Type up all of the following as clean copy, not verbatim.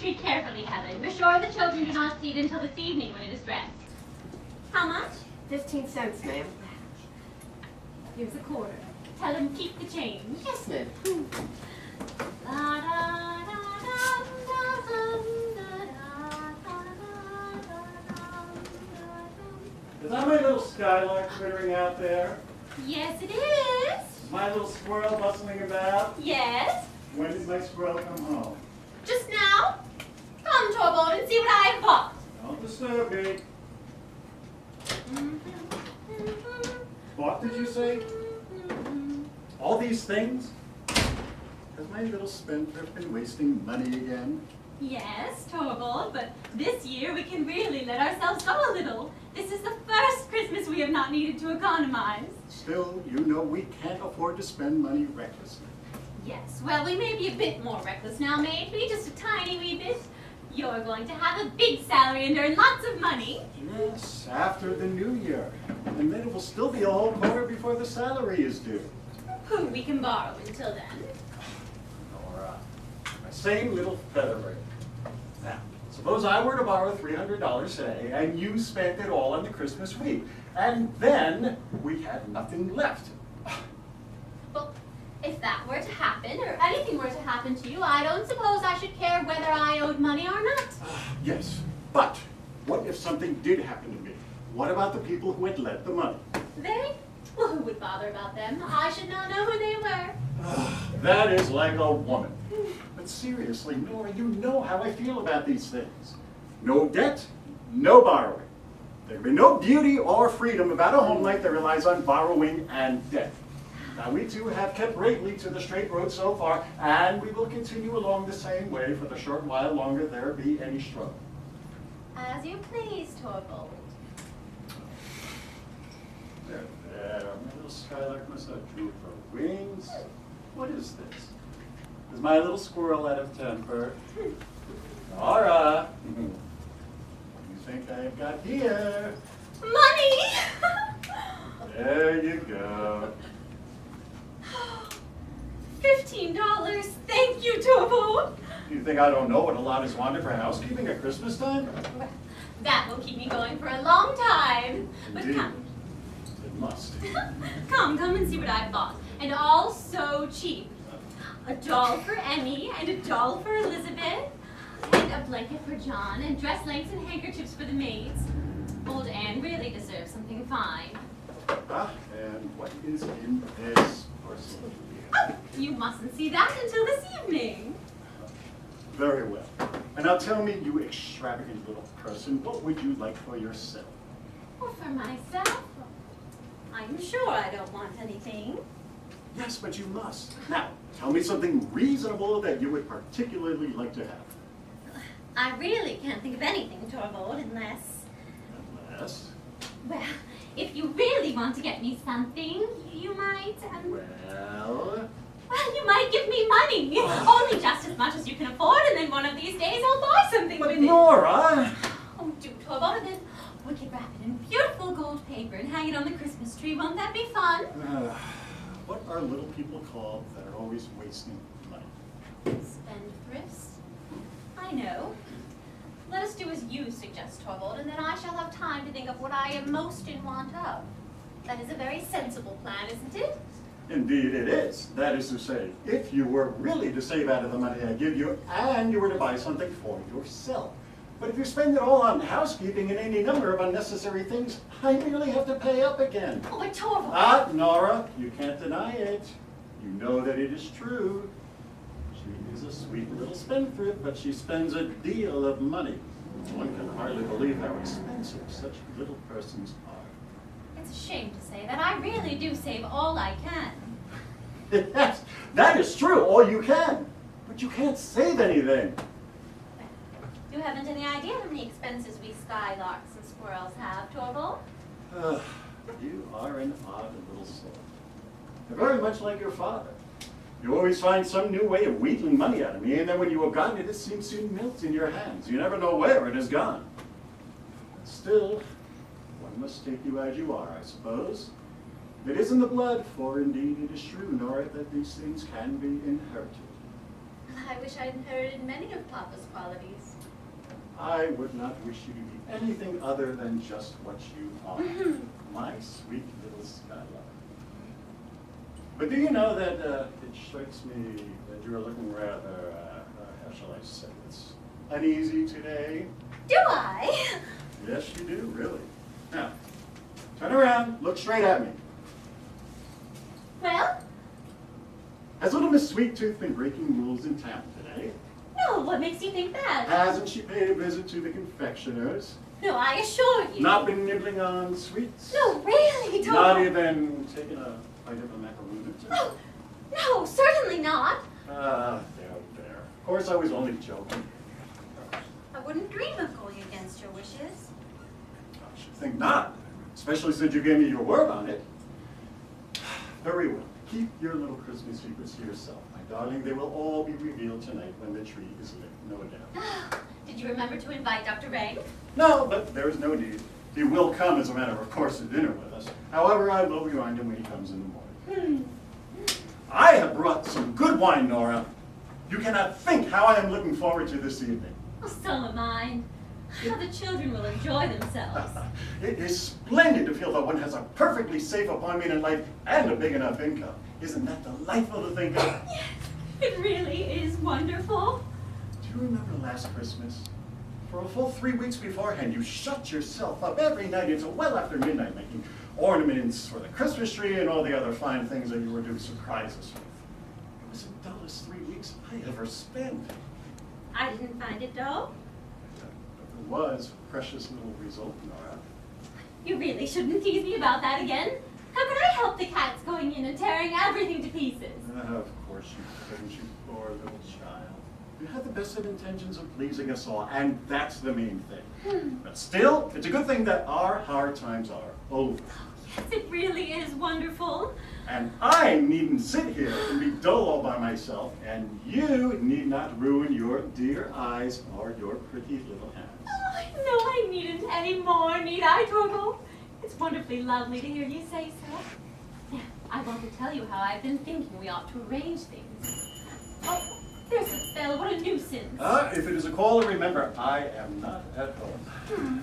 treat carefully, Helen. We're sure the children do not see it until this evening when it is dressed. How much? 15 cents, ma'am. Here's a quarter. Tell him keep the change. Yes, ma'am. Is that my little skylark twittering out there? Yes, it is. Is my little squirrel bustling about? Yes. When did my squirrel come home? Just now. Come, Torvald, and see what I have bought. Don't disturb me. What did you say? All these things? Has my little spendthrift been wasting money again? Yes, Torvald, but this year we can really let ourselves go a little. This is the first Christmas we have not needed to economize. Still, you know we can't afford to spend money recklessly. Yes, well, we may be a bit more reckless now, mayn't we? Just a tiny wee bit. You're going to have a big salary and earn lots of money. Yes, after the new year. And then it will still be a whole quarter before the salary is due. Who we can borrow until then. Nora, my same little featherweight. Now, suppose I were to borrow $300 today and you spent it all on the Christmas week. And then we had nothing left. Well, if that were to happen, or anything were to happen to you, I don't suppose I should care whether I owed money or not. Yes, but what if something did happen to me? What about the people who had lent the money? They? Well, who would bother about them? I should not know who they were. That is like a woman. But seriously, Nora, you know how I feel about these things. No debt, no borrowing. There'd be no beauty or freedom about a home life that relies on borrowing and debt. Now, we two have kept bravely to the straight road so far, and we will continue along the same way for the short while longer there be any struggle. As you please, Torvald. There, my little skylark must have drooped her wings. What is this? Is my little squirrel out of temper? Nora! What do you think I've got here? Money! There you go. $15. Thank you, Torvald. You think I don't know what a lot is wanted for housekeeping at Christmas time? That will keep me going for a long time. But Indeed. come. It must. Come and see what I bought. And all so cheap. A doll for Emmy, and a doll for Elizabeth, and a blanket for John, and dress lengths and handkerchiefs for the maids. Old Anne really deserves something fine. Ah, and what is in this porcelain? Oh, you mustn't see that until this evening. Very well. And now tell me, you extravagant little person, what would you like for yourself? Well, for myself, I'm sure I don't want anything. Yes, but you must. Now, tell me something reasonable that you would particularly like to have. I really can't think of anything, Torvald, unless... Unless? Well, if you really want to get me something, you might, Well, you might give me money. Only just as much as you can afford, and then one of these days I'll buy something with But it. Nora! Oh, do, Torvald, and then we can wrap it in beautiful gold paper and hang it on the Christmas tree. Won't that be fun? What are little people called that are always wasting money? Spendthrifts? I know. Let us do as you suggest, Torvald, and then I shall have time to think of what I am most in want of. That is a very sensible plan, isn't it? Indeed it is. That is to say, if you were really to save out of the money I give you, and you were to buy something for yourself. But if you spend it all on housekeeping and any number of unnecessary things, I merely have to pay up again. Oh, but Torvald... Ah, Nora, you can't deny it. You know that it is true. She is a sweet little spendthrift, but she spends a deal of money. One can hardly believe how expensive such little persons are. It's a shame to say that I really do save all I can. Yes, that is true, all you can. But you can't save anything. You haven't any idea how many expenses we skylarks and squirrels have, Torvald? You are an odd little soul. You're very much like your father. You always find some new way of wheedling money out of me, and then when you have gotten it, it seems to melt in your hands. You never know where it has gone. But still, one must take you as you are, I suppose. It is in the blood, for indeed it is true, Nora, that these things can be inherited. I wish I'd inherited many of Papa's qualities. I would not wish you to be anything other than just what you are. My sweet little Skylar. But do you know that it strikes me that you're looking rather, how shall I say this, uneasy today? Do I? Yes, you do, really. Now, turn around, look straight at me. Well? Has little Miss Sweet Tooth been breaking rules in town today? No, what makes you think that? Hasn't she paid a visit to the confectioner's? No, I assure you. Not been nibbling on sweets? No, really, don't. Not even taking a bite of a macaroon or two? No, no, certainly not. There. Of course, I was only joking. I wouldn't dream of going against your wishes. I should think not, especially since you gave me your word on it. Very well. Keep your little Christmas secrets to yourself, my darling. They will all be revealed tonight when the tree is lit, no doubt. Did you remember to invite Dr. Ray? No, but there is no need. He will come, as a matter of course, to dinner with us. However, I will remind him when he comes in the morning. I have brought some good wine, Nora. You cannot think how I am looking forward to this evening. Oh, so am I. How the children will enjoy themselves. It is splendid to feel that one has a perfectly safe appointment in life and a big enough income. Isn't that delightful to think of? Yes, it really is wonderful. Do you remember last Christmas? For a full 3 weeks beforehand, you shut yourself up every night until well after midnight making ornaments for the Christmas tree and all the other fine things that you were to surprise us with. It was the dullest 3 weeks I ever spent. I didn't find it dull. It was a precious little result, Nora. You really shouldn't tease me about that again. How could I help the cats going in and tearing everything to pieces? Of course you couldn't, you poor little child. You had the best of intentions of pleasing us all, and that's the main thing. But still, it's a good thing that our hard times are over. Yes, it really is wonderful. And I needn't sit here and be dull all by myself, and you need not ruin your dear eyes or your pretty little hands. Oh, no, I needn't any more, need I, Torvald? It's wonderfully lovely to hear you say so. Now, I want to tell you how I've been thinking we ought to arrange things. Oh, there's the bell. What a nuisance. If it is a call, remember, I am not at home.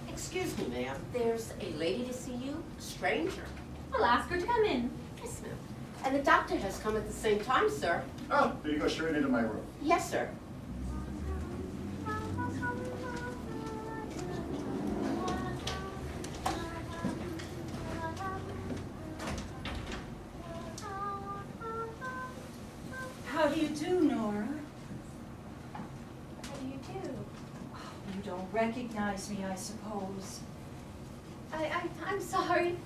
Excuse me, ma'am. There's a lady to see you, a stranger. I'll ask her to come in. Yes, ma'am. And the doctor has come at the same time, sir. Oh, did you go straight into my room? Yes, sir. How do you do, Nora? How do you do? You don't recognize me, I suppose. I'm sorry.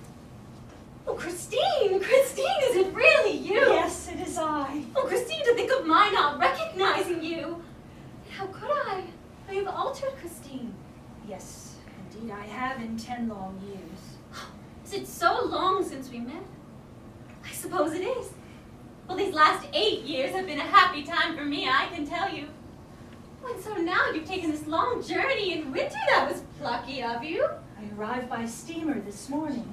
Oh, Christine! Christine, is it really you? Yes, it is I. Oh, Christine, to think of my not recognizing you. How could I? I have altered, Christine. Yes, indeed I have in 10 long years. Is it so long since we met? I suppose it is. Well, these last 8 years have been a happy time for me, I can tell you. Oh, and so now you've taken this long journey in winter. That was plucky of you. I arrived by steamer this morning.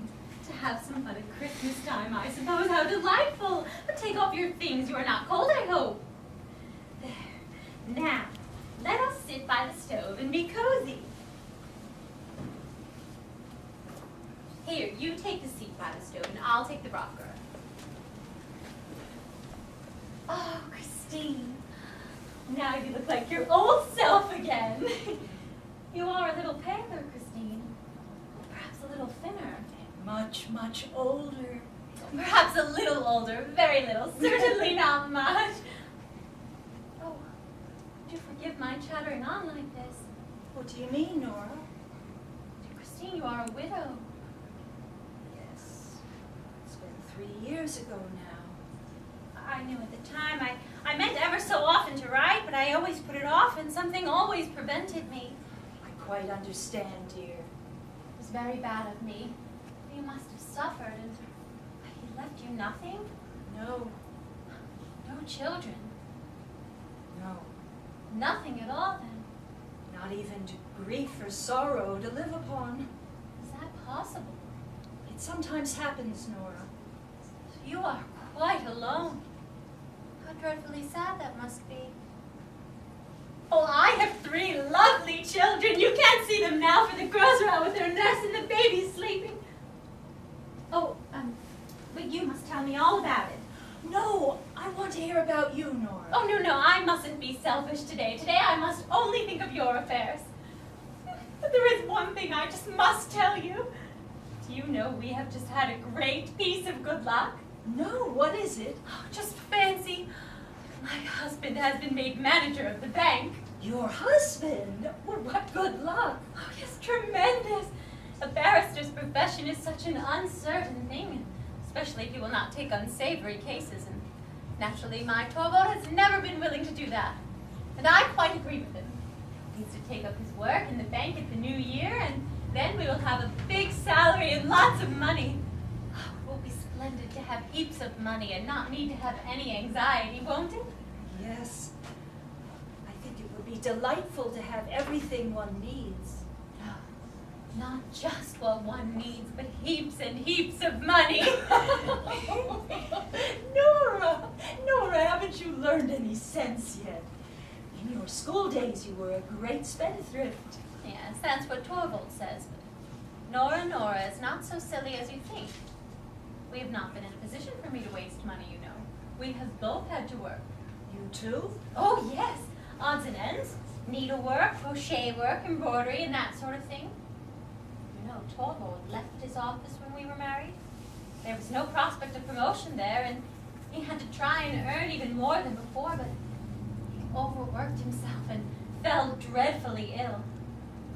To have some fun at Christmas time, I suppose. How delightful. But take off your things. You are not cold, I hope. There. Now, let us sit by the stove and be cozy. Here, you take the seat by the stove, and I'll take the rocker. Oh, Christine. Now you look like your old self again. You are a little paler, Christine. Perhaps a little thinner. Much, much older. Perhaps a little older, very little, certainly not much. Oh, do forgive my chattering on like this. What do you mean, Nora? Christine, you are a widow. Yes, it's been 3 years ago now. I knew at the time. I meant ever so often to write, but I always put it off, and something always prevented me. I quite understand, dear. It was very bad of me. You must have suffered, and he left you nothing? No, No children. no, Nothing at all, then. not even grief or sorrow to live upon. Is that possible? It sometimes happens, Nora. You are quite alone. How dreadfully sad that must be. Oh, I have 3 lovely children. You can't see them now, for the girls are out with their nurse and the baby's sleeping. Oh, but you must tell me all about it. No, I want to hear about you, Nora. Oh, no, I mustn't be selfish today. Today I must only think of your affairs. But there is one thing I just must tell you. Do you know we have just had a great piece of good luck? No, what is it? Oh, just fancy. My husband has been made manager of the bank. Your husband? Well, what good luck. Oh, yes, tremendous. A barrister's profession is such an uncertain thing, especially if you will not take unsavory cases. And naturally, my Torvald has never been willing to do that. And I quite agree with him. He needs to take up his work in the bank at the new year, and then we will have a big salary and lots of money. Oh, it will be splendid to have heaps of money and not need to have any anxiety, won't it? Yes. I think it would be delightful to have everything one needs. Not just what one needs, but heaps and heaps of money. Nora, haven't you learned any sense yet? In your school days, you were a great spendthrift. Yes, that's what Torvald says. But Nora is not so silly as you think. We have not been in a position for me to waste money, you know. We have both had to work. You too? Oh, yes. Odds and ends. Needlework, crochet work, embroidery, and that sort of thing. You know, Torvald left his office when we were married. There was no prospect of promotion there, and he had to try and earn even more than before, but he overworked himself and fell dreadfully ill.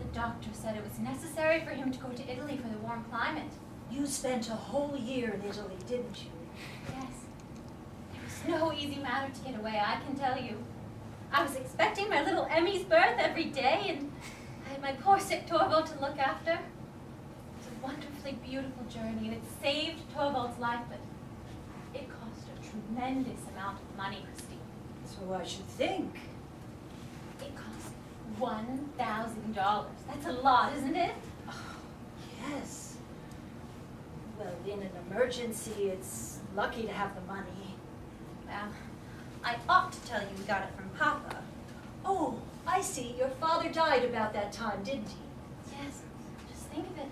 The doctor said it was necessary for him to go to Italy for the warm climate. You spent a whole year in Italy, didn't you? Yes. It was no easy matter to get away, I can tell you. I was expecting my little Emmy's birth every day, and I had my poor sick Torvald to look after. It was a wonderfully beautiful journey, and it saved Torvald's life, but it cost a tremendous amount of money, Christine. So I should think. It cost $1,000. That's a lot, isn't it? Oh, yes. Well, in an emergency, it's lucky to have the money. Well, I ought to tell you we got it from Papa. Oh, I see. Your father died about that time, didn't he? Yes, just think of it.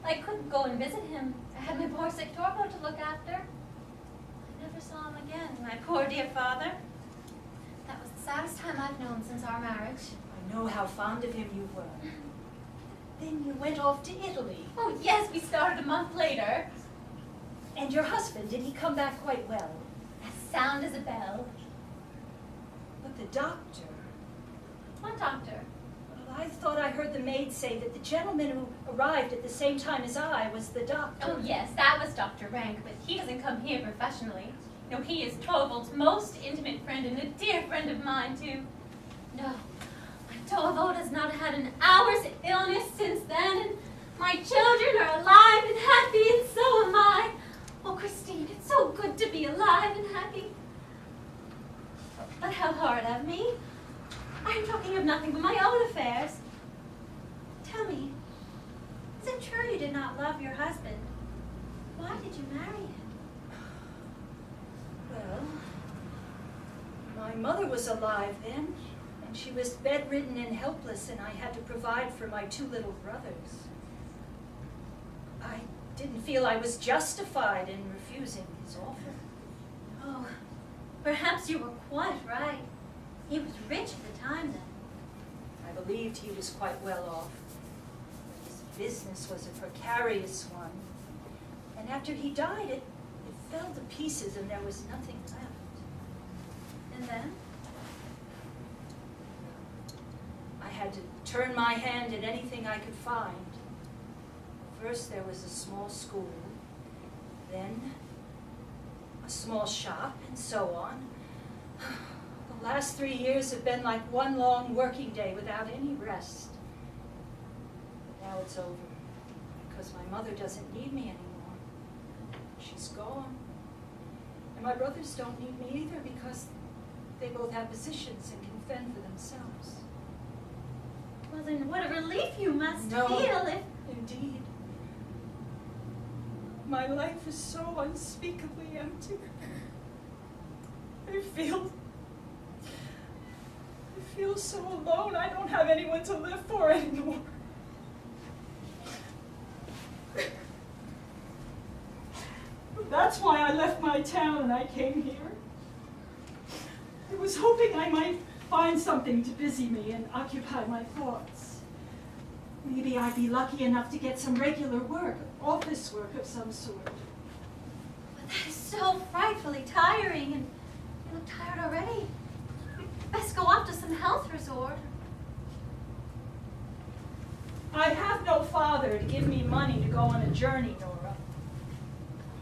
I couldn't go and visit him. I had my poor sick Torvald to look after. I never saw him again, my poor dear father. That was the saddest time I've known since our marriage. I know how fond of him you were. Then you went off to Italy. Oh, yes, we started a month later. And your husband, did he come back quite well? As sound as a bell. But the doctor... What doctor? Well, I thought I heard the maid say that the gentleman who arrived at the same time as I was the doctor. Oh, yes, that was Dr. Rank, but he doesn't come here professionally. No, he is Torvald's most intimate friend and a dear friend of mine, too. No, my Torvald has not had an hour's illness since then, and my children are alive and happy, and so am I. Oh, Christine, it's so good to be alive and happy. But how hard of me. I'm talking of nothing but my own affairs. Tell me, is it true you did not love your husband? Why did you marry him? Well, my mother was alive then, and she was bedridden and helpless, and I had to provide for my 2 little brothers. I didn't feel I was justified in refusing his offer. Oh, perhaps you were quite right. He was rich at the time then. I believed he was quite well off. But his business was a precarious one. And after he died, it fell to pieces and there was nothing left. And then? I had to turn my hand at anything I could find. First there was a small school, then a small shop, and so on. The last 3 years have been like one long working day without any rest. But now it's over, because my mother doesn't need me anymore. She's gone. And my brothers don't need me either, because they both have positions and can fend for themselves. Well, then what a relief you must No. feel if... Indeed. My life is so unspeakably empty. I feel so alone. I don't have anyone to live for anymore. That's why I left my town and I came here. I was hoping I might find something to busy me and occupy my thoughts. Maybe I'd be lucky enough to get some regular work, office work of some sort. But that is so frightfully tiring, and you look tired already. You'd best go off to some health resort. I have no father to give me money to go on a journey, Nora.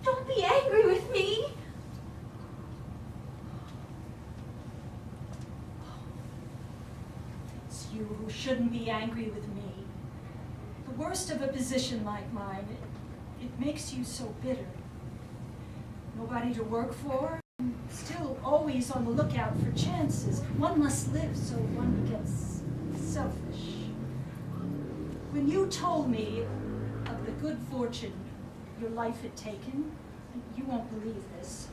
Don't be angry with me. It's you who shouldn't be angry with me. The worst of a position like mine, it makes you so bitter. Nobody to work for, and still always on the lookout for chances. One must live, so one gets selfish. When you told me of the good fortune your life had taken, you won't believe this,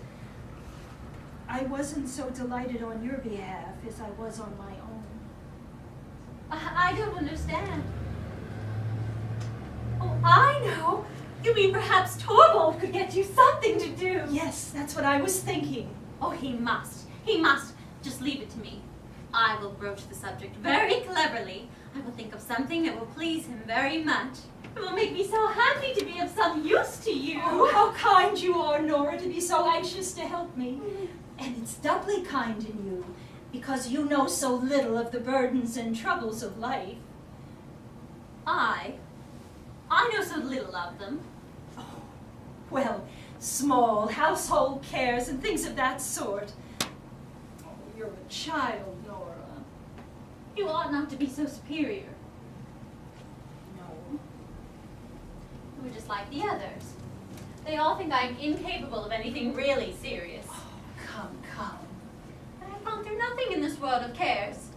I wasn't so delighted on your behalf as I was on my own. I don't understand. Oh, I know. You mean perhaps Torvald could get you something to do? Yes, that's what I was thinking. Oh, he must. He must. Just leave it to me. I will broach the subject very cleverly. I will think of something that will please him very much. It will make me so happy to be of some use to you. Oh, how kind you are, Nora, to be so anxious to help me. And it's doubly kind in you, because you know so little of the burdens and troubles of life. I know so little of them. Oh, well, small household cares and things of that sort. Oh, you're a child, Nora. You ought not to be so superior. No. You are just like the others. They all think I am incapable of anything really serious. Oh, come. But I've gone through nothing in this world of cares.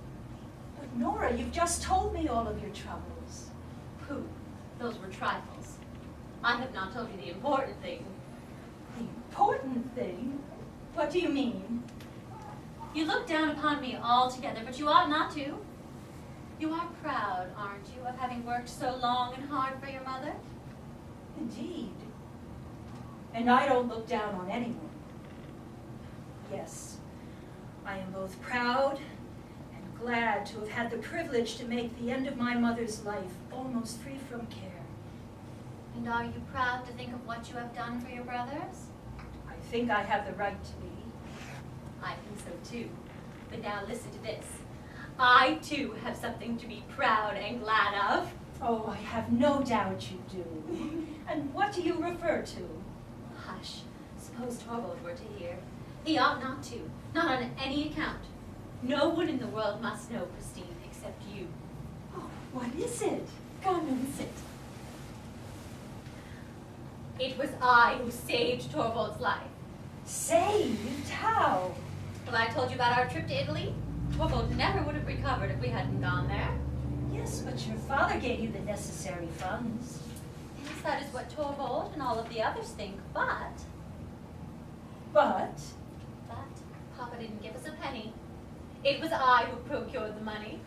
But Nora, you've just told me all of your troubles. Pooh, those were trifles. I have not told you the important thing. The important thing? What do you mean? You look down upon me altogether, but you ought not to. You are proud, aren't you, of having worked so long and hard for your mother? Indeed. And I don't look down on anyone. Yes, I am both proud and glad to have had the privilege to make the end of my mother's life almost free from care. And are you proud to think of what you have done for your brothers? I think I have the right to be. I think so too. But now listen to this. I too have something to be proud and glad of. Oh, I have no doubt you do. And what do you refer to? Hush. Suppose Torvald were to hear. He ought not to. Not on any account. No one in the world must know, Christine, except you. Oh, what is it? Come and sit. It was I who saved Torvald's life. Saved? How? Well, I told you about our trip to Italy. Torvald never would have recovered if we hadn't gone there. Yes, but your father gave you the necessary funds. Yes, that is what Torvald and all of the others think, but But? Papa didn't give us a penny. It was I who procured the money.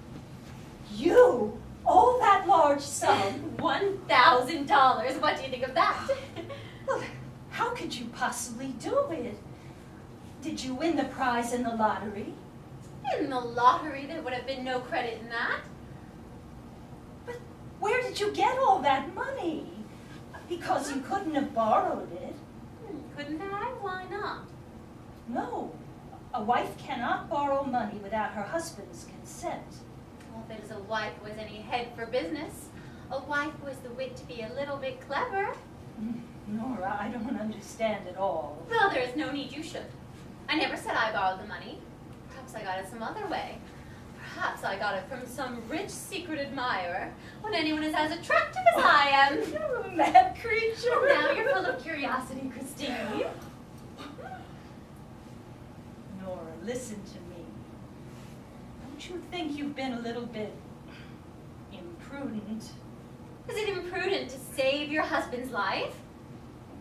You? All that large sum? $1,000. What do you think of that? Well, how could you possibly do it? Did you win the prize in the lottery? In the lottery, there would have been no credit in that. But where did you get all that money? Because you couldn't have borrowed it. Couldn't I? Why not? No. A wife cannot borrow money without her husband's consent. Well, if it is a wife who has any head for business, a wife who has the wit to be a little bit clever. Nora, I don't understand at all. Well, there is no need you should. I never said I borrowed the money. Perhaps I got it some other way. Perhaps I got it from some rich secret admirer, when anyone is as attractive as I am. You're a mad creature. Oh, now you're full of curiosity, Christine. Nora, listen to me. Don't you think you've been a little bit imprudent? Is it imprudent to save your husband's life?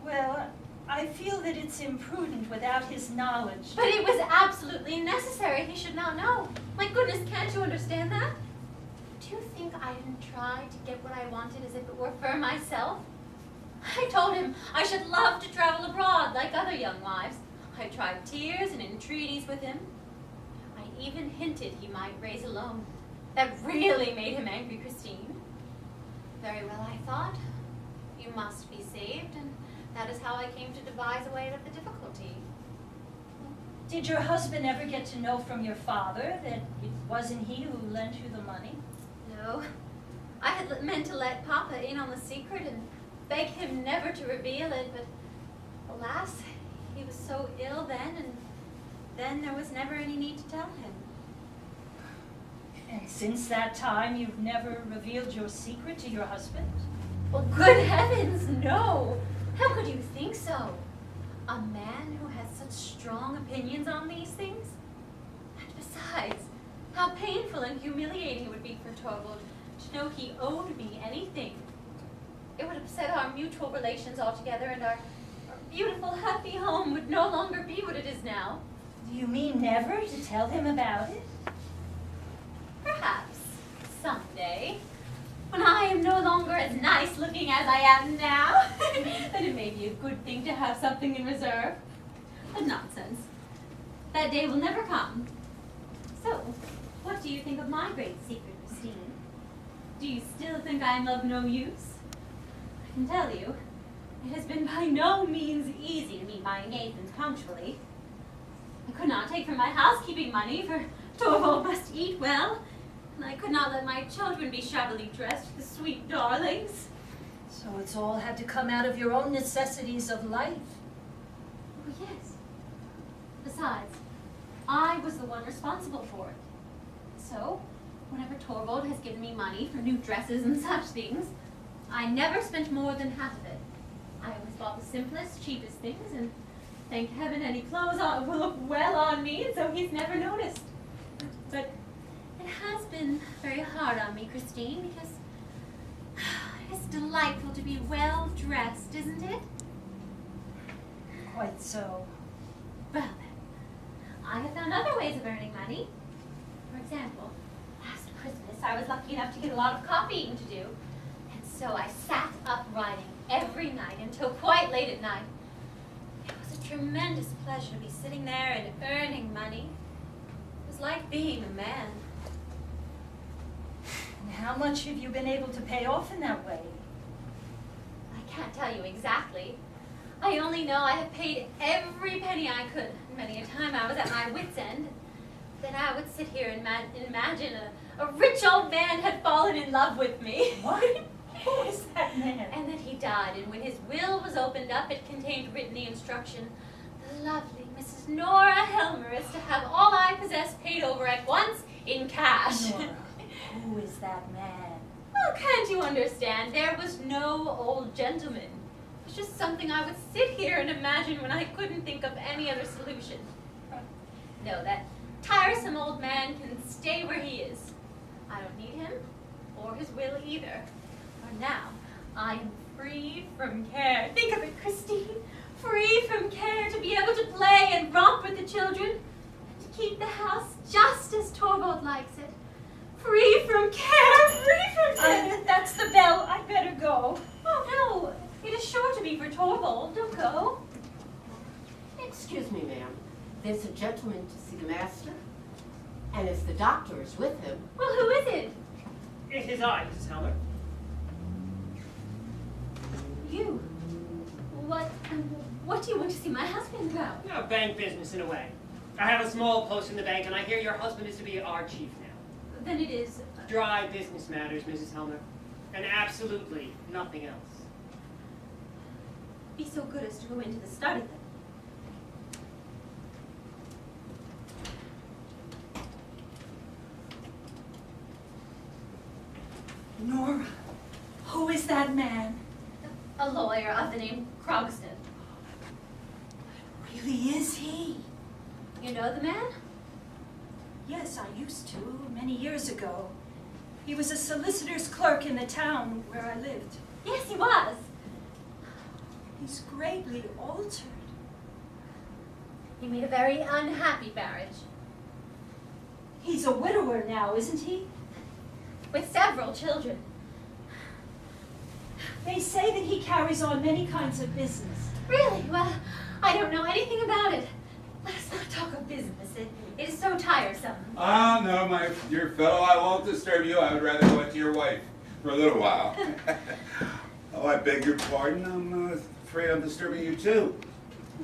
Well, I feel that it's imprudent without his knowledge. But it was absolutely necessary. He should not know. My goodness, can't you understand that? Do you think I didn't try to get what I wanted as if it were for myself? I told him I should love to travel abroad like other young wives. I tried tears and entreaties with him. I even hinted he might raise a loan. That really made him angry, Christine. Very well, I thought. You must be saved, and that is how I came to devise a way out of the difficulty. Did your husband ever get to know from your father that it wasn't he who lent you the money? No. I had meant to let Papa in on the secret and beg him never to reveal it, but alas, he was so ill then, and then there was never any need to tell him. And since that time, you've never revealed your secret to your husband? Well, good heavens, no! How could you think so? A man who has such strong opinions on these things? And besides, how painful and humiliating it would be for Torvald to know he owed me anything. It would upset our mutual relations altogether, and our beautiful, happy home would no longer be what it is now. Do you mean never to tell him about it? Perhaps someday, when I am no longer as nice looking as I am now, then it may be a good thing to have something in reserve. But nonsense. That day will never come. So, what do you think of my great secret, Christine? Do you still think I am of no use? I can tell you, it has been by no means easy to meet my engagements punctually. I could not take from my housekeeping money, for Torvald must eat well, and I could not let my children be shabbily dressed, the sweet darlings. So it's all had to come out of your own necessities of life. Oh, yes. Besides, I was the one responsible for it. So, whenever Torvald has given me money for new dresses and such things, I never spent more than half of it. I always bought the simplest, cheapest things, and thank heaven any clothes will look well on me, and so he's never noticed. But it has been very hard on me, Christine, because it's delightful to be well dressed, isn't it? Quite so. Well then, I have found other ways of earning money. For example, last Christmas I was lucky enough to get a lot of copying to do, and so I sat up writing every night until quite late at night. It was a tremendous pleasure to be sitting there and earning money. It was like being a man. And how much have you been able to pay off in that way? I can't tell you exactly. I only know I have paid every penny I could. Many a time I was at my wit's end. Then I would sit here and imagine a rich old man had fallen in love with me. What? Who is that man? And that he died, and when his will was opened up, it contained written the instruction, the lovely Mrs. Nora Helmer is to have all I possess paid over at once in cash. Nora, who is that man? Oh, can't you understand? There was no old gentleman. It was just something I would sit here and imagine when I couldn't think of any other solution. No, that tiresome old man can stay where he is. I don't need him, or his will either. For now, I am free from care. Think of it, Christine. Free from care, to be able to play and romp with the children, and to keep the house just as Torvald likes it. Free from care, free from care. That's the bell. I'd better go. Oh, no. It is sure to be for Torvald. Don't go. Excuse me, ma'am. There's a gentleman to see the master, and as the doctor is with him. Well, who is it? It is I, Mrs. Helmer. You. What do you want to see my husband about? Bank business in a way. I have a small post in the bank, and I hear your husband is to be our chief now. Then it is. Dry business matters, Mrs. Helmer, and absolutely nothing else. Be so good as to go into the study then. Nora, who is that man? A lawyer of the name Krogstad. Really is he? You know the man? Yes, I used to, many years ago. He was a solicitor's clerk in the town where I lived. Yes, he was. He's greatly altered. He made a very unhappy marriage, He's a widower now, isn't he? with several children. They say that he carries on many kinds of business. Really? Well, I don't know anything about it. Let us not talk of business. It is so tiresome. Ah, no, my dear fellow, I won't disturb you. I would rather go to your wife for a little while. Oh, I beg your pardon. I'm afraid I'm disturbing you too.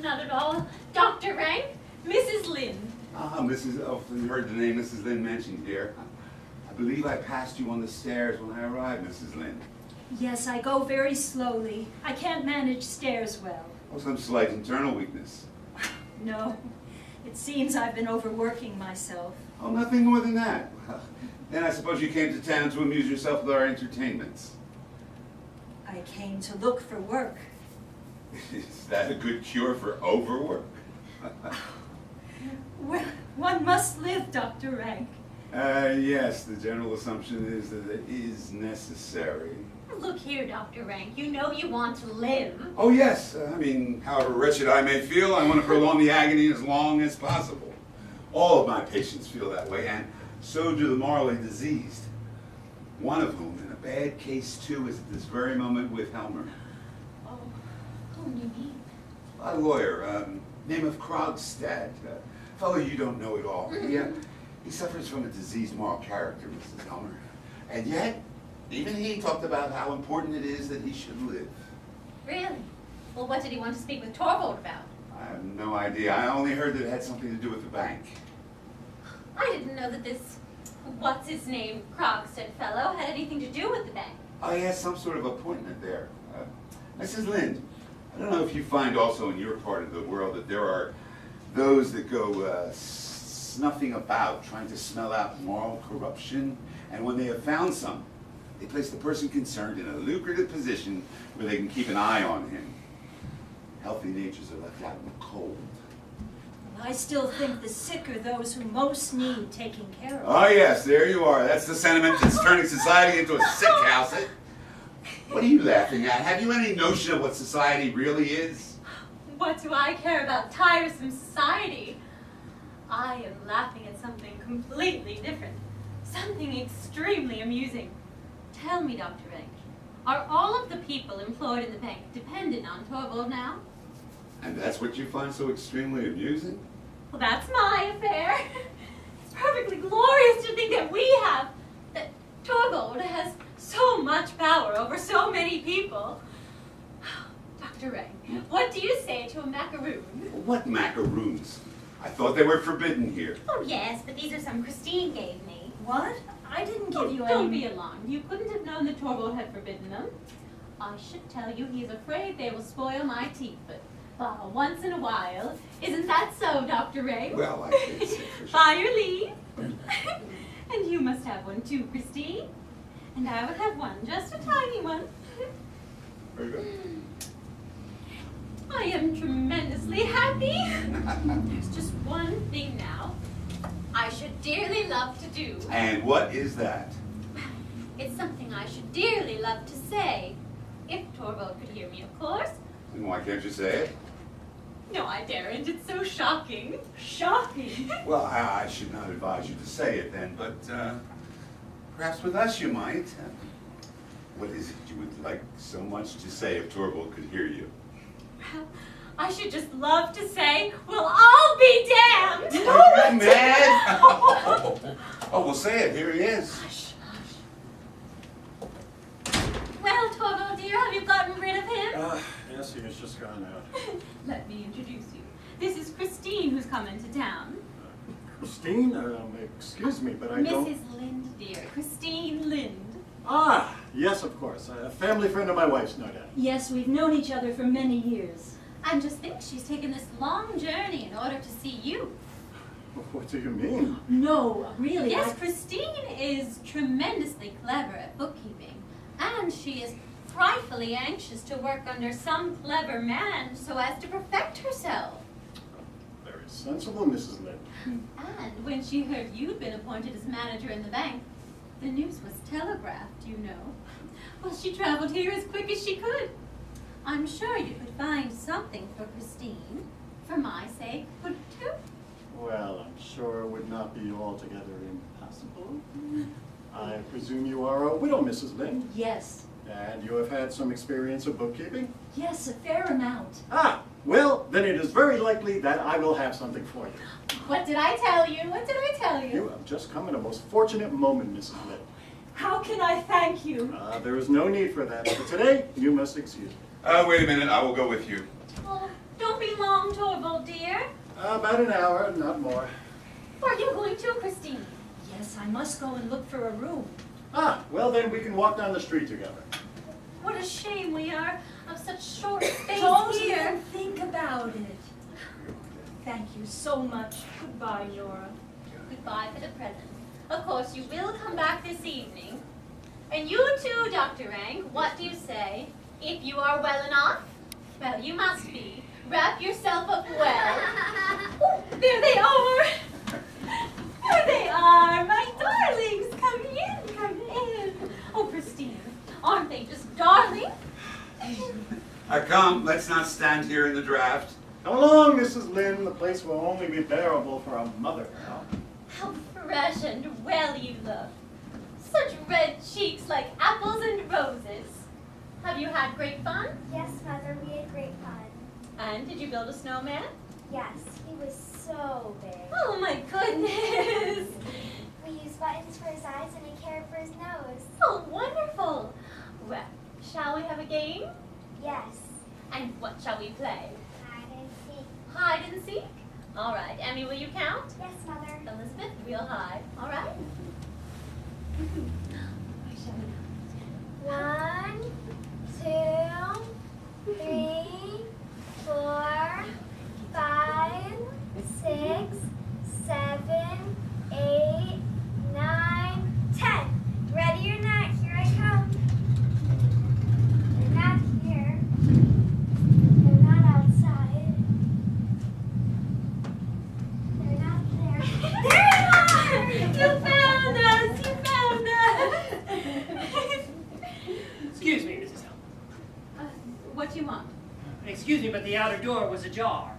Not at all. Dr. Rank, Mrs. Linde. Ah, Mrs. Often heard the name Mrs. Linde mentioned here. I believe I passed you on the stairs when I arrived, Mrs. Linde. Yes, I go very slowly. I can't manage stairs well. Oh, some slight internal weakness. No, it seems I've been overworking myself. Oh, nothing more than that. Then I suppose you came to town to amuse yourself with our entertainments. I came to look for work. Is that a good cure for overwork? Well, one must live, Dr. Rank. Yes, the general assumption is that it is necessary. Look here, Dr. Rank. You know you want to live. Oh, yes. I mean, however wretched I may feel, I want to prolong the agony as long as possible. All of my patients feel that way, and so do the morally diseased. One of whom, in a bad case too, is at this very moment with Helmer. Oh, whom do you mean? A lawyer, name of Krogstad. Fellow you don't know at all. He suffers from a diseased moral character, Mrs. Helmer. And yet, even he talked about how important it is that he should live. Really? Well, what did he want to speak with Torvald about? I have no idea. I only heard that it had something to do with the bank. I didn't know that this, what's-his-name, Krogstad fellow had anything to do with the bank. Oh, he has some sort of appointment there. Mrs. Linde, I don't know if you find also in your part of the world that there are those that go snuffing about, trying to smell out moral corruption, and when they have found some, they place the person concerned in a lucrative position where they can keep an eye on him. Healthy natures are left out in the cold. I still think the sick are those who most need taking care of. Oh yes, there you are. That's the sentiment that's turning society into a sick house. What are you laughing at? Have you any notion of what society really is? What do I care about tiresome society? I am laughing at something completely different. Something extremely amusing. Tell me, Dr. Rank, are all of the people employed in the bank dependent on Torvald now? And that's what you find so extremely amusing? Well, that's my affair. It's perfectly glorious to think that Torvald has so much power over so many people. Dr. Rank, what do you say to a macaroon? What macaroons? I thought they were forbidden here. Oh, yes, but these are some Christine gave me. What? I didn't give you any. Don't be alarmed. You couldn't have known that Torvald had forbidden them. I should tell you he is afraid they will spoil my teeth, but once in a while. Isn't that so, Dr. Ray? Well, I can't say for sure. By your leave. And you must have one too, Christine. And I will have one, just a tiny one. Very good. I am tremendously happy. There's just one thing now I should dearly love to do. And what is that? It's something I should dearly love to say. If Torvald could hear me, of course. And why can't you say it? No, I daren't. It's so shocking. Shocking. Well, I should not advise you to say it then, but perhaps with us you might. What is it you would like so much to say if Torvald could hear you? Well, I should just love to say, we'll all be damned. Are you mad? Oh, well, say it. Here he is. Hush, hush. Well, Torvald, dear, have you gotten rid of him? Yes, he has just gone out. Let me introduce you. This is Christine, who's come into town. Christine, excuse me, but I don't... Mrs. Linde, dear. Christine Linde. Ah, yes, of course. A family friend of my wife's, no doubt. Yes, we've known each other for many years. And just think, she's taken this long journey in order to see you. What do you mean? No, really. Yes, Christine is tremendously clever at bookkeeping. And she is frightfully anxious to work under some clever man so as to perfect herself. Very sensible, Mrs. Linde. And when she heard you'd been appointed as manager in the bank, the news was telegraphed, you know. Well, she traveled here as quick as she could. I'm sure you could find something for Christine. For my sake, couldn't you? Well, I'm sure it would not be altogether impossible. I presume you are a widow, Mrs. Linde, Yes, and you have had some experience of bookkeeping? yes, a fair amount. Ah, well, then it is very likely that I will have something for you. What did I tell you? What did I tell You have just come at a most fortunate moment, Mrs. Linde. How can I thank you? There is no need for that. For today, you must excuse me. Wait a minute, I will go with you. Oh, don't be long, Torvald, dear. About an hour, not more. Where are you going to, Christine? Yes, I must go and look for a room. Ah, well then we can walk down the street together. What a shame we are of such short space Don't here. even think about it. Thank you so much. Goodbye, Nora. Goodbye for the present. Of course, you will come back this evening. And you too, Dr. Rank, what do you say? If you are well enough? Well, you must be. Wrap yourself up well. Oh, there they are! There they are, my darlings! Come in, come in. Oh, Christine, aren't they just darling? Come, let's not stand here in the draft. Come along, Mrs. Linde. The place will only be bearable for a mother now. How fresh and well you look. Such red cheeks like apples and roses. Have you had great fun? Yes, Mother, we had great fun. And did you build a snowman? Yes, he was so big. Oh my goodness! We used buttons for his eyes and a carrot for his nose. Oh, wonderful! Well, shall we have a game? Yes. And what shall we play? Hide and seek. Hide and seek? All right. Emmy, will you count? Yes, Mother. Elizabeth, we'll hide. All right? Where shall we go? 1, 2, 3, 4, 5, 6, 7, 8, 9, 10. Ready or not, here I come. They're not here. They're not outside. They're not there. There you are! You found us! You found us! Excuse me, Mrs. Helmer. What do you want? Excuse me, but the outer door was ajar.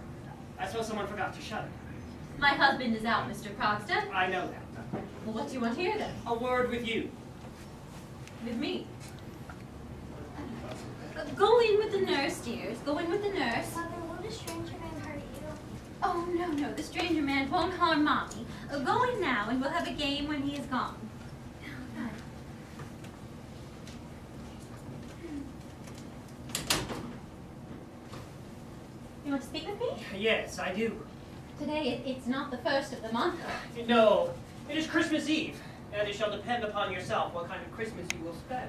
I suppose someone forgot to shut it. My husband is out, Mr. Krogstad. I know that. Well, what do you want here then? A word with you. With me? Go in with the nurse, dears. Go in with the nurse. Mother, won't a stranger man hurt you? Oh, no, no. The stranger man won't harm Mommy. Go in now, and we'll have a game when he is gone. You want to speak with me? Yes, I do. Today, it's not the first of the month. No, it is Christmas Eve, and it shall depend upon yourself what kind of Christmas you will spend.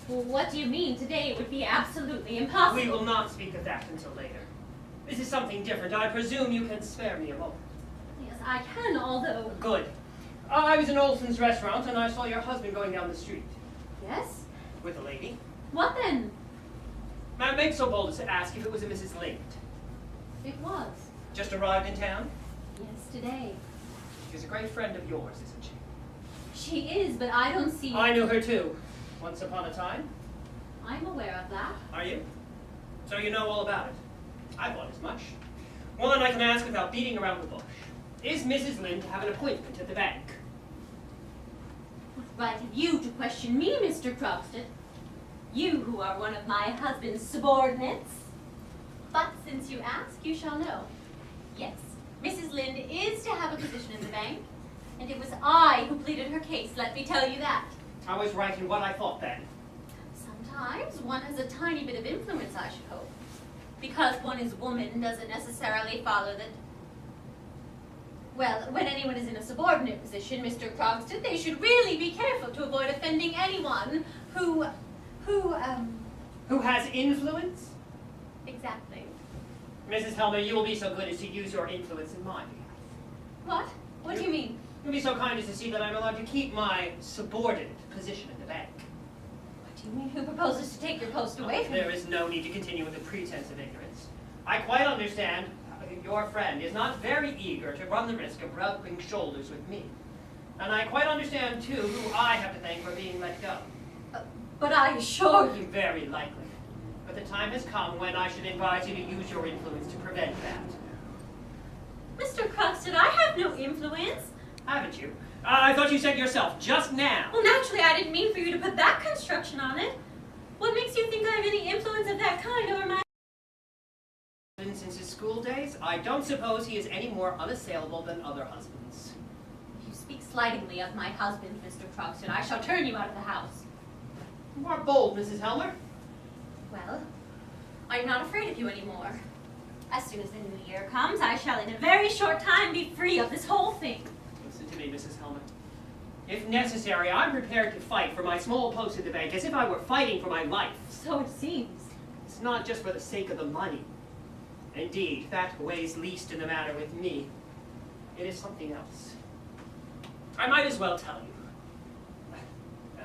Well, what do you mean? Today it would be absolutely impossible. We will not speak of that until later. This is something different. I presume you can spare me a moment. Yes, I can, although... Good. I was in Olson's restaurant, and I saw your husband going down the street. Yes? With a lady. What then? Ma'am, make so bold as to ask if it was a Mrs. Linde. It was. Just arrived in town? Yes, today. She's a great friend of yours, isn't she? She is, but I don't see... I knew her too. Once upon a time. I'm aware of that. Are you? So you know all about it. I thought as much. Well, then I can ask without beating around the bush. Is Mrs. Linde to have an appointment at the bank? What right have you to question me, Mr. Krogstad? You who are one of my husband's subordinates. But since you ask, you shall know. Yes, Mrs. Linde is to have a position in the bank, and it was I who pleaded her case, let me tell you that. I was right in what I thought then. Sometimes one has a tiny bit of influence, I should hope. Because one is woman doesn't necessarily follow that... Well, when anyone is in a subordinate position, Mr. Krogstad, they should really be careful to avoid offending anyone who Who has influence? Exactly. Mrs. Helmer, you will be so good as to use your influence in my behalf. What? What do you mean? You'll be so kind as to see that I'm allowed to keep my subordinate position in the bank. What do you mean? Who proposes to take your post away from you? There is no need to continue with the pretense of ignorance. I quite understand your friend is not very eager to run the risk of rubbing shoulders with me. And I quite understand, too, who I have to thank for being let go. But I assure you... Very likely. But the time has come when I should advise you to use your influence to prevent that. Mr. Krogstad, I have no influence. Haven't you? I thought you said yourself, just now. Well, naturally, I didn't mean for you to put that construction on it. What makes you think I have any influence of that kind over my... Since his school days, I don't suppose he is any more unassailable than other husbands. If you speak slightingly of my husband, Mr. Krogstad, I shall turn you out of the house. You are bold, Mrs. Helmer. Well, I'm not afraid of you anymore. As soon as the new year comes, I shall in a very short time be free of this whole thing. Listen to me, Mrs. Helmer. If necessary, I'm prepared to fight for my small post at the bank as if I were fighting for my life. So it seems. It's not just for the sake of the money. Indeed, that weighs least in the matter with me. It is something else. I might as well tell you.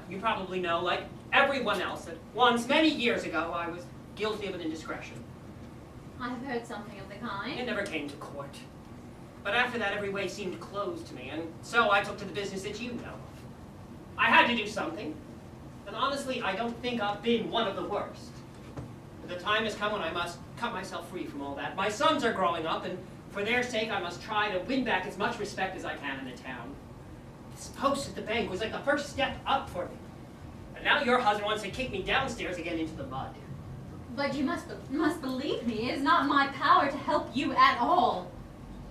You probably know, like everyone else, that once, many years ago, I was guilty of an indiscretion. I have heard something of the It kind. never came to court. But after that, every way seemed closed to me, and so I took to the business that you know of. I had to do something, and honestly, I don't think I've been one of the worst. But the time has come when I must cut myself free from all that. My sons are growing up, and for their sake, I must try to win back as much respect as I can in the town. This post at the bank was like the first step up for me. And now your husband wants to kick me downstairs again into the mud. But you must believe me, it is not my power to help you at all.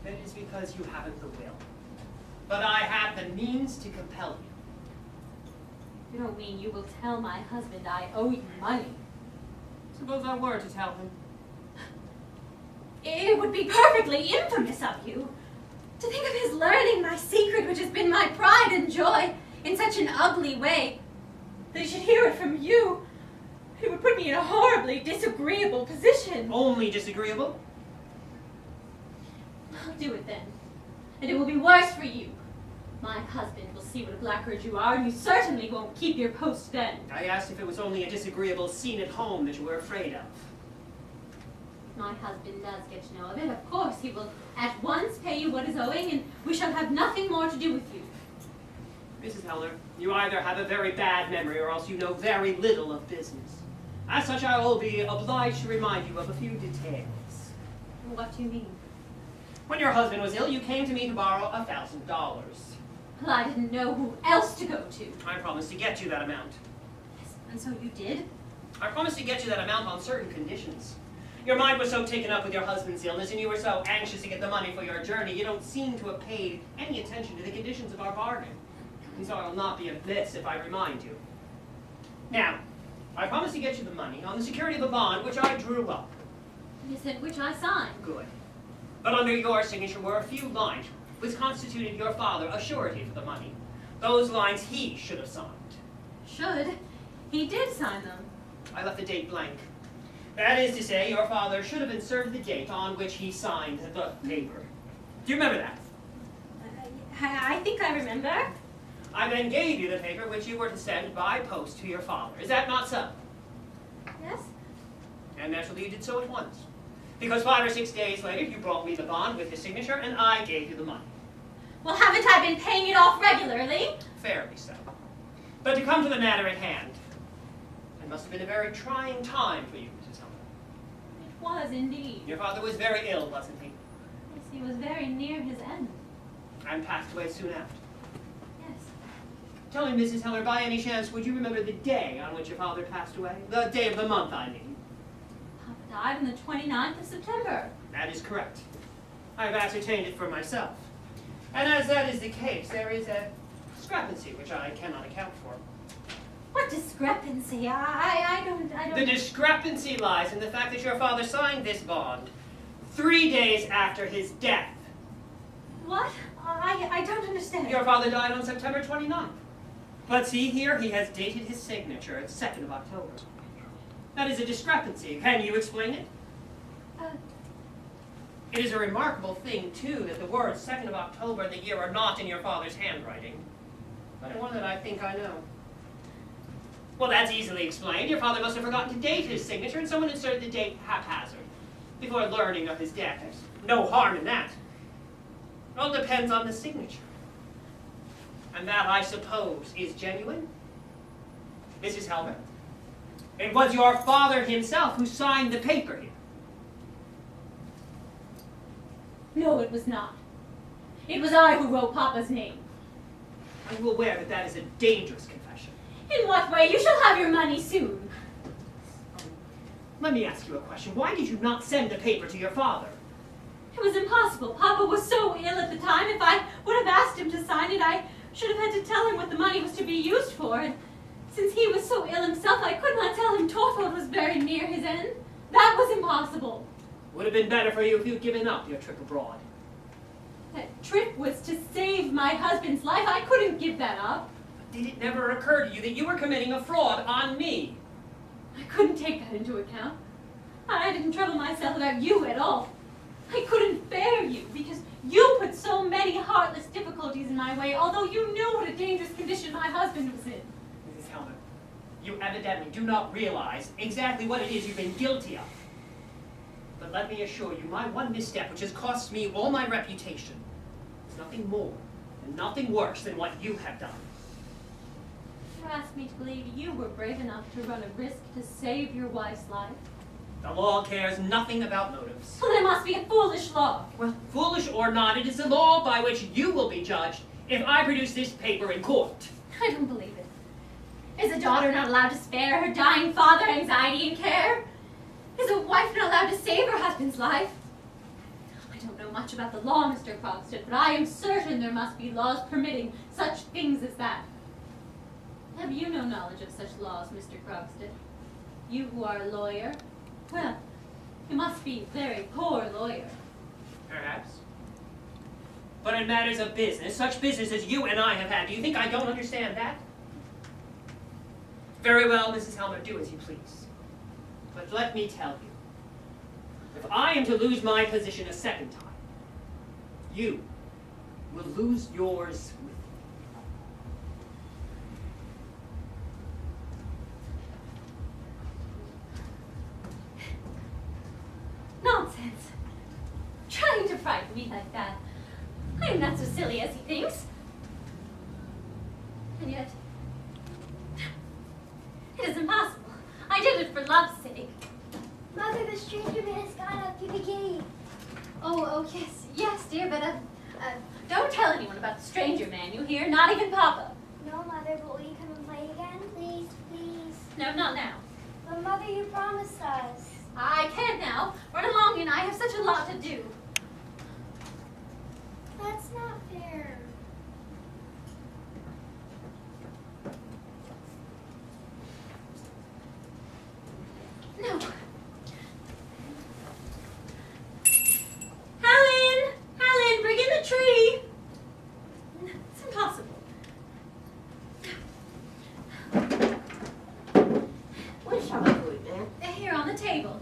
That is because you haven't the will. But I have the means to compel you. You don't mean you will tell my husband I owe you money? Suppose I were to tell him. It would be perfectly infamous of you. To think of his learning my secret, which has been my pride and joy, in such an ugly way, that he should hear it from you. It would put me in a horribly disagreeable position. Only disagreeable? I'll do it then. And it will be worse for you. My husband will see what a blackguard you are, and you certainly won't keep your post then. I asked if it was only a disagreeable scene at home that you were afraid of. If my husband does get to know of it, of course he will at once pay you what is owing, and we shall have nothing more to do with you. Mrs. Helmer, you either have a very bad memory or else you know very little of business. As such, I will be obliged to remind you of a few details. What do you mean? When your husband was ill, you came to me to borrow $1,000. Well, I didn't know who else to go to. I promised to get you that amount. Yes, and so you did? I promised to get you that amount on certain conditions. Your mind was so taken up with your husband's illness, and you were so anxious to get the money for your journey, you don't seem to have paid any attention to the conditions of our bargain. And so I will not be amiss if I remind you. Now, I promised to get you the money on the security of a bond which I drew up. You said which I signed. Good. But under your signature were a few lines which constituted your father a surety for the money. Those lines he should have signed. Should. He did sign them. I left the date blank. That is to say, your father should have inserted the date on which he signed the paper. Do you remember that? I think I remember. I then gave you the paper which you were to send by post to your father. Is that not so? Yes? And naturally you did so at once. Because 5 or 6 days later, you brought me the bond with his signature, and I gave you the money. Well, haven't I been paying it off regularly? Fairly so. But to come to the matter at hand, it must have been a very trying time for you, Mrs. Helmer. It was indeed. Your father was very ill, wasn't he? Yes, he was very near his end. And passed away soon after. Yes. Tell me, Mrs. Helmer, by any chance, would you remember the day on which your father passed away? The day of the month, I mean. Papa died on the 29th of September. That is correct. I have ascertained it for myself. And as that is the case, there is a discrepancy which I cannot account for. What discrepancy? I don't... The discrepancy lies in the fact that your father signed this bond 3 days after his death. What? I don't understand. Your father died on September 29th. But see here, he has dated his signature at 2nd of October. That is a discrepancy. Can you explain it? It is a remarkable thing, too, that the words 2nd of October and the year are not in your father's handwriting. But one that I think I know. Well, that's easily explained. Your father must have forgotten to date his signature, and someone inserted the date haphazard before learning of his death. There's no harm in that. It all depends on the signature. And that, I suppose, is genuine. Mrs. Helmer, It was your father himself who signed the paper here. No, it was not. It was I who wrote Papa's name. Are you aware that that is a dangerous confession? In what way? You shall have your money soon. Let me ask you a question. Why did you not send the paper to your father? It was impossible. Papa was so ill at the time. If I would have asked him to sign it, I should have had to tell him what the money was to be used for. And since he was so ill himself, I could not tell him Torvald was very near his end. That was impossible. Would have been better for you if you'd given up your trip abroad. That trip was to save my husband's life. I couldn't give that up. Did it never occur to you that you were committing a fraud on me? I couldn't take that into account. I didn't trouble myself about you at all. I couldn't bear you because you put so many heartless difficulties in my way, although you knew what a dangerous condition my husband was in. Mrs. Helmer, you evidently do not realize exactly what it is you've been guilty of. But let me assure you, my one misstep, which has cost me all my reputation, is nothing more and nothing worse than what you have done. You asked me to believe you were brave enough to run a risk to save your wife's life. The law cares nothing about motives. Well, there must be a foolish law. Well, foolish or not, it is the law by which you will be judged if I produce this paper in court. I don't believe it. Is a daughter not allowed to spare her dying father anxiety and care? Is a wife not allowed to save her husband's life? I don't know much about the law, Mr. Krogstad, but I am certain there must be laws permitting such things as that. Have you no knowledge of such laws, Mr. Krogstad? You who are a lawyer? Well, you must be a very poor lawyer. Perhaps. But in matters of business, such business as you and I have had, do you think I don't understand that? Very well, Mrs. Helmer, do as you please. But let me tell you, if I am to lose my position a second time, you will lose yours with me. Nonsense. Trying to frighten me like that. I am not so silly as he thinks. And yet, it is impossible. I did it for love's sake. Mother, the stranger man has gone up through the gate. Oh, yes, dear, but don't tell anyone about the stranger man, you hear? Not even Papa. No, Mother, but will you come and play again? Please, please. No, not now. But Mother, you promised us. I can't now. Run along, and I have such a lot to do. That's not fair. No. Helen, bring in the tree. It's impossible. Where shall I put it, ma'am? Here on the table.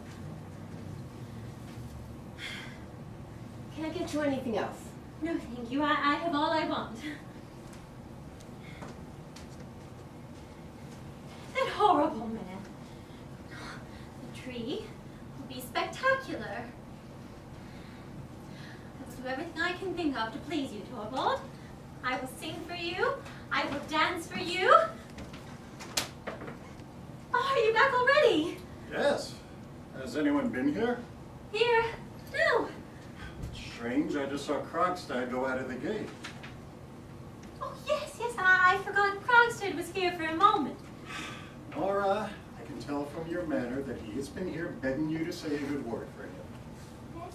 Can I get you anything else? No, thank you. I have all I want. That horrible man. The tree will be spectacular. I will do everything I can think of to please you, Torvald. I will sing for you. I will dance for you. Oh, are you back already? Yes. Has anyone been here? Here? No. Strange, I just saw Krogstad go out of the gate. Oh, yes, I forgot Krogstad was here for a moment. Nora, I can tell from your manner that he has been here begging you to say a good word for him. Yes?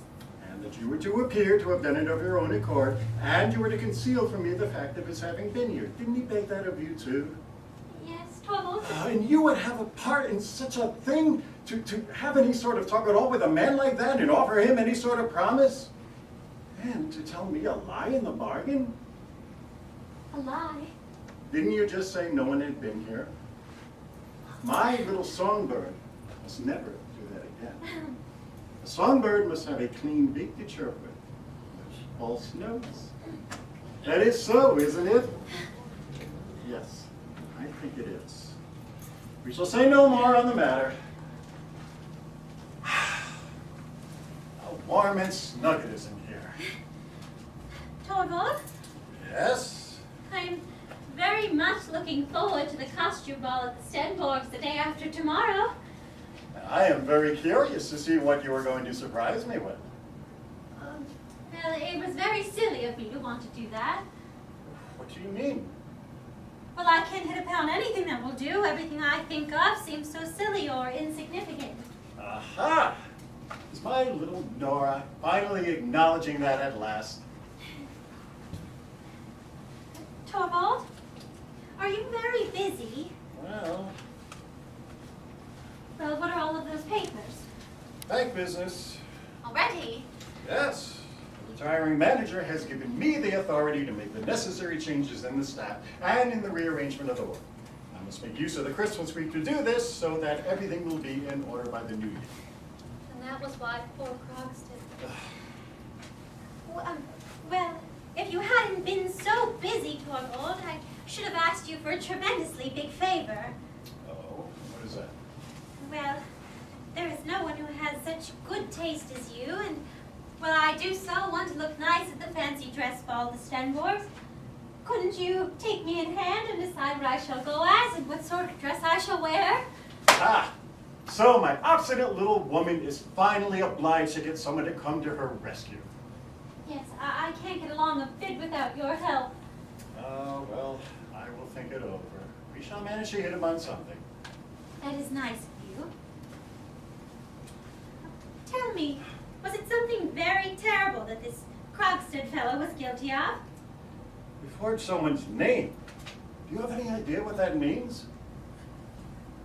And that you were to appear to have done it of your own accord, and you were to conceal from me the fact of his having been here. Didn't he beg that of you too? Yes, Torvald. And you would have a part in such a thing? To have any sort of talk at all with a man like that and offer him any sort of promise? And to tell me a lie in the bargain? A lie. Didn't you just say no one had been here? My little songbird must never do that again. A songbird must have a clean beak to chirp with, which false notes. That is so, isn't it? Yes, I think it is. We shall say no more on the matter. How warm and snug it is in here. Torvald, Yes? I'm very very much looking forward to the costume ball at the Stenborgs the day after tomorrow. I am very curious to see what you are going to surprise me with. Well, it was very silly of me to want to do that. What do you mean? Well, I can't hit upon anything that will do. Everything I think of seems so silly or insignificant. Aha! Is my little Nora finally acknowledging that at last? Torvald, are you very busy? Well, Well, what are all of those papers? bank business. Already? Yes. The retiring manager has given me the authority to make the necessary changes in the staff and in the rearrangement of the work. I must make use of the Christmas week to do this so that everything will be in order by the new year. And that was why poor Krogstad. Well, if you hadn't been so busy, Torvald, I should have asked you for a tremendously big favor. Oh, what is that? Well, there is no one who has such good taste as you, and, well, I do so want to look nice at the fancy dress ball at the Stenborgs. Couldn't you take me in hand and decide what I shall go as and what sort of dress I shall wear? Ah! So my obstinate little woman is finally obliged to get someone to come to her rescue. Yes, I can't get along a bit without your help. Oh, well, I will think it over. We shall manage to hit him on something. That is nice of you. Tell me, was it something very terrible that this Krogstad fellow was guilty of? We forged someone's name. Do you have any idea what that means?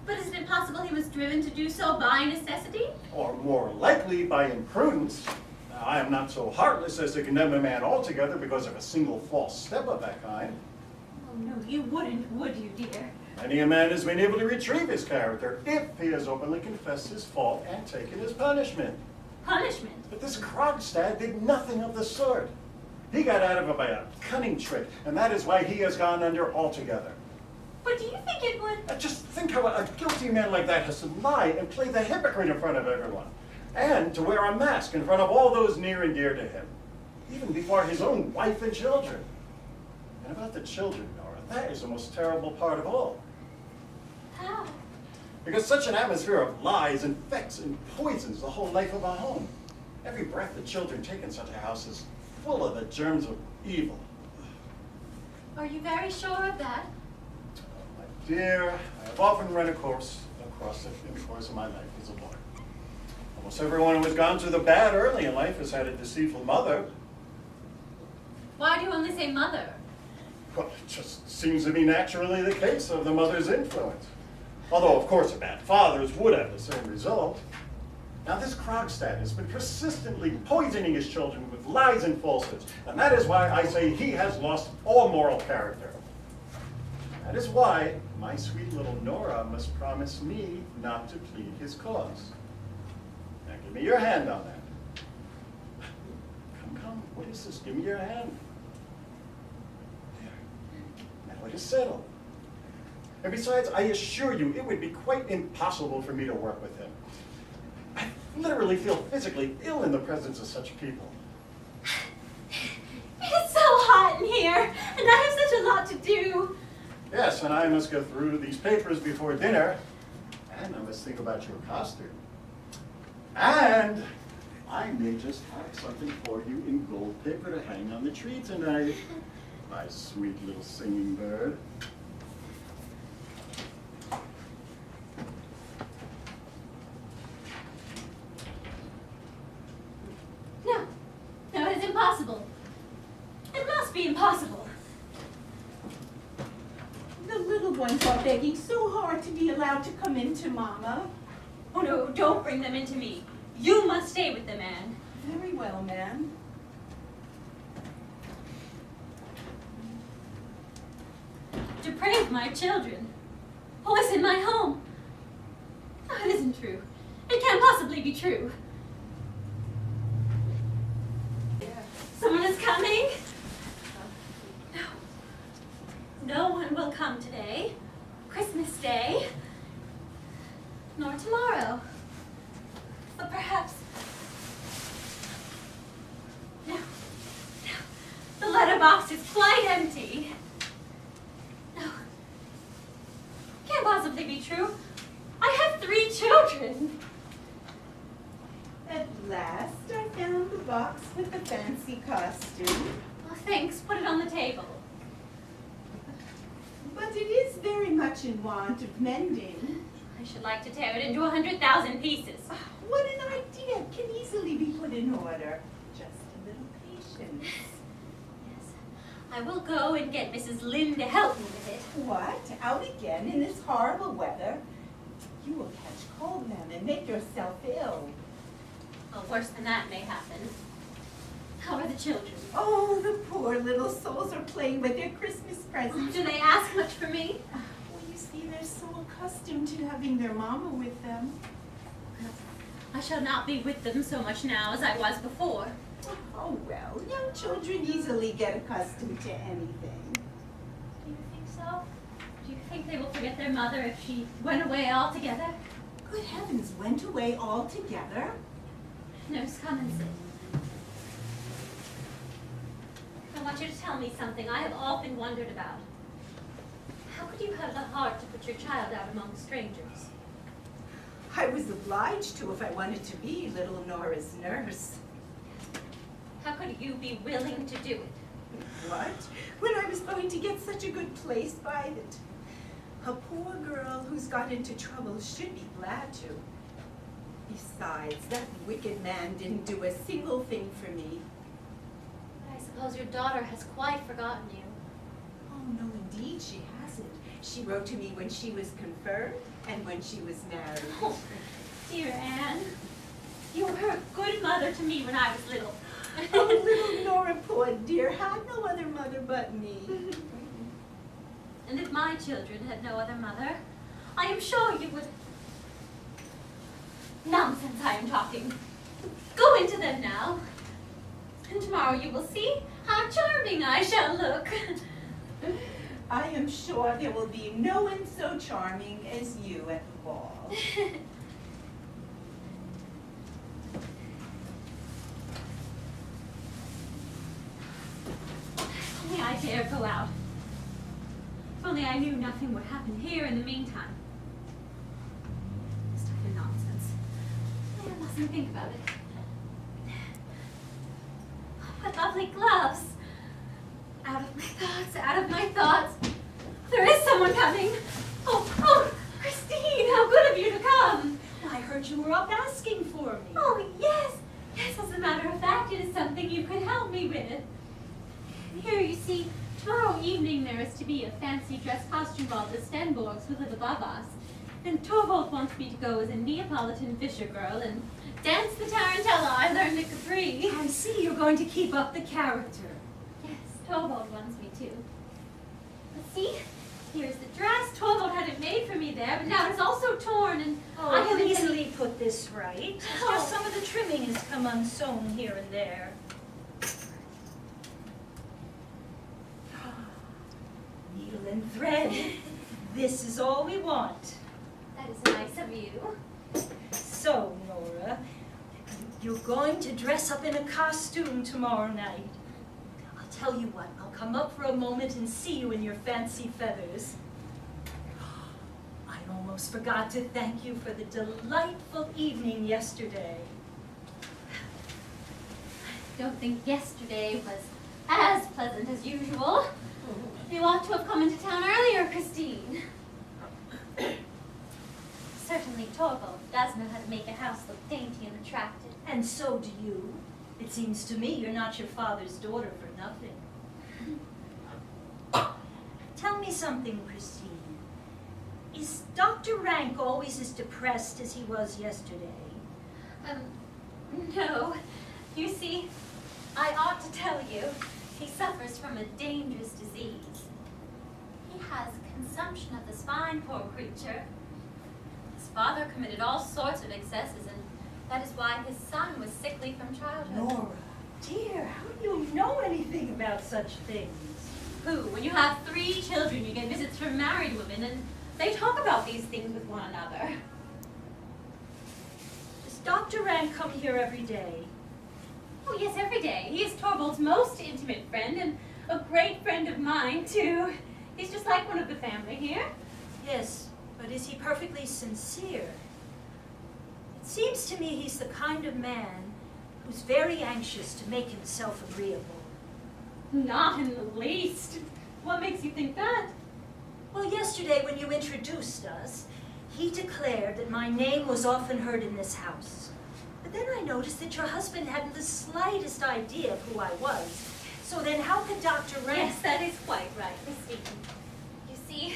But is it impossible he was driven to do so by necessity? Or more likely by imprudence. Now, I am not so heartless as to condemn a man altogether because of a single false step of that kind. Oh, no, you wouldn't, would you, dear? Many a man has been able to retrieve his character if he has openly confessed his fault and taken his punishment. Punishment? But this Krogstad did nothing of the sort. He got out of it by a cunning trick, and that is why he has gone under altogether. But do you think it would... Just think how a guilty man like that has to lie and play the hypocrite in front of everyone, and to wear a mask in front of all those near and dear to him, even before his own wife and children. And about the children, Nora, that is the most terrible part of all. How? Because such an atmosphere of lies infects and poisons the whole life of a home. Every breath the children take in such a house is full of the germs of evil. Are you very sure of that? My dear, I have often run across it in the course of my life as a boy. Almost everyone who has gone through the bad early in life has had a deceitful mother. Why do you only say mother? Well, it just seems to be naturally the case of the mother's influence. Although, of course, bad fathers would have the same result. Now, this Krogstad has been persistently poisoning his children with lies and falsehoods, and that is why I say he has lost all moral character. That is why my sweet little Nora must promise me not to plead his cause. Now, give me your hand on that. Come, what is this? Give me your hand. There. Now it is settled. And besides, I assure you, it would be quite impossible for me to work with him. I literally feel physically ill in the presence of such people. It's so hot in here, and I have such a lot to do. Yes, and I must go through these papers before dinner, and I must think about your costume. And I may just have something for you in gold paper to hang on the tree tonight. My sweet little singing bird. No, it is impossible. It must be impossible. The little ones are begging so hard to be allowed to come into Mama. Oh no, don't bring them into me. You must stay with them, Anne. Very well, ma'am. Deprave my children. Poison my home. Oh, it isn't true. It can't possibly be true. Someone is coming? No one will come today. Christmas Day. Nor tomorrow. But perhaps... No. The letterbox is quite empty. No. children. At last, I found the box with the fancy costume. Oh, thanks. Put it on the table. But it is very much in want of mending. I should like to tear it into 100,000 pieces. What an idea! It can easily be put in order. Just a little patience. Yes. I will go and get Mrs. Linde to help me with it. What? Out again in this horrible weather? You will catch cold, ma'am, and make yourself ill. Oh, worse than that may happen. How are the children? Oh, the poor little souls are playing with their Christmas presents. Do they ask much for me? Well, you see, they're so accustomed to having their mama with them. I shall not be with them so much now as I was before. Oh, well, young children easily get accustomed to anything. Do you think so? Do you think they will forget their mother if she went away altogether? Good heavens, went away altogether? Nurse, come and sit. I want you to tell me something I have often wondered about. How could you have the heart to put your child out among strangers? I was obliged to if I wanted to be little Nora's nurse. How could you be willing to do it? What? When I was going to get such a good place by it. A poor girl who's got into trouble should be glad to. Besides, that wicked man didn't do a single thing for me. I suppose your daughter has quite forgotten you. Oh, no, indeed, she hasn't. She wrote to me when she was confirmed and when she was married. Oh, dear Anne, you were a good mother to me when I was little. Oh, little Nora, poor dear, had no other mother but me. And if my children had no other mother, I am sure you would... Nonsense I am talking. Go into them now. And tomorrow you will see how charming I shall look. I am sure there will be no one so charming as you at the ball. If only I dared go out. If only I knew nothing would happen here in the meantime. Stuff and nonsense. I mustn't think about it. What lovely gloves. Out of my thoughts, out of my thoughts. There is someone coming. Oh, Christine, how good of you to come. I heard you were up asking for me. Oh, yes. Yes, as a matter of fact, it is something you could help me with. Here, you see, tomorrow evening there is to be a fancy dress costume ball at the Stenborgs who live above us. And Torvald wants me to go as a Neapolitan fisher girl and dance the tarantella I learned at Capri. I see you're going to keep up the character. Yes, Torvald wants me to. But see, here's the dress. Torvald had it made for me there, but now it's also torn and I have can easily put this right. It's Oh. just some of the trimming has come unsewn here and there. Needle and thread. This is all we want. That is nice of you. So, Nora, you're going to dress up in a costume tomorrow night. I'll tell you what, I'll come up for a moment and see you in your fancy feathers. I almost forgot to thank you for the delightful evening yesterday. I don't think yesterday was as pleasant as usual. You ought to have come into town earlier, Christine. Certainly Torvald does know how to make a house look dainty and attractive. And so do you. It seems to me you're not your father's daughter for nothing. Tell me something, Christine. Is Dr. Rank always as depressed as he was yesterday? No. You see, I ought to tell you, he suffers from a dangerous disease. He has consumption of the spine, poor creature. His father committed all sorts of excesses, and that is why his son was sickly from childhood. Nora, dear, how do you know anything about such things? Who, when you have 3 children, you get visits from married women, and they talk about these things with one another. Does Dr. Rank come here every day? Oh, yes, every day. He is Torvald's most intimate friend, and a great friend of mine, too. He's just like one of the family here. Yes, but is he perfectly sincere? It seems to me he's the kind of man who's very anxious to make himself agreeable. Not in the least. What makes you think that? Well, yesterday when you introduced us, he declared that my name was often heard in this house. But then I noticed that your husband hadn't the slightest idea of who I was. So then how could Dr. Rank... Yes, that is quite right, Christine. You see,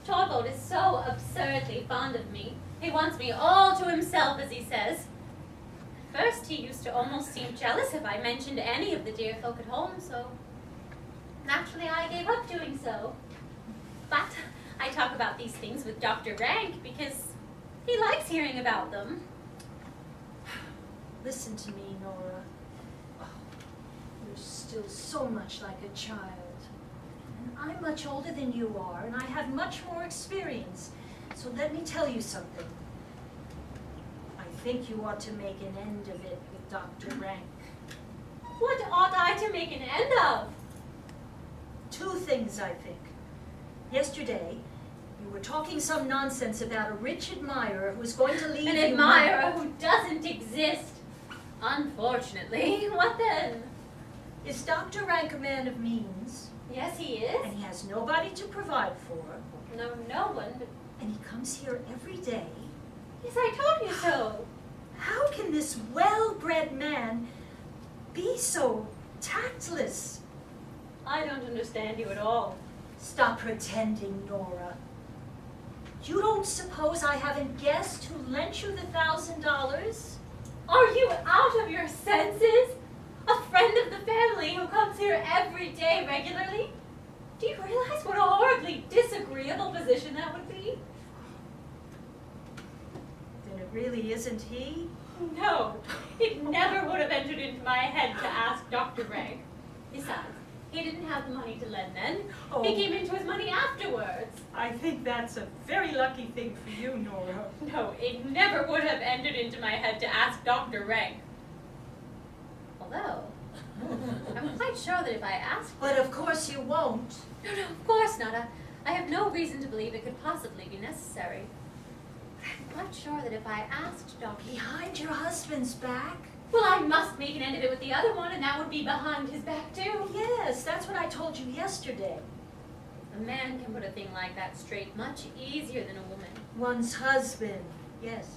Torvald is so absurdly fond of me. He wants me all to himself, as he says. First, he used to almost seem jealous if I mentioned any of the dear folk at home, so naturally I gave up doing so. But I talk about these things with Dr. Rank because he likes hearing about them. Listen to me, Nora. Oh, you're still so much like a child. And I'm much older than you are, and I have much more experience. So let me tell you something. I think you ought to make an end of it with Dr. Rank. What ought I to make an end of? 2 things, I think. Yesterday, you were talking some nonsense about a rich admirer who was going to leave An you admirer money. who doesn't exist. Unfortunately. What then? Is Dr. Rank a man of means? Yes, he is. And he has nobody to provide for. No one, but And he comes here every day. yes, I told you so. How can this well-bred man be so tactless? I don't understand you at all. Stop pretending, Nora. You don't suppose I haven't guessed who lent you the $1,000? Are you out of your senses? A friend of the family who comes here every day regularly? Do you realize what a horribly disagreeable position that would be? Then it really isn't he? No, it never would have entered into my head to ask Dr. Rank. Besides, he didn't have the money to lend then. Oh. He came into his money afterwards. I think that's a very lucky thing for you, Nora. No, it never would have entered into my head to ask Dr. Rank. Although, I'm quite sure that if I asked... But of course you won't. No, of course not. I have no reason to believe it could possibly be necessary. I'm quite sure that if I asked Dr. Behind your husband's back? Well, I must make an end of it with the other one, and that would be behind his back, too. Yes, that's what I told you yesterday. A man can put a thing like that straight much easier than a woman. One's husband, yes.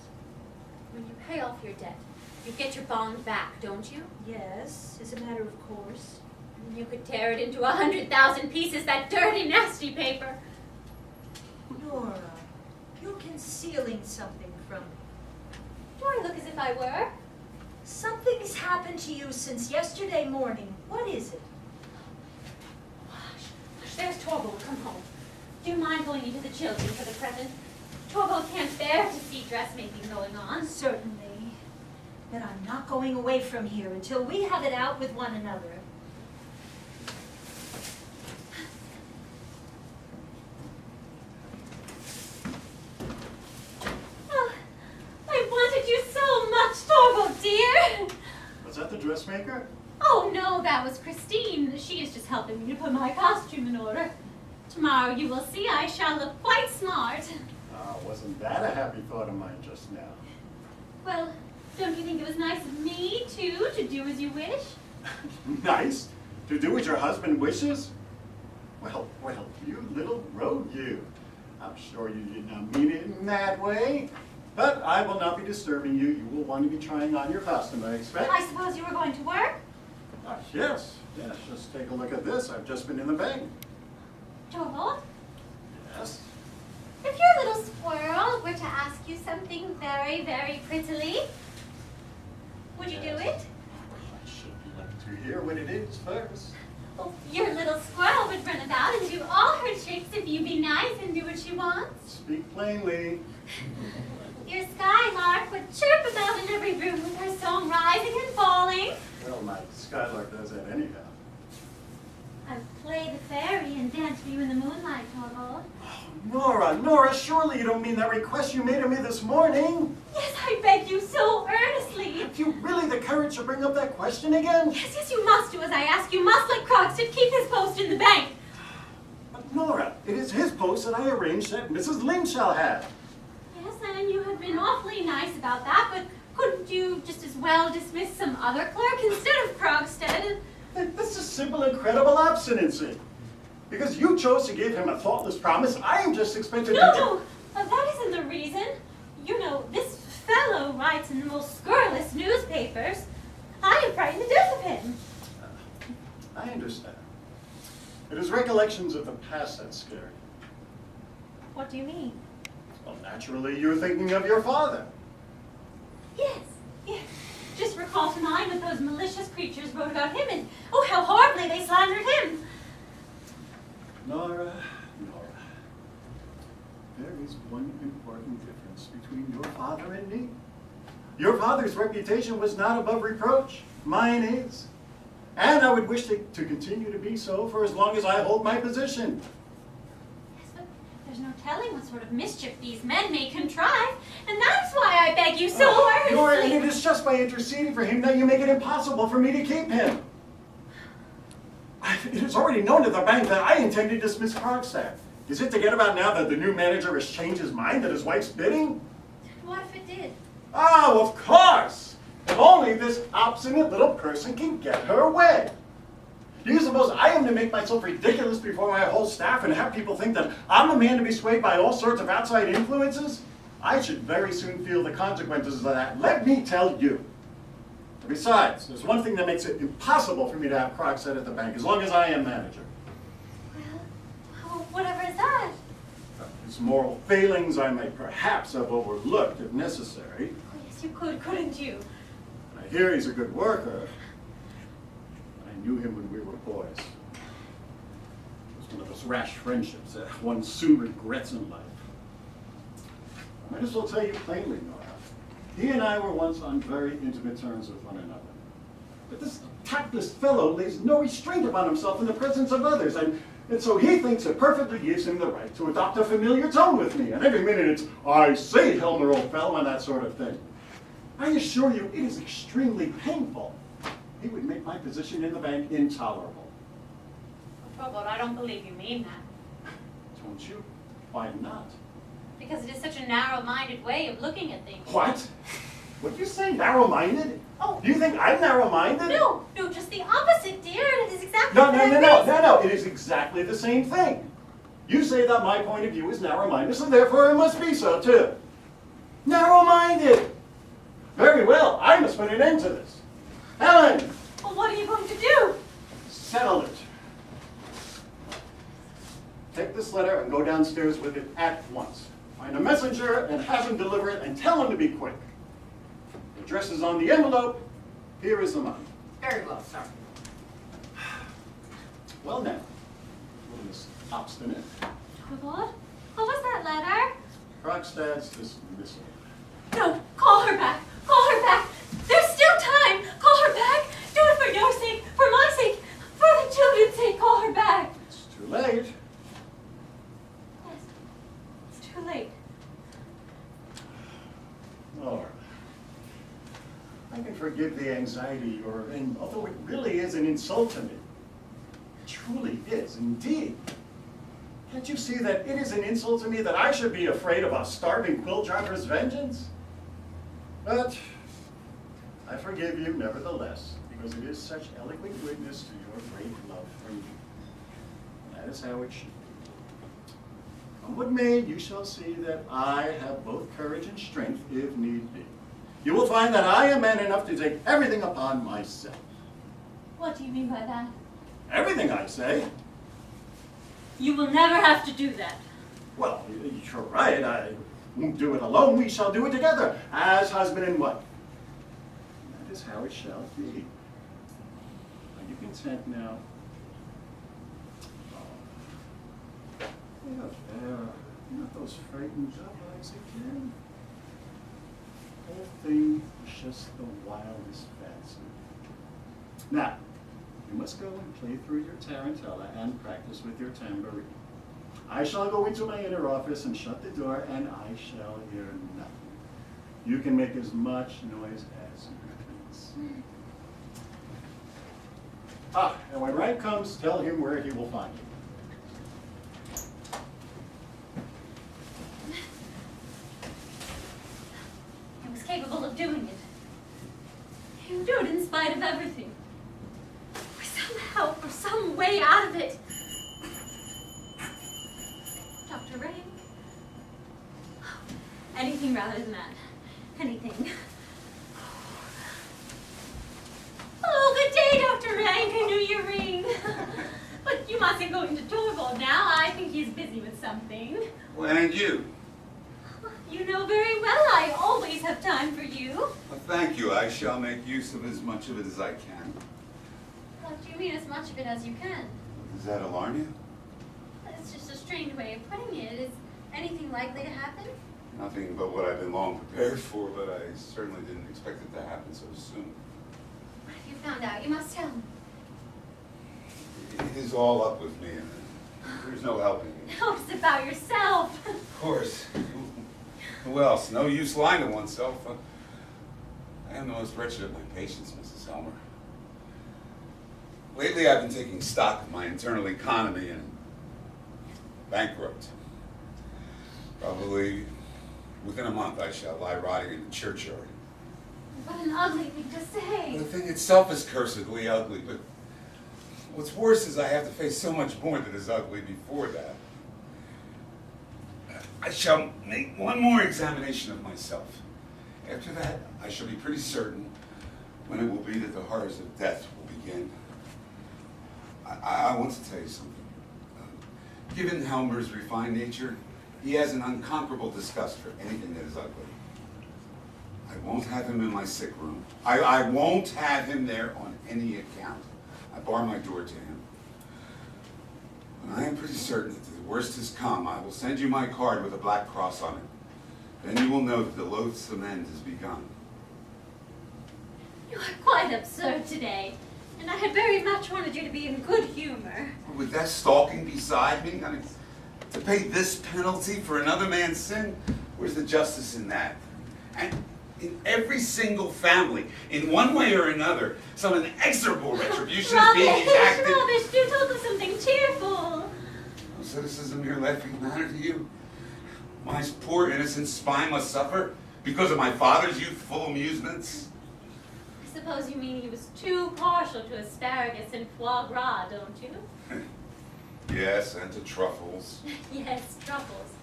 When you pay off your debt, you get your bond back, don't you? Yes, as a matter of course. And you could tear it into 100,000 pieces, that dirty, nasty paper. Nora, you're concealing something from me. Do I look as if I were? Something's happened to you since yesterday morning. What is it? Hush, there's Torvald come home. Do you mind going into the children for the present? Torvald can't bear to see dressmaking going on. Certainly. But I'm not going away from here until we have it out with one another. Oh, I wanted you so much, Torvald, dear. Was that the dressmaker? Oh, no, that was Christine. She is just helping me to put my costume in order. Tomorrow you will see I shall look quite smart. Wasn't that a happy thought of mine just now? Well, don't you think it was nice of me, too, to do as you wish? Nice? To do as your husband wishes? Well, you little rogue, you. I'm sure you did not mean it in that way. But I will not be disturbing you. You will want to be trying on your costume, I expect. I suppose you were going to work? Yes. Just take a look at this. I've just been in the bank. Torvald, Yes. if your little squirrel were to ask you something very, very prettily, would you do it? I should like to hear what it is first. Well, your little squirrel would run about and do all her tricks if you be nice and do what she wants. Speak plainly. Your skylark would chirp about in every room with her song rising and falling. Well, my skylark does that anyhow. I'd play the fairy and dance for you in the moonlight, Torvald. Nora, surely you don't mean that request you made of me this morning. Yes, I beg you so earnestly. Have you really the courage to bring up that question again? Yes, you must do as I ask. You must let Krogstad keep his post in the bank. But Nora, it is his post that I arranged that Mrs. Linde shall have. Yes, I you have been awfully nice about that, but couldn't you just as well dismiss some other clerk instead of Krogstad? This is simple, incredible obstinacy. Because you chose to give him a thoughtless promise, I am just expected to... No, that isn't the reason. You know, this fellow writes in the most scurrilous newspapers. I am frightened to death of him. I understand. It is recollections of the past that scare you. What do you mean? Well, naturally, you're thinking of your father. Yes. Just recall to mind what those malicious creatures wrote about him, and oh, how horribly they slandered him. Nora, there is one important difference between your father and me. Your father's reputation was not above reproach. Mine is. And I would wish it to continue to be so for as long as I hold my position. Yes, but there's no telling what sort of mischief these men may contrive, and that's why I beg you so earnestly. Nora, and it is just by interceding for him that you make it impossible for me to keep him. It is already known at the bank that I intend to dismiss Krogstad. Is it to get about now that the new manager has changed his mind at his wife's bidding? What if it did? Oh, of course! If only this obstinate little person can get her way. Do you suppose I am to make myself ridiculous before my whole staff and have people think that I'm a man to be swayed by all sorts of outside influences? I should very soon feel the consequences of that, let me tell you. Besides, there's one thing that makes it impossible for me to have Krogstad at the bank as long as I am manager. Well, whatever is that? His moral failings I may perhaps have overlooked if necessary. Oh, yes, you could, couldn't you? I hear he's a good worker. I knew him when we were boys. It was one of those rash friendships that one soon regrets in life. I might as well tell you plainly, Nora. He and I were once on very intimate terms with one another. But this tactless fellow lays no restraint upon himself in the presence of others, and so he thinks it perfectly gives him the right to adopt a familiar tone with me, and every minute it's, "I say, Helmer, old fellow," and that sort of thing. I assure you, it is extremely painful. He would make my position in the bank intolerable. Torvald, I don't believe you mean that. Don't you? Why not? Because it is such a narrow-minded way of looking at things. What? What do you say, narrow-minded? Oh. Do you think I'm narrow-minded? No, just the opposite, dear. It is exactly No. It is exactly the same thing. You say that my point of view is narrow-minded, so therefore it must be so too. Narrow-minded! Very well, I must put an end to this. Helen! Well, what are you going to do? Settle it. Take this letter and go downstairs with it at once. Find a messenger and have him deliver it and tell him to be quick. The address is on the envelope. Here is the money. Very well, sir. Well now, Miss Obstinate. Torvald? What was that letter? Krogstad's dismissal. No, call her back. Call her back. There's still time. Call her back. Do it for your sake, for my sake, for the children's sake. Call her back. It's too late. Yes, it's too late. All right. I can forgive the anxiety you're in, although it really is an insult to me. It truly is, indeed. Can't you see that it is an insult to me that I should be afraid of a starving quilt dropper's vengeance? But I forgive you nevertheless, because it is such eloquent witness to your great love for me. That is how it should be. Come what may, you shall see that I have both courage and strength if need be. You will find that I am man enough to take everything upon myself. What do you mean by that? Everything, I say. You will never have to do that. Well, you're right. I won't do it alone. We shall do it together, as husband and wife. And that is how it shall be. Are you content now? Oh. There. Not those frightened dove eyes again. The whole thing is just the wildest fancy. Now, you must go and play through your tarantella and practice with your tambourine. I shall go into my inner office and shut the door, and I shall hear nothing. You can make as much noise as you please. And when Wright comes, tell him where he will find you. way out of it. Dr. Rank? Anything rather than that. Anything. Oh, good day, Dr. Rank. I knew your ring. But you mustn't go into Torvald now. I think he's busy with something. Well, and you? You know very well I always have time for you. Well, thank you. I shall make use of as much of it as I can. What do you mean as much of it as you can? Does that alarm you? It's just a strange way of putting it. Is anything likely to happen? Nothing but what I've been long prepared for, but I certainly didn't expect it to happen so soon. What have you found out? You must tell me. It is all up with me, and there's no helping me. No, it's about yourself. Of course. Who else? No use lying to oneself. I am the most wretched of my patients, Mrs. Helmer. Lately, I've been taking stock of my internal economy and bankrupt. Probably within a month, I shall lie rotting in the churchyard. What an ugly thing to say. The thing itself is cursedly ugly, but what's worse is I have to face so much more that is ugly before that. I shall make one more examination of myself. After that, I shall be pretty certain when it will be that the horrors of death will begin. I want to tell you something. Given Helmer's refined nature, he has an unconquerable disgust for anything that is ugly. I won't have him in my sick room. I won't have him there on any account. I bar my door to him. When I am pretty certain that the worst has come, I will send you my card with a black cross on it. Then you will know that the loathsome end has begun. You are quite absurd today, and I had very much wanted you to be in good humor. With that stalking beside me, I mean, to pay this penalty for another man's sin, where's the justice in that? And in every single family, in one way or another, some inexorable retribution is being exacted. Rubbish! Do talk of something cheerful. Oh, so this is a mere laughing matter to you? My poor innocent spine must suffer because of my father's youthful amusements? I suppose you mean he was too partial to asparagus and foie gras, don't you? Yes, and to truffles. Yes, truffles.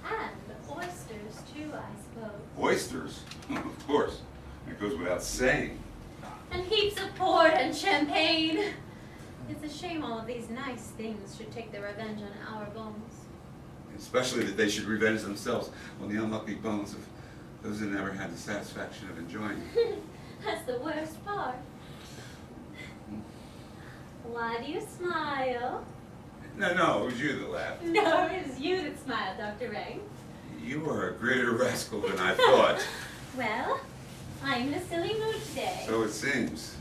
And oysters, too, I suppose. Oysters? Of course. It goes without saying. And heaps of port and champagne. It's a shame all of these nice things should take their revenge on our bones. Especially that they should revenge themselves on the unlucky bones of those who never had the satisfaction of enjoying it. That's the worst part. Why do you smile? No, it was you that laughed. No, it was you that smiled, Dr. Ray. You are a greater rascal than I thought. Well, I'm in a silly mood today. So it seems.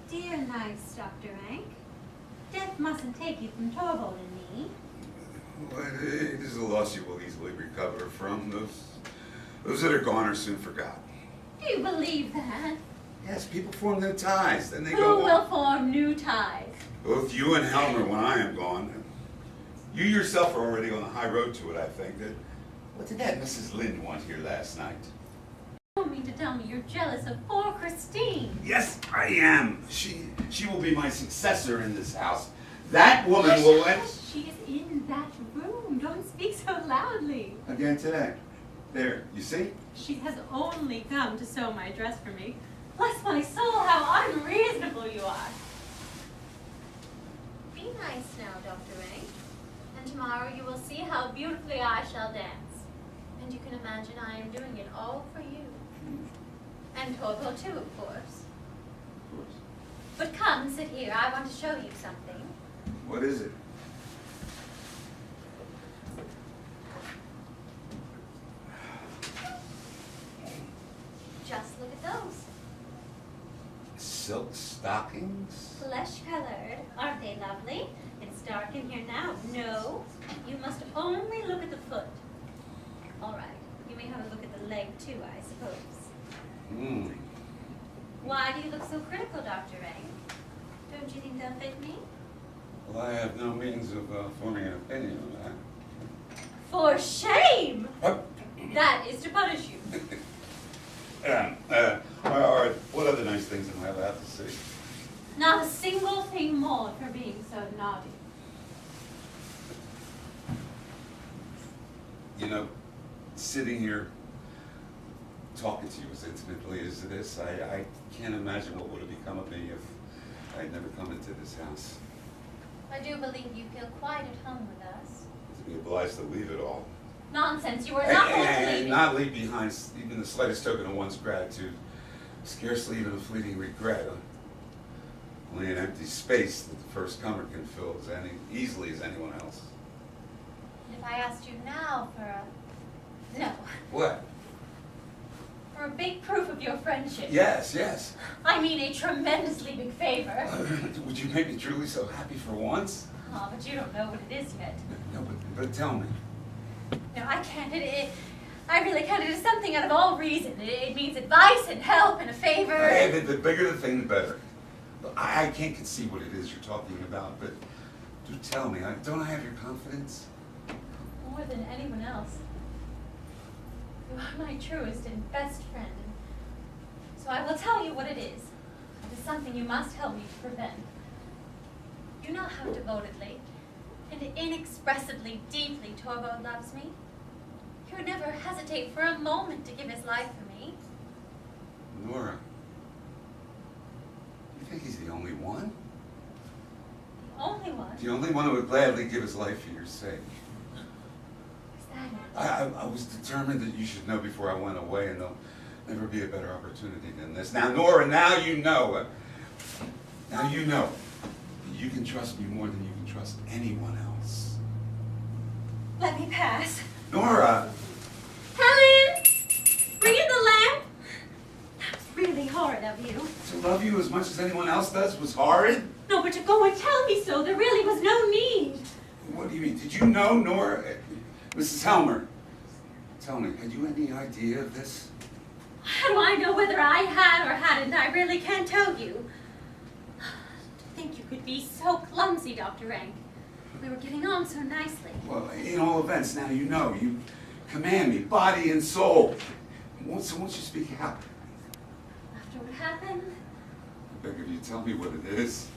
Dear nice Dr. Rank, death mustn't take you from Torvald and me. Well, it is a loss you will easily recover from. Those that are gone are soon forgotten. Do you believe that? Yes, people form new ties, then they Who go will on. form new ties? Both you and Helmer when I am gone. You yourself are already on the high road to it, I think. What did that Mrs. Linde want here last night? You don't mean to tell me you're jealous of poor Christine. Yes, I am. She will be my successor in this house. That woman will end... She is in that room. Don't speak so loudly. Again today. There, you see? She has only come to sew my dress for me. Bless my soul, how unreasonable you are. Be nice now, Dr. Ray. And tomorrow you will see how beautifully I shall dance. And you can imagine I am doing it all for you. And Torvald too, of course. Of course. But come, sit here. I want to show you something. What is it? Just look at those. Silk stockings? Flesh-colored. Aren't they lovely? It's dark in here now. No, you must only look at the foot. All right. You may have a look at the leg, too, I suppose. Why do you look so critical, Dr. Ray? Don't you think they'll fit me? Well, I have no means of forming an opinion on that. For shame! What? That is to punish you. All right, what other nice things am I allowed to see? Not a single thing more for being so naughty. You know, sitting here talking to you as intimately as this, I can't imagine what would have become of me if I had never come into this house. I do believe you feel quite at home with us. To be obliged to leave it all. Nonsense, you are not going to leave it. Not leave behind even the slightest token of one's gratitude. Scarcely even a fleeting regret. Only an empty space that the first comer can fill as easily as anyone else. If I asked you now for a... No. What? For a big proof of your friendship. Yes, yes. I mean a tremendously big favor. Would you make me truly so happy for once? Oh, but you don't know what it is yet. No, but tell me. No, I can't. I really can't. It is something out of all reason. It means advice and help and a favor. Hey, the bigger the thing, the better. I can't conceive what it is you're talking about, but do tell me. Don't I have your confidence? More than anyone else. You are my truest and best friend. And so I will tell you what it is. It is something you must help me to prevent. You know how devotedly and inexpressibly deeply Torvald loves me. He would never hesitate for a moment to give his life for me. Nora, you think he's the only one? The only one? The only one who would gladly give his life for your sake. Is that it? I was determined that you should know before I went away, and there'll never be a better opportunity than this. Now, Nora, now you know. Now you know. You can trust me more than you can trust anyone else. Let me pass. Nora! Helen! Bring in the lamp! That's really horrid of you. To love you as much as anyone else does was horrid? No, but to go and tell me so, there really was no need. What do you mean? Did you know, Nora? Mrs. Helmer, tell me, had you any idea of this? How do I know whether I had or hadn't? I really can't tell you. To think you could be so clumsy, Dr. Rank. We were getting on so nicely. Well, in all events, now you know. You command me, body and soul. So won't you speak out? After what happened, I beg of you, tell me what it is.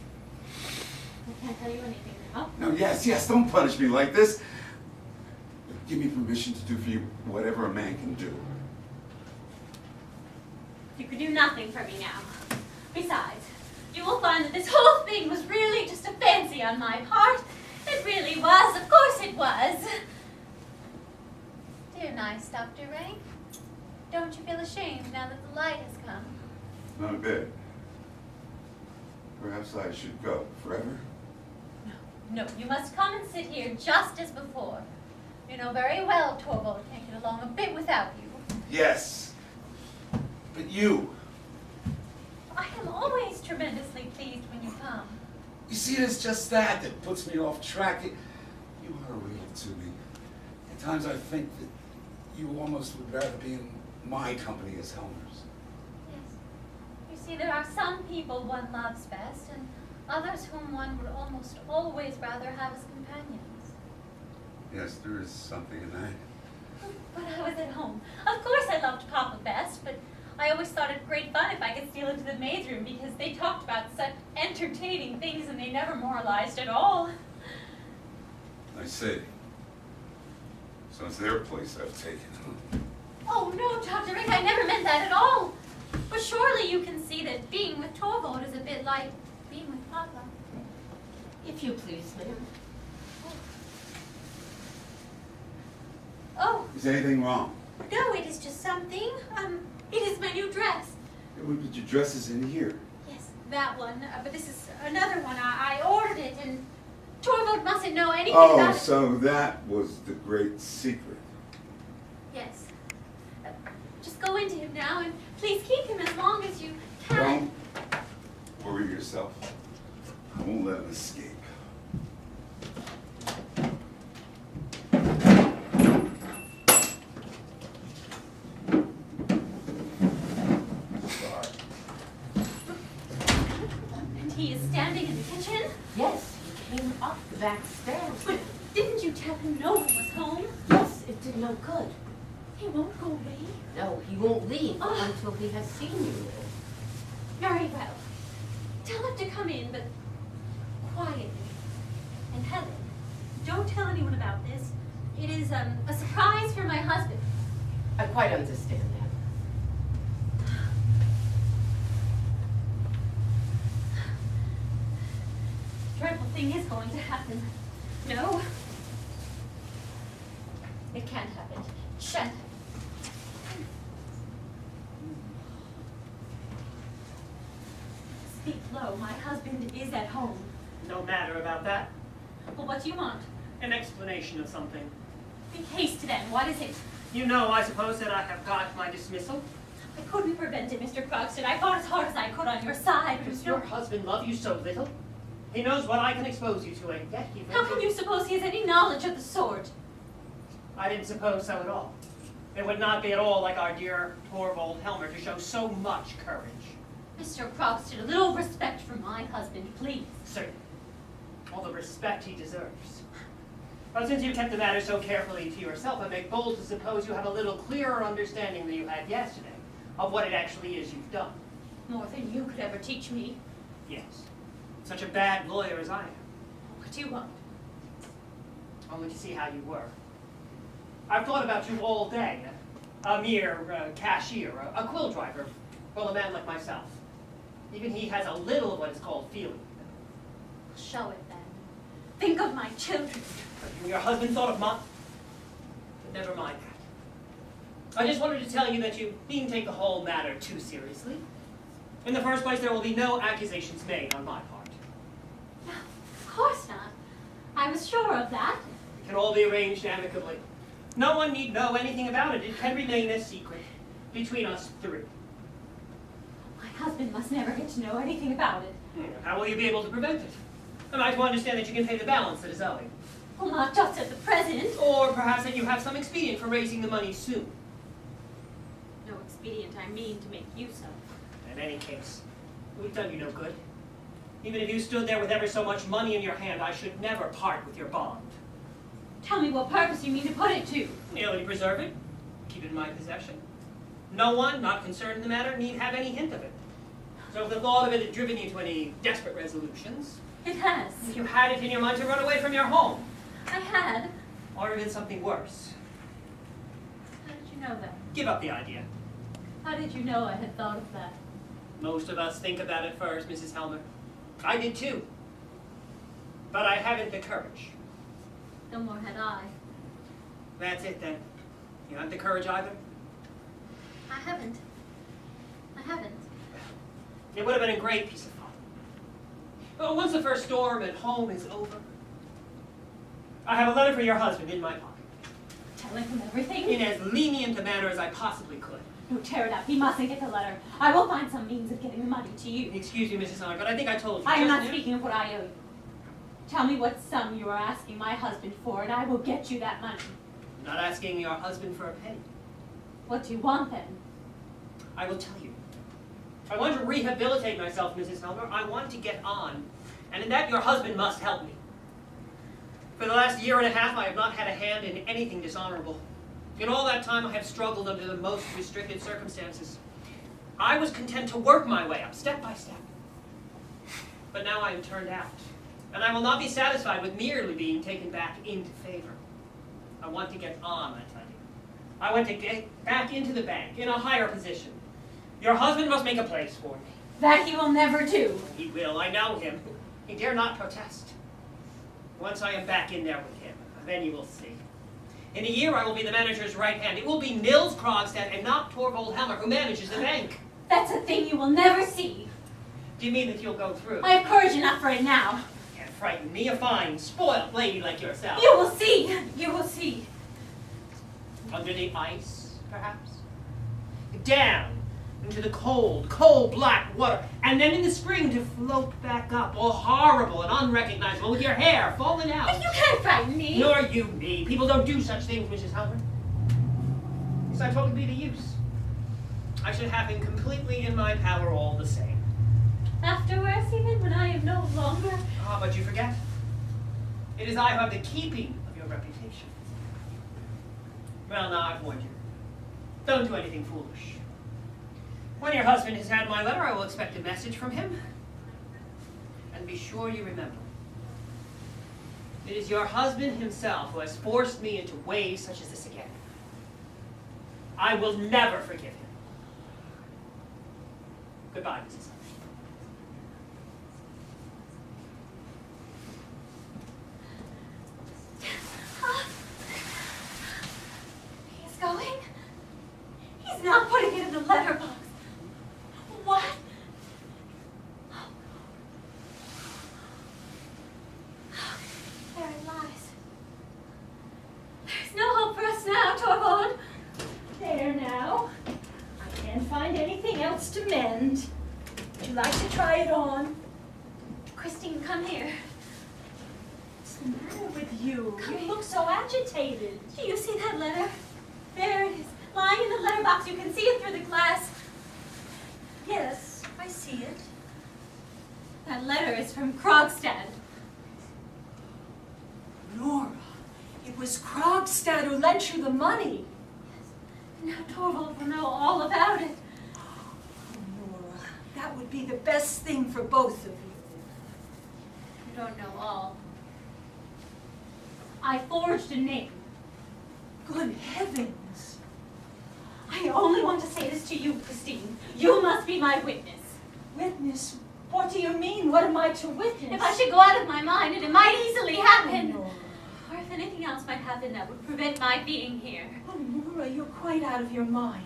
I can't tell you anything now. No, yes, don't punish me like this. Give me permission to do for you whatever a man can do. You could do nothing for me now. Besides, you will find that this whole thing was really just a fancy on my part. It really was. Of course it was. Dear nice Dr. Rank, don't you feel ashamed now that the light has come? Not a bit. Perhaps I should go forever? No, you must come and sit here just as before. You know very well Torvald can't get along a bit without you. Yes. But you. I am always tremendously pleased when you come. You see, it's just that puts me off track. You are real to me. At times I think that you almost would rather be in my company as Helmer's. Yes. You see, there are some people one loves best, and others whom one would almost always rather have as companions. Yes, there is something in that. When I was at home, of course I loved Papa best, but I always thought it great fun if I could steal into the maid's room because they talked about such entertaining things and they never moralized at all. I see. So it's their place I've taken. Oh no, Dr. Rick, I never meant that at all. But surely you can see that being with Torvald is a bit like being with Papa. If you please, ma'am. Oh, Is anything wrong? no, it is just something. It is my new dress. But your dress is in here. Yes, that one. But this is another one. I ordered it, and Torvald mustn't know anything about it. So that was the great secret. Yes. Just go into him now, and please keep him as long as you can. Don't worry yourself. I won't let him escape. And he is standing in the kitchen? Yes, he came up the back stairs. But didn't you tell him no one was home? Yes, it did no good. He won't go away. No, he won't leave Oh. until he has seen you. Very well. Tell him to come in, but quietly. And Helen, don't tell anyone about this. It is a surprise for my husband. I quite understand that. Dreadful thing is going to happen. No. It can't happen. Shan't. Speak low. My husband is at home. No matter about that. Well, what do you want? An explanation of something. Make haste then. What is it? You know, I suppose, that I have got my dismissal. I couldn't prevent it, Mr. Krogstad. I fought as hard as I could on your side. Does your husband love you so little? He knows what I can expose you to, and yet he... How can you suppose he has any knowledge of the sort? I didn't suppose so at all. It would not be at all like our dear Torvald Helmer to show so much courage. Mr. Krogstad, a little respect for my husband, please. Certainly. All the respect he deserves. But since you kept the matter so carefully to yourself, I make bold to suppose you have a little clearer understanding than you had yesterday of what it actually is you've done. More than you could ever teach me. Yes. Such a bad lawyer as I am. What do you want? Only to see how you were. I've thought about you all day. A mere cashier, a quill driver. Well, a man like myself. Even he has a little of what is called feeling. Show it then. Think of my children. Your husband thought of mine? But never mind that. I just wanted to tell you that you needn't take the whole matter too seriously. In the first place, there will be no accusations made on my part. No, of course not. I was sure of that. It can all be arranged amicably. No one need know anything about it. It can remain a secret between us three. My husband must never get to know anything about it. How will you be able to prevent it? Am I to understand that you can pay the balance that is owing? Well, not just at the present. Or perhaps that you have some expedient for raising the money soon? No expedient I mean to make use of. In any case, we've done you no good. Even if you stood there with ever so much money in your hand, I should never part with your bond. Tell me what purpose you mean to put it to. Merely preserve it, keep it in my possession. No one, not concerned in the matter, need have any hint of it. So if the thought of it had driven you to any desperate resolutions, It has. if you had it in your mind to run away from your home, I had. or even something worse, How did you know that? give up the idea. How did you know I had thought of that? Most of us think of that at first, Mrs. Helmer. I did too. But I haven't the courage. No more had I. That's it then. You haven't the courage either? I haven't. I haven't. It would have been a great piece of fun. But once the first storm at home is over, I have a letter for your husband in my pocket. Telling him everything? In as lenient a manner as I possibly could. No, tear it up. He mustn't get the letter. I will find some means of getting the money to you. Excuse me, Mrs. Helmer, but I think I told you. I am just not now. speaking of what I owe you. Tell me what sum you are asking my husband for, and I will get you that money. I'm not asking your husband for a penny. What do you want then? I will tell you. I want to rehabilitate myself, Mrs. Helmer. I want to get on. And in that, your husband must help me. For the last year and a half, I have not had a hand in anything dishonorable. In all that time, I have struggled under the most restricted circumstances. I was content to work my way up, step by step. But now I am turned out. And I will not be satisfied with merely being taken back into favor. I want to get on, I tell you. I want to get back into the bank, in a higher position. Your husband must make a place for me. That he will never do. He will, I know him. He dare not protest. Once I am back in there with him, then you will see. In a year, I will be the manager's right hand. It will be Nils Krogstad and not Torvald Helmer who manages the bank. That's a thing you will never see. Do you mean that you'll go through? I have courage enough for it now. Can't frighten me, a fine, spoiled lady like yourself. You will see. You will see. Under the ice, perhaps? Down into the cold, cold black water, and then in the spring to float back up, all horrible and unrecognizable, with your hair falling out. But you can't frighten me. Nor you me. People don't do such things, Mrs. Helmer. Besides, what would be the use? I should have him completely in my power all the same. Afterwards, even when I am no longer. Ah, but you forget. It is I who have the keeping of your reputation. Well, now I've warned you. Don't do anything foolish. When your husband has had my letter, I will expect a message from him. be sure you remember. It is your husband himself who has forced me into ways such as this again. I will never forgive him. Goodbye, Mrs. He's going? He's not putting it in the letterbox. What? There it lies. There's no hope for us now, Torvald. There now. I can't find anything else to mend. Would you like to try it on? Christine, come here. What's the matter with you? Come You here. look so agitated. Do you see that letter? There it is, lying in the letterbox. You can see it through the glass. Yes, I see it. That letter is from Krogstad. Nora, it was Krogstad who lent you the money. Now Torvald will know all about it. Nora, that would be the best thing for both of you. You don't know all. I forged a name. Good heavens. I only want to say this to you, Christine. You must be my witness. Witness? What do you mean? What am I to witness? If I should go out of my mind, and it might easily happen. Nora. Or if anything else might happen that would prevent my being here. Oh, Nora, you're quite out of your mind.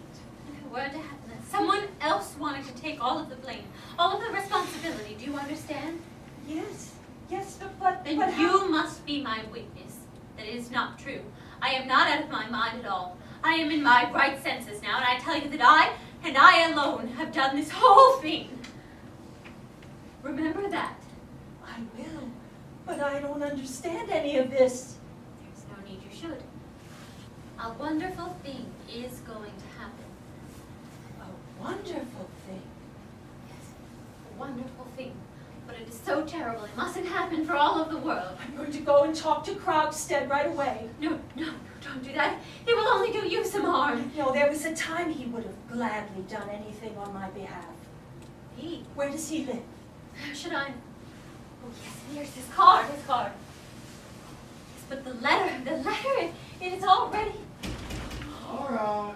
If it were to happen that someone else wanted to take all of the blame, all of the responsibility, do you understand? Yes, yes, but Then how- you must be my witness. That it is not true. I am not out of my mind at all. I am in my right senses now, and I tell you that I, and I alone, have done this whole thing. Remember that. I will, but I don't understand any of this. There's no need you should. A wonderful thing is going to happen. A wonderful thing. Yes, a wonderful thing. But it is so terrible, it mustn't happen for all of the world. I'm going to go and talk to Krogstad right away. No, don't do that. It will only do you some harm. No, there was a time he would have gladly done anything on my behalf. He, Where does he live? how should I? Oh yes, here's his card, Yes, but the letter, it is all ready. Nora!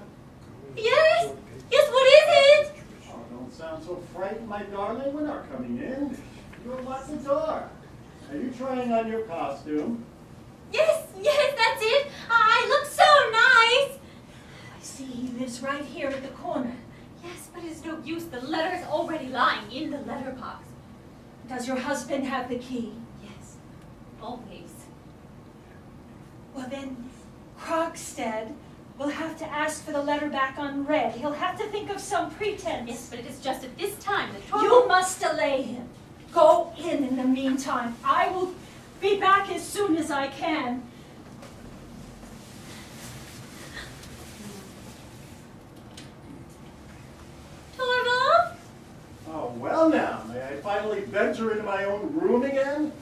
Yes, what is it? Oh, don't sound so frightened, my darling. We're not coming in. You're locked the door. Are you trying on your costume? Yes, that's it. I look so nice. I see he lives right here at the corner. Yes, but it's no use. The letter is already lying in the letterbox. Does your husband have the key? Yes, always. Well then, Krogstad will have to ask for the letter back unread. He'll have to think of some pretense. Yes, but it is just at this time that You Torvald... must delay him. Go in the meantime. I will be back as soon as I can. Torvald? Oh, well now, may I finally venture into my own room again?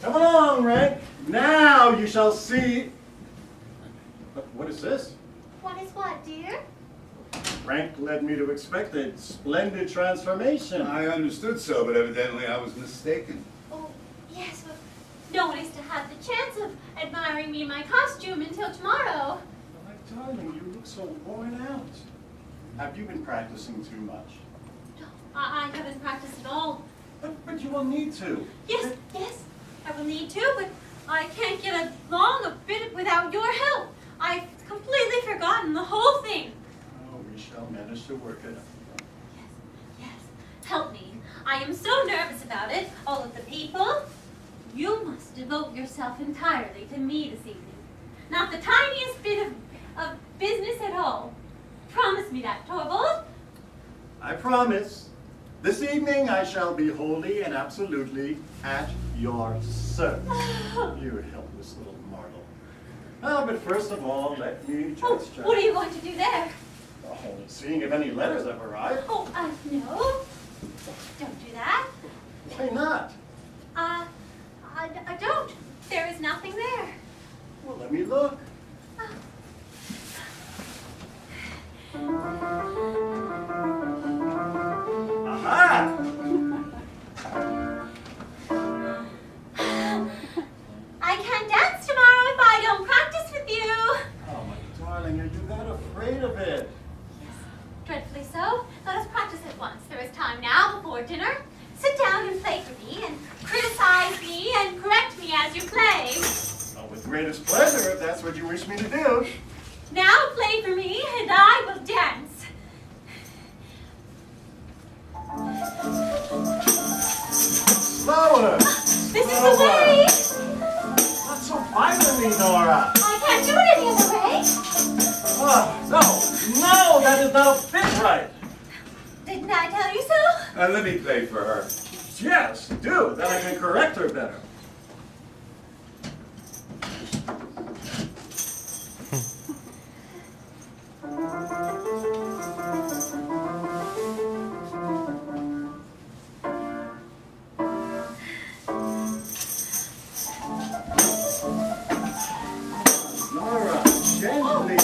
Come along, Rank. Now you shall see. What is this? What is what, dear? Rank led me to expect a splendid transformation. I understood so, but evidently I was mistaken. Oh, yes, but no one is to have the chance of admiring me in my costume until tomorrow. My darling, you look so worn out. Have you been practicing too much? No, I haven't practiced at all. But you will need to. Yes, I will need to, but I can't get along a bit without your help. I've completely forgotten the whole thing. Oh, we shall manage to work it out. Yes, help me. I am so nervous about it. All of the people. You must devote yourself entirely to me this evening. Not the tiniest bit of business at all. Promise me that, Torvald. I promise. This evening I shall be wholly and absolutely at your service. You helpless little mortal. Oh, but first of all, let me Oh, just check. what are you going to do there? Oh, seeing if any letters have arrived. Oh, no. Don't do that. Why not? I don't. There is nothing there. Well, let me look. Aha! wish me to do. Now play for me, and I will dance. Slower. This is the way. Not so violently, Nora. I can't do it any other way. Oh, no, that is not a fit right. Didn't I tell you so? Let me play for her. Yes, do. Then I can correct her better. Nora, gently.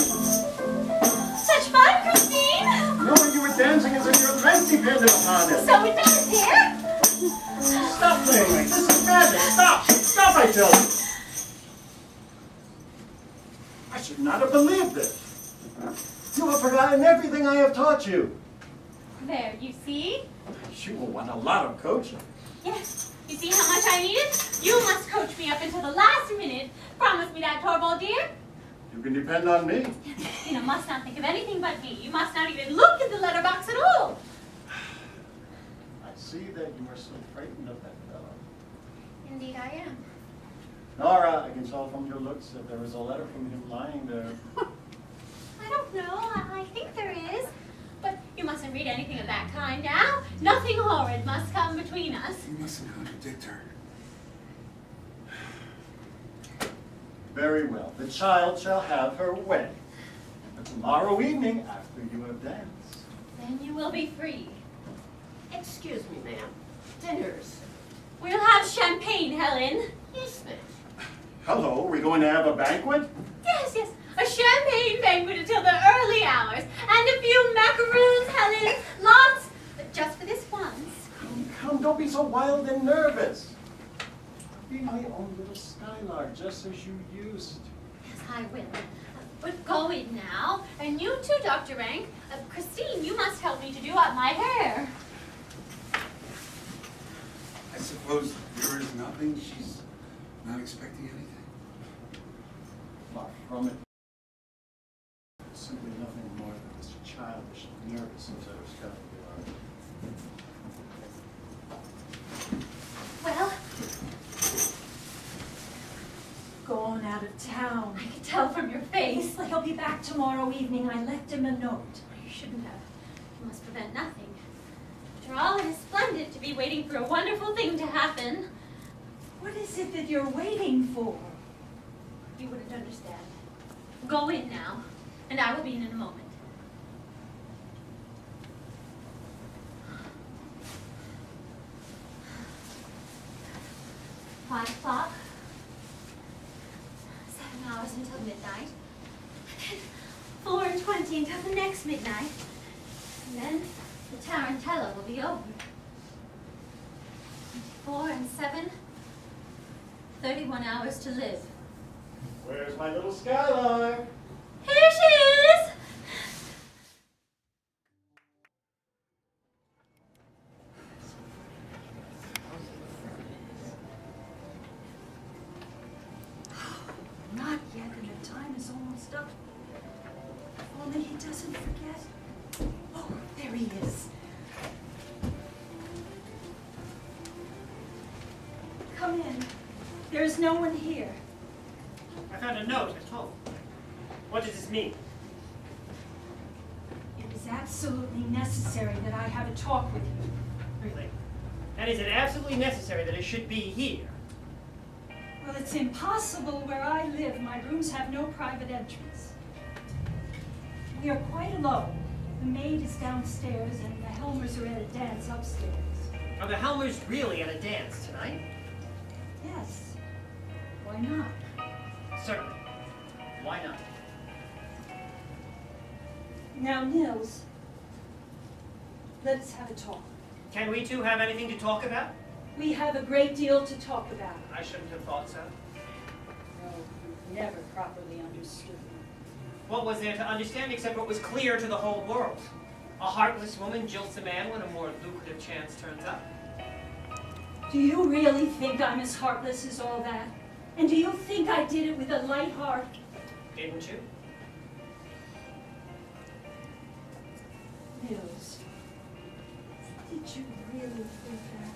Such fun, Christine. Nora, you were dancing as if your life depended upon it. So it does, dear. Stop playing like this is magic. Stop. Stop, I tell you. I should not have believed it. You have forgotten everything I have taught you. There, you see? You will want a lot of coaching. Yes. You see how much I need it? You must coach me up until the last minute. Promise me that, Torvald, dear. You can depend on me. You must not think of anything but me. You must not even look at the letterbox at all. I see that you are so frightened of that fellow. Indeed I am. Nora, I can tell from your looks that there is a letter from him lying there. I don't know. I think there is. But you mustn't read anything of that kind now. Nothing horrid must come between us. You mustn't contradict her. Very well. The child shall have her way. But tomorrow evening, after you have danced. Then you will be free. Excuse me, ma'am. Dinners. We'll have champagne, Helen. Yes, ma'am. Hello, are we going to have a banquet? Yes, yes. A champagne banquet until the early hours. And a few macaroons, Helen. Lots. But just for this once. Come, don't be so wild and nervous. Be my own little skylark, just as you used. Yes, I will. But go in now. And you too, Dr. Rank. Christine, you must help me to do up my hair. I suppose there is nothing. She's not expecting anything. Far from it. Simply nothing more than this childish nervousness I was telling you of. Well, Gone out of town. I can tell from your face. He'll be back tomorrow evening. I left him a note. You shouldn't have. You must prevent nothing. After all, it is splendid to be waiting for a wonderful thing to happen. What is it that you're waiting for? You wouldn't understand. Go in now, and I will be in a moment. Five o'clock. 7 hours until midnight. 4:20 until the next midnight. And then the tarantella will be over. 4 and 7. 31 hours to live. Where's my little skylark? Here she is! Not yet, and the time is almost up. If only he doesn't forget. Oh, there he is. Come in. There is no one here. I found a note at home. What does this mean? It is absolutely necessary that I have a talk with you. Really? And is it absolutely necessary that it should be here? Well, it's impossible where I live. My rooms have no private entrance. We are quite alone. The maid is downstairs and the Helmers are at a dance upstairs. Are the Helmers really at a dance tonight? Yes. Why not? Certainly. Why not? Now, Nils, let us have a talk. Can we two have anything to talk about? We have a great deal to talk about. I shouldn't have thought so. No, you've never properly understood me. What was there to understand except what was clear to the whole world? A heartless woman jilts a man when a more lucrative chance turns up. Do you really think I'm as heartless as all that? And do you think I did it with a light heart? Didn't you? Mills, did you really think that?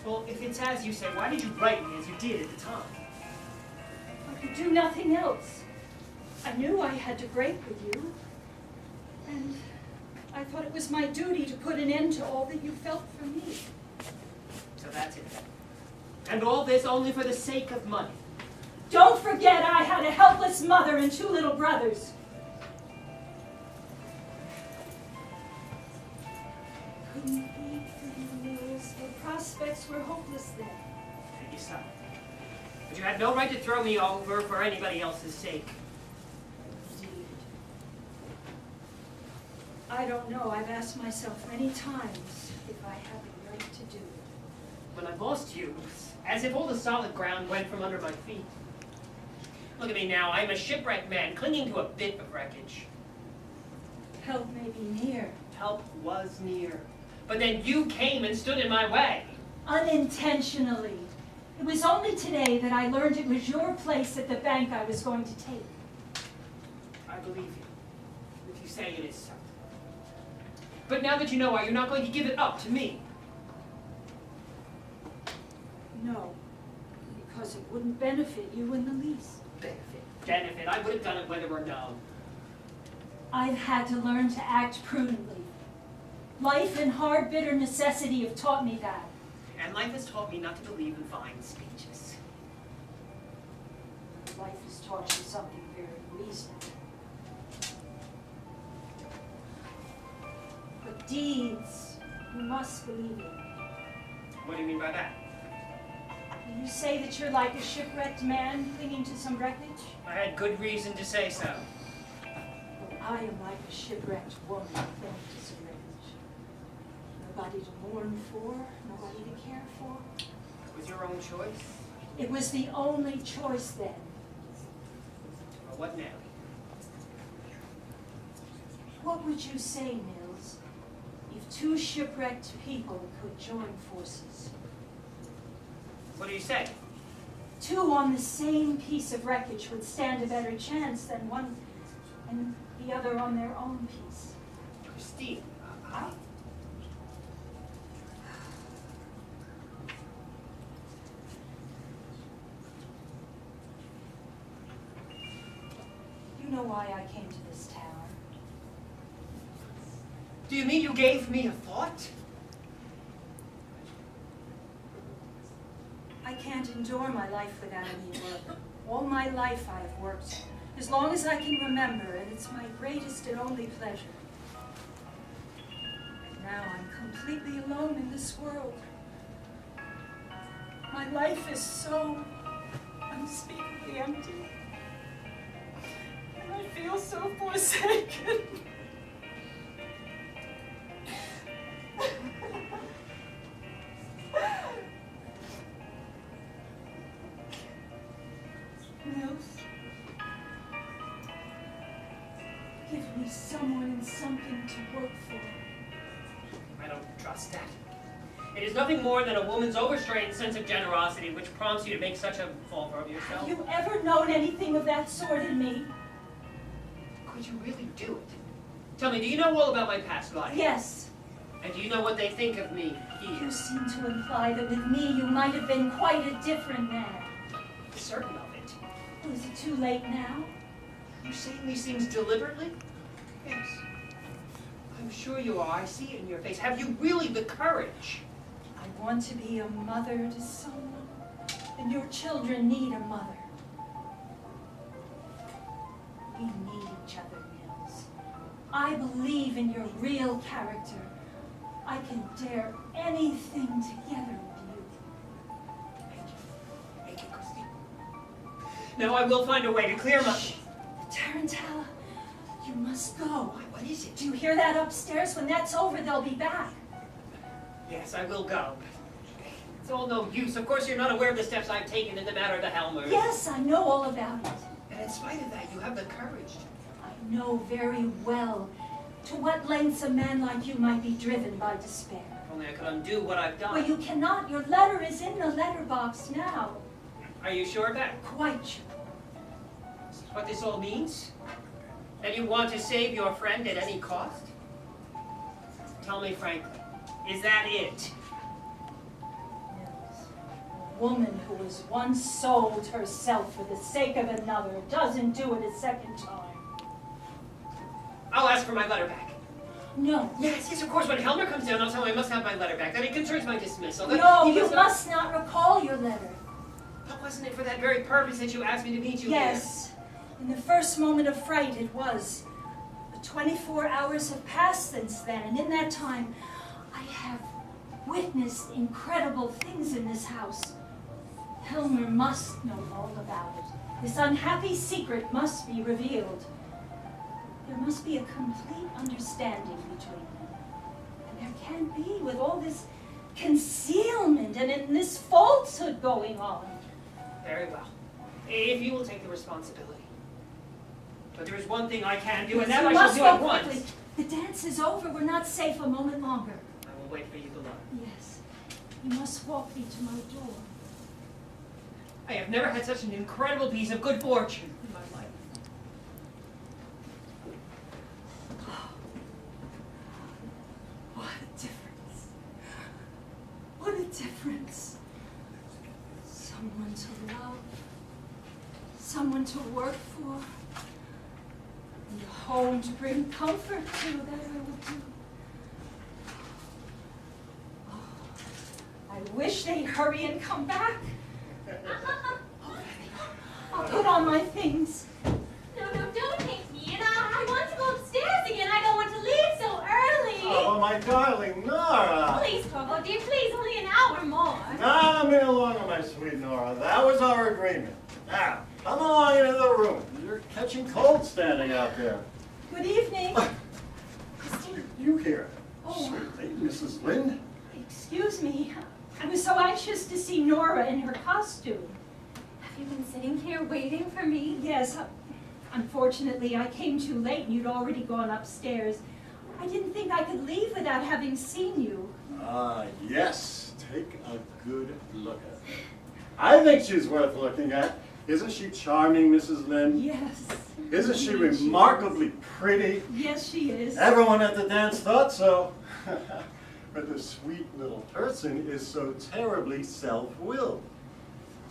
Well, if it's as you say, why did you write me as you did at the time? I could do nothing else. I knew I had to break with you, and I thought it was my duty to put an end to all that you felt for me. So that's it. And all this only for the sake of money. Don't forget I had a helpless mother and 2 little brothers. Couldn't be for you, Mills. The prospects were hopeless then. Maybe so. But you had no right to throw me over for anybody else's sake. Indeed. I don't know. I've asked myself many times if I have the right to do it. When I lost you, it was as if all the solid ground went from under my feet. Look at me now. I'm a shipwrecked man clinging to a bit of wreckage. Help may be near. Help was near. But then you came and stood in my way. Unintentionally. It was only today that I learned it was your place at the bank I was going to take. I believe you, if you say it is so. But now that you know why, you're not going to give it up to me. No, because it wouldn't benefit you in the least. Benefit. I would have done it whether or no. I've had to learn to act prudently. Life and hard, bitter necessity have taught me that. And life has taught me not to believe in fine speeches. Life has taught you something very reasonable. But deeds, you must believe in. What do you mean by that? You say that you're like a shipwrecked man clinging to some wreckage? I had good reason to say so. Well, I am like a shipwrecked woman clinging to some wreckage. Nobody to mourn for, nobody to care for. It was your own choice? It was the only choice then. Well, what now? What would you say, Mills, if 2 shipwrecked people could join forces? What do you say? 2 on the same piece of wreckage would stand a better chance than one and the other on their own piece. Christine, You know why I came to this town. do you mean you gave me a thought? I can't endure my life without any work. All my life I have worked, as long as I can remember, and it's my greatest and only pleasure. But now I'm completely alone in this world. My life is so unspeakably empty. And I feel so forsaken. Mills, give me someone and something to work for. I don't trust that. It is nothing more than a woman's overstrained sense of generosity which prompts you to make such a faulter of yourself. Have you ever known anything of that sort in me? Could you really do it? Tell me, do you know all about my past life? Yes. And do you know what they think of me here? You seem to imply that with me you might have been quite a different man. Certain of it. Oh, is it too late now? You saying these things deliberately? Yes. I'm sure you are. I see it in your face. Have you really the courage? I want to be a mother to someone, and your children need a mother. We need each other, Mills. I believe in your real character. I can dare anything together with you. Thank you, Christine. Now I will find a way to clear my... Shh. Tarantella, you must go. What is it? Do you hear that upstairs? When that's over, they'll be back. Yes, I will go. It's all no use. Of course, you're not aware of the steps I've taken in the matter of the Helmers. Yes, I know all about it. And in spite of that, you have the courage to... I know very well to what lengths a man like you might be driven by despair. If only I could undo what I've done. Well, you cannot. Your letter is in the letterbox now. Are you sure of that? Quite sure. Is that what this all means? That you want to save your friend at any cost? Tell me frankly, is that it? Yes. A woman who has once sold herself for the sake of another doesn't do it a second time. I'll ask for my letter back. No. Yes, of course. When Helmer comes down, I'll tell him I must have my letter back. That it concerns my dismissal. That No, he you must not recall your letter. But wasn't it for that very purpose that you asked me to meet you Yes. In the first moment of fright, it was. But 24 hours have passed since then, and in that time, I have witnessed incredible things in this house. Helmer must know all about it. This unhappy secret must be revealed. There must be a complete understanding between them. And there can't be with all this concealment and in this falsehood going on. Very well. If you will take the responsibility. But there is one thing I can do, and that You I shall must do go at once. quickly. The dance is over. We're not safe a moment longer. I will wait for you below. Yes. You must walk me to my door. I have never had such an incredible piece of good fortune in my life. What a difference. What a difference. Someone to love. Someone to work for. And a home to bring comfort to, that I will do. Oh, I wish they'd hurry and come back. Oh, there they are. I'll put on my things. No, don't take me. And I want to go upstairs again. I don't want to leave so early. Oh, my darling Nora. Please, Torvald, dear, please, only an hour more. Now, me longer, my sweet Nora. That was our agreement. Now, come along into the room. You're catching cold standing out there. Good evening. Christine, you here? Oh. Sweet lady, Mrs. Linde. Excuse me. I was so anxious to see Nora in her costume. Have you been sitting here waiting for me? Yes. Unfortunately, I came too late and you'd already gone upstairs. I didn't think I could leave without having seen you. Yes. Take a good look at her. I think she's worth looking at. Isn't she charming, Mrs. Linde? Yes. Isn't she remarkably pretty? Yes, she is. Everyone at the dance thought so. But the sweet little person is so terribly self-willed.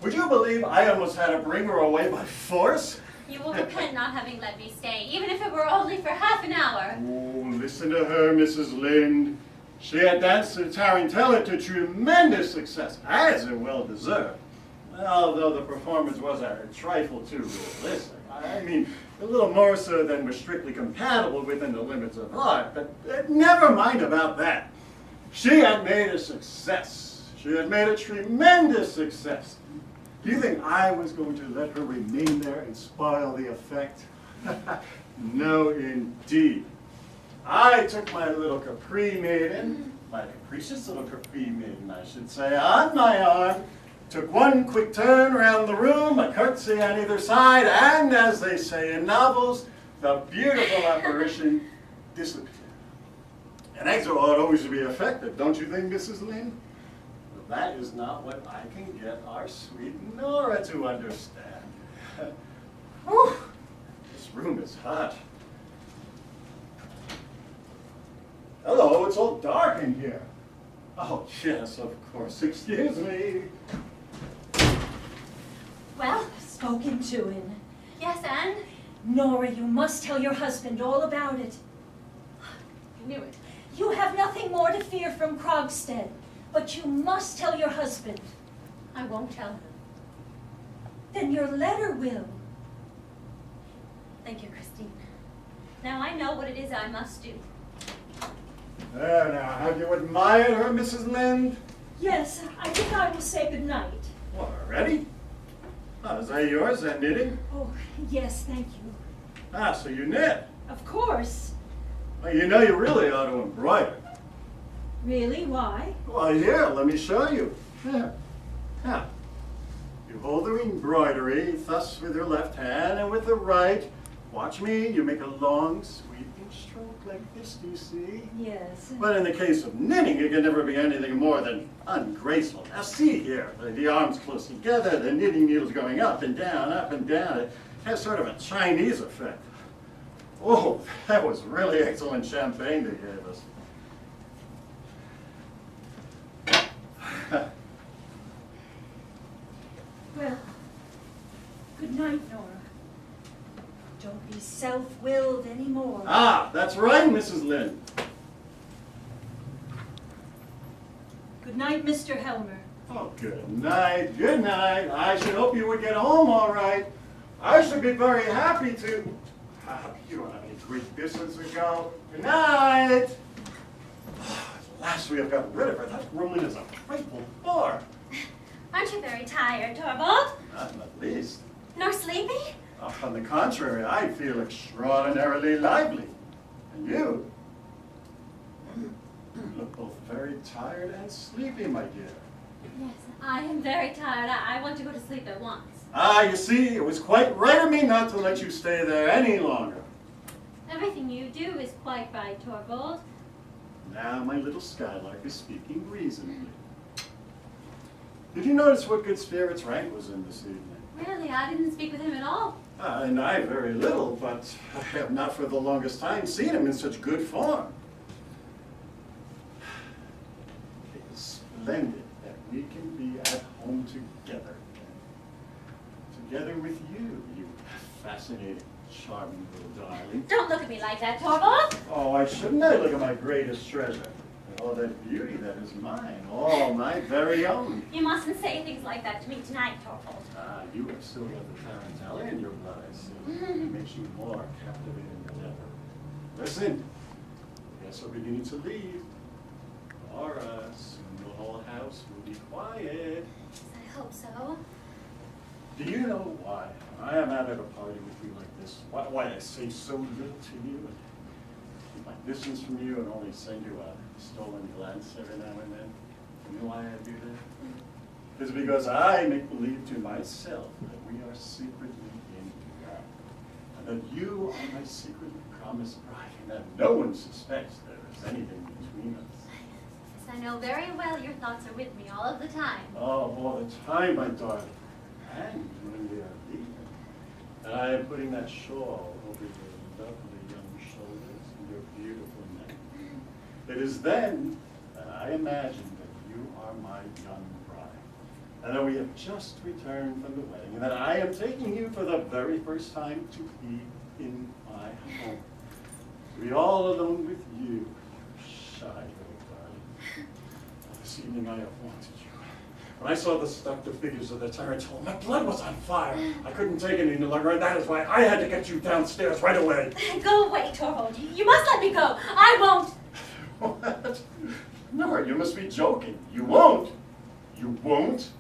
Would you believe I almost had to bring her away by force? You will repent not having let me stay, even if it were only for half an hour. Oh, listen to her, Mrs. Linde. She had danced the Tarantella to tremendous success, as it well deserved. Although the performance was a trifle too realistic. I mean, a little more so than was strictly compatible within the limits of art. But never mind about that. She had made a success. She had made a tremendous success. Do you think I was going to let her remain there and spoil the effect? No, indeed. I took my little Capri maiden, my capricious little Capri maiden, I should say, on my arm, took one quick turn around the room, a curtsy on either side, and as they say in novels, the beautiful apparition disappeared. An exit ought always to be effective, don't you think, Mrs. Linde? But that is not what I can get our sweet Nora to understand. Whew, this room is hot. Hello, it's all dark in here. Oh, yes, of course. Excuse me. Well, Spoken to in. yes, and? Nora, you must tell your husband all about it. I knew it. You have nothing more to fear from Krogstad, but you must tell your husband. I won't tell him. Then your letter will. Thank you, Christine. Now I know what it is I must do. There now, have you admired her, Mrs. Linde? Yes, I think I will say good night. What, already? Oh, is that yours, that knitting? Oh, yes, thank you. Ah, so you knit. Of course. Well, you know you really ought to embroider. Really? Why? Well, here, let me show you. Here. Now, you hold the embroidery thus with your left hand, and with the right, watch me, you make a long, sweeping stroke like this, do you see? Yes. But in the case of knitting, it can never be anything more than ungraceful. Now see here, the arms close together, the knitting needle's going up and down, has sort of a Chinese effect. Oh, that was really excellent champagne they gave us. Well, good night, Nora. Don't be self-willed anymore. Ah, that's right, Mrs. Linde. Good night, Mr. Helmer. Oh, good night, good night. I should hope you would get home all right. I should be very happy to. You don't have any great business to go. Good night. At last we have got rid of her. That woman is a frightful bore. Aren't you very tired, Torvald? Not in the least. Nor sleepy? On the contrary, I feel extraordinarily lively. And you? You look both very tired and sleepy, my dear. Yes, I am very tired. I want to go to sleep at once. Ah, you see, it was quite right of me not to let you stay there any longer. Everything you do is quite right, Torvald. Now my little skylark is speaking reasonably. Did you notice what good spirits Rank was in this evening? Really, I didn't speak with him at all. And I very little, but I have not for the longest time seen him in such good form. It is splendid that we can be at home together. Together with you, you fascinating, charming little darling. Don't look at me like that, Torvald. Oh, why shouldn't I look at my greatest treasure? All that beauty that is mine, all my very own. You mustn't say things like that to me tonight, Torvald. Ah, you have still got the tarantella in your blood, I see. It makes you more captivating than ever. Listen, guests are beginning to leave. All right, soon the whole house will be quiet. I hope so. Do you know why I am out at a party with you like this? Why I say so little to you and keep my distance from you and only send you a stolen glance every now and then? You know why I do that? It's because I make believe to myself that we are secretly in love, and that you are my secretly promised bride, and that no one suspects there is anything between us. Yes, I know very well your thoughts are with me all of the time. Oh, all the time, my darling. And when we are leaving, and I am putting that shawl over your lovely young shoulders and your beautiful neck. It is then that I imagine that you are my young bride, and that we have just returned from the wedding, and that I am taking you for the very first time to be in my home. To be all alone with you, shy little darling. This evening I have wanted you. When I saw the seductive figures of the tarantella, my blood was on fire. I couldn't take it any longer, and that is why I had to get you downstairs right away. Go away, Torvald. You must let me go. I won't. What? Nora, you must be joking. You won't. You won't?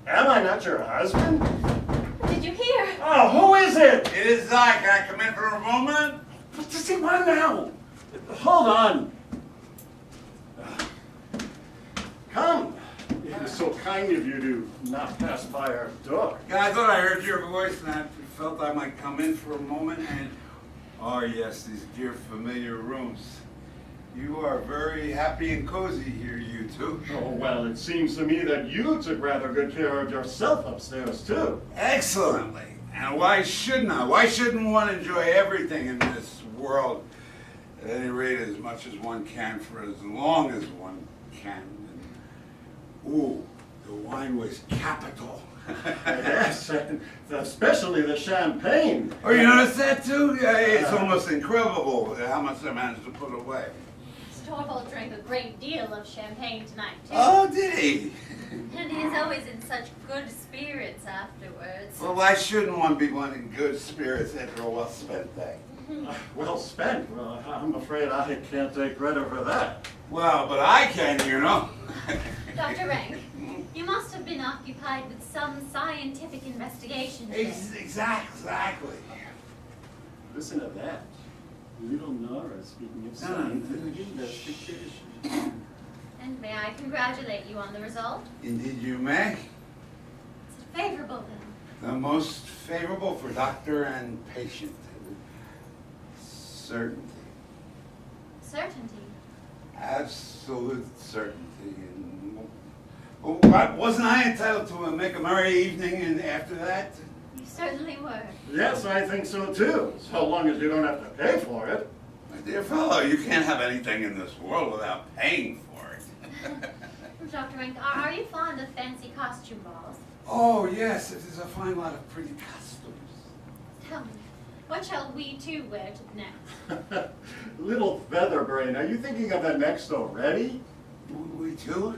Am I not your husband? Did you hear? Oh, who is it? It is I. Can I come in for a moment? What does he want now? Hold on. Come. It was so kind of you to not pass by our door. Yeah, I thought I heard your voice and I felt I might come in for a moment and... Oh yes, these dear familiar rooms. You are very happy and cozy here, you two. Oh, well, it seems to me that you took rather good care of yourself upstairs, too. Excellently. And why shouldn't I? Why shouldn't one enjoy everything in this world? At any rate, as much as one can for as long as one can. And, ooh, the wine was capital. Yes, and especially the champagne. Oh, you noticed that too? Yeah, it's almost incredible how much I managed to put away. Torvald drank a great deal of champagne tonight, too. Oh, did he? And he is always in such good spirits afterwards. Well, why shouldn't one be one in good spirits after a well-spent day? Well spent. Well, I'm afraid I can't take credit for that. Well, but I can, you know. Dr. Rank, you must have been occupied with some scientific investigation today. Exactly. Listen to that. Little Nora speaking of scientific investigation. And may I congratulate you on the result? Indeed you may. Is it favorable then? The most favorable for doctor and patient. Certainty. Certainty. Absolute certainty. And, well, wasn't I entitled to make a merry evening and after that? You certainly were. Yes, I think so too, so long as you don't have to pay for it. My dear fellow, you can't have anything in this world without paying for it. Dr. Rank, are you fond of fancy costume balls? Oh, yes, it is a fine lot of pretty costumes. Tell me, what shall we two wear to the next? Little Featherbrain, are you thinking of the next already? We too?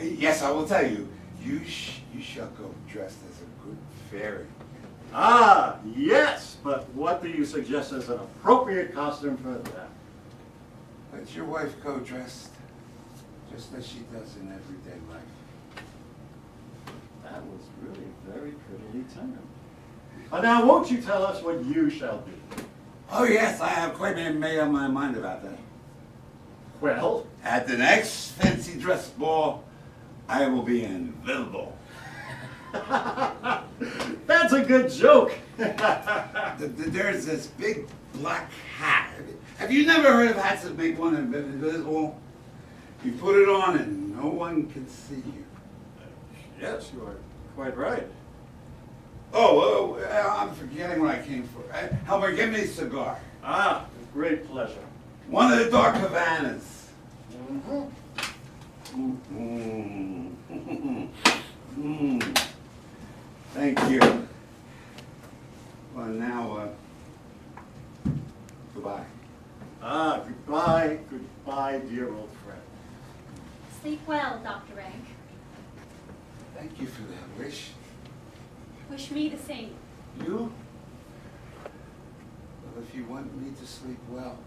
Yes, I will tell you. You shall go dressed as a good fairy. Ah, yes, but what do you suggest as an appropriate costume for that? Let your wife go dressed just as she does in everyday life. That was really very prettily turned. Now, won't you tell us what you shall do? Oh, yes, I have quite made up my mind about that. Well? At the next fancy dress ball, I will be invisible. That's a good joke. There's this big black hat. Have you never heard of hats that make one invisible? You put it on and no one can see you. Yes, you are quite right. Oh, I'm forgetting what I came for. Helmer, give me a cigar. Ah, with great pleasure. One of the dark Havanas. Thank you. Well, now, goodbye. Ah, goodbye, goodbye, dear old friend. Sleep well, Dr. Rank. Thank you for that wish. Wish me the same. You? Well, if you want me to sleep well.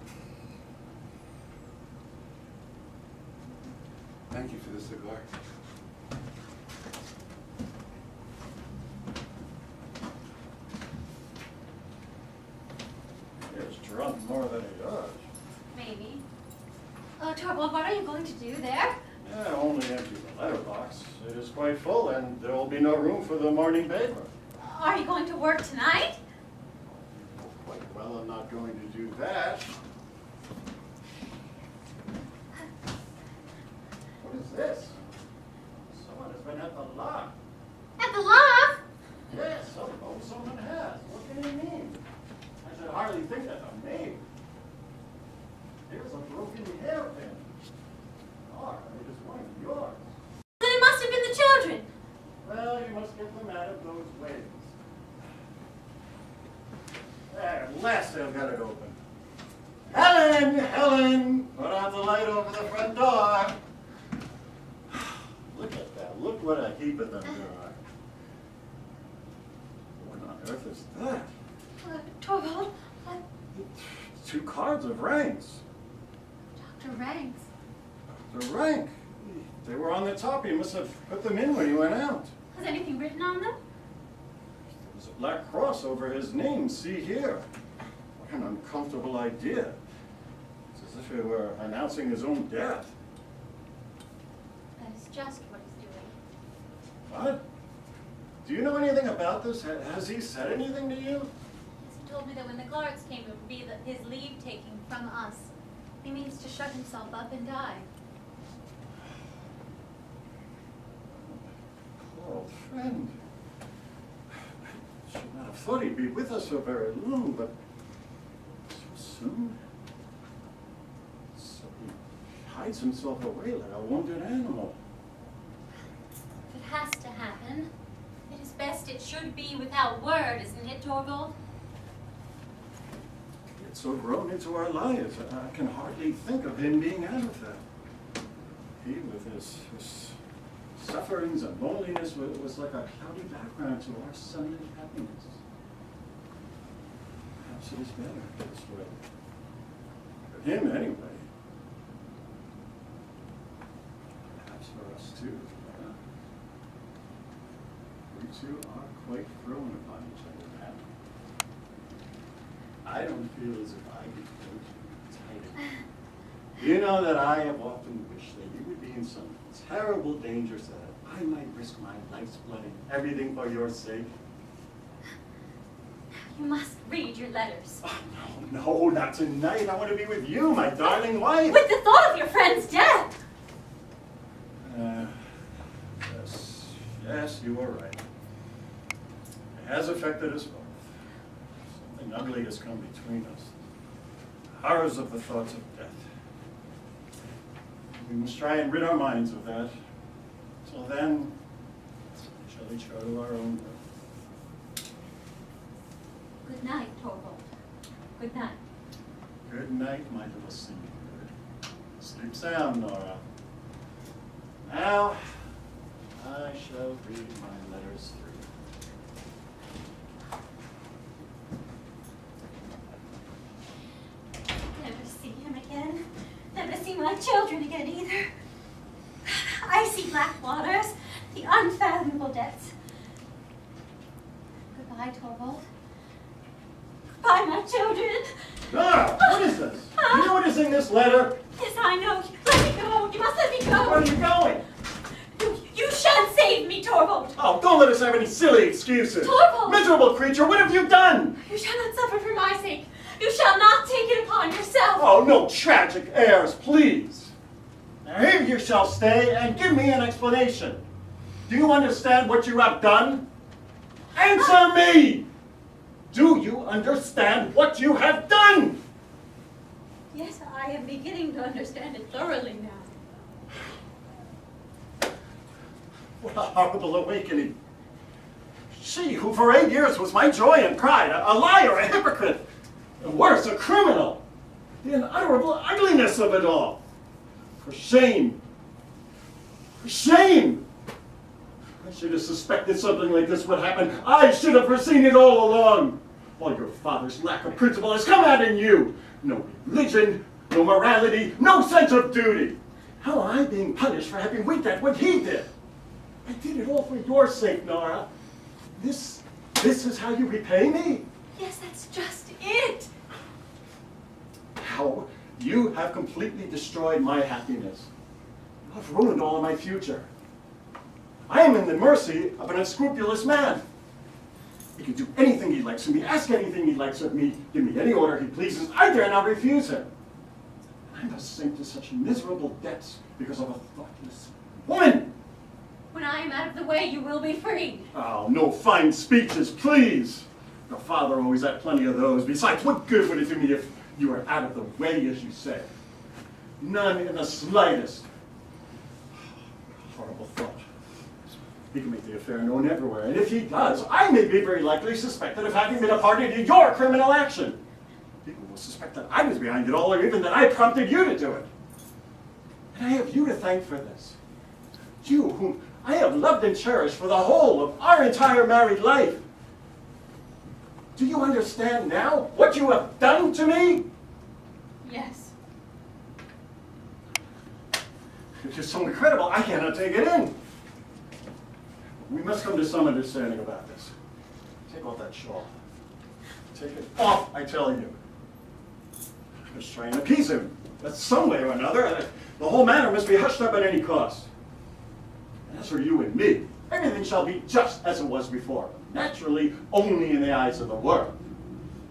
Thank you for the cigar. He is drunk more than he does. Maybe. Torvald, what are you going to do there? Yeah, only empty the letterbox. It is quite full, and there will be no room for the morning paper. Are you going to work tonight? You know quite well I'm not going to do that. What is this? Someone has been at the lock. At the lock? Yes, someone has. What can it mean? I should hardly think that a maid. Here's a broken hairpin. Nora, it is one of yours. Then it must have been the children. Well, you must get them out of those ways. There, at last they'll get it open. Helen! Put out the light over the front door. Look at that. Look what a heap of them there are. What on earth is that? Torvald, what? 2 cards of ranks. Dr. Ranks. The rank. They were on the top. He must have put them in when he went out. Was anything written on them? There's a black cross over his name. See here. What an uncomfortable idea. It's as if he were announcing his own death. That is just what he's doing. What? Do you know anything about this? Has he said anything to you? Yes, he told me that when the Clarks came, it would be his leave-taking from us. He means to shut himself up and die. Poor old friend. I should not have thought he'd be with us so very long, but so soon? So he hides himself away like a wounded animal. If it has to happen, it is best it should be without word, isn't it, Torvald? It's so grown into our lives. I can hardly think of him being out of that. He, with his sufferings and loneliness, was like a cloudy background to our sunlit happiness. Perhaps it is better this way. For him, anyway. Perhaps for us, too. We two are quite thrown upon each other now. I don't feel as if I could hold you tighter. You know that I have often wished that you would be in some terrible danger so that I might risk my life's blood and everything for your sake. You must read your letters. Oh, no, not tonight. I want to be with you, my darling wife. With the thought of your friend's death! Yes, you are right. has affected us both. Something ugly has come between us. Horrors of the thoughts of death. We must try and rid our minds of that. Till then, we shall each go to our own way. Good night, Torvald. Good night. Good night, my little singing bird. Sleep sound, Nora. Now, I shall read my letters through. Never see him again. Never see my children again either. Icy black waters, the unfathomable depths. Goodbye, Torvald. Goodbye, my children. Nora, what is this? You noticing this letter? Yes, I know. Let me go. You must let me go. Where are you going? You shan't save me, Torvald. Oh, don't let us have any silly excuses. Torvald! Miserable creature, what have you done? You shall not suffer for my sake. You shall not take it upon yourself. Oh, no tragic airs, please. Now here you shall stay and give me an explanation. Do you understand what you have done? Answer me! Do you understand what you have done? Yes, I am beginning to understand it thoroughly now. What a horrible awakening. She who for 8 years was my joy and pride, a liar, a hypocrite, and worse, a criminal. The unutterable ugliness of it all. For shame. For shame! I should have suspected something like this would happen. I should have foreseen it all along. All your father's lack of principle has come out in you. No religion, no morality, no sense of duty. How am I being punished for having winked at what he did? I did it all for your sake, Nora. This is how you repay me? Yes, that's just it. How? You have completely destroyed my happiness. You have ruined all of my future. I am in the mercy of an unscrupulous man. He can do anything he likes of me, ask anything he likes of me, give me any order he pleases. I dare not refuse him. I must sink to such miserable depths because of a thoughtless woman. When I am out of the way, you will be free. Oh, no fine speeches, please. Your father always had plenty of those. Besides, what good would it do me if you were out of the way, as you say? None in the slightest. Horrible thought. He can make the affair known everywhere, and if he does, I may be very likely suspected of having been a party to your criminal action. People will suspect that I was behind it all, or even that I prompted you to do it. And I have you to thank for this. You, whom I have loved and cherished for the whole of our entire married life. Do you understand now what you have done to me? Yes. It is so incredible, I cannot take it in. We must come to some understanding about this. Take off that shawl. Take it off, I tell you. I must try and appease him. That's some way or another. The whole matter must be hushed up at any cost. And as for you and me, everything shall be just as it was before. Naturally, only in the eyes of the world.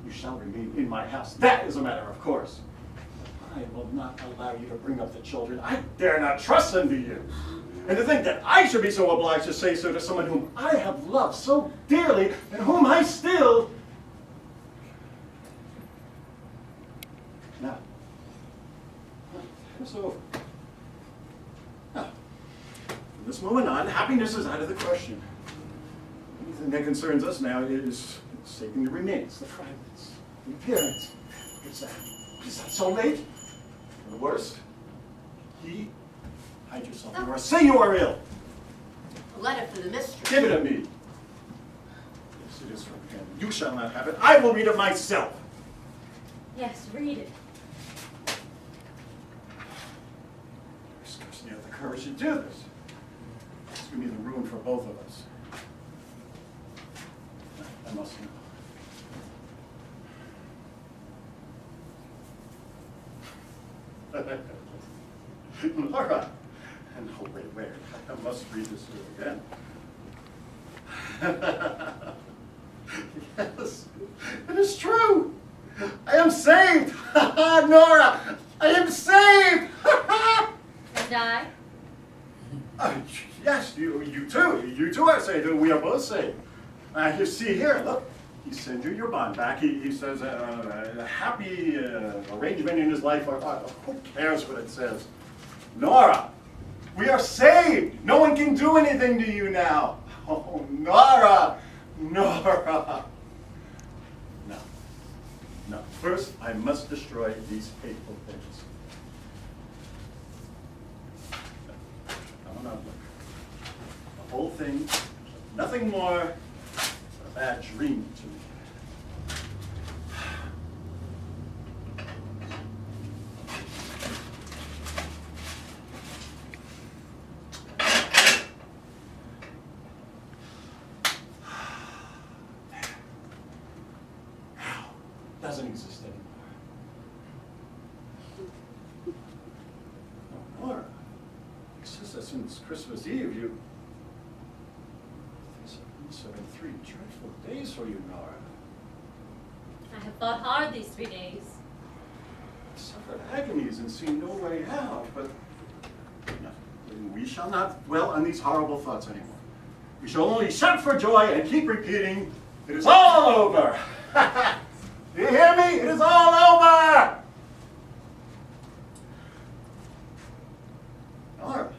You shall remain in my house. That is a matter of course. But I will not allow you to bring up the children. I dare not trust them to you. And to think that I should be so obliged to say so to someone whom I have loved so dearly and whom I still... Now, it's over. Now, from this moment on, happiness is out of the question. Anything that concerns us now is saving the remains, the fragments, the appearance. Is that so late? For the worst, hide yourself, Nora. Say you are ill. A letter for the mistress. Give it to me. Yes, it is from him. You shall not have it. I will read it myself. Yes, read it. I scarcely have the courage to do this. It's going to be the ruin for both of us. I must know. All right. And oh, wait. I must read this through again. Yes, it is true. I am saved. Nora, I am saved. And I? Yes, you too. You too are saved. We are both saved. You see here, look, he sends you your bond back. He says a happy arrangement in his life. Who cares what it says? Nora, we are saved. No one can do anything to you now. Oh, Nora, Nora. No. First, I must destroy these hateful things. No, look. The whole thing, nothing more than a bad dream to me. Doesn't exist anymore. Oh, Nora, since Christmas Eve, you... These have been 3 dreadful days for you, Nora. I have fought hard these 3 days. I suffered agonies and seen no way out, but no, we shall not dwell on these horrible thoughts anymore. We shall only shout for joy and keep repeating, it is all over! Do you hear me? It is all over! Nora,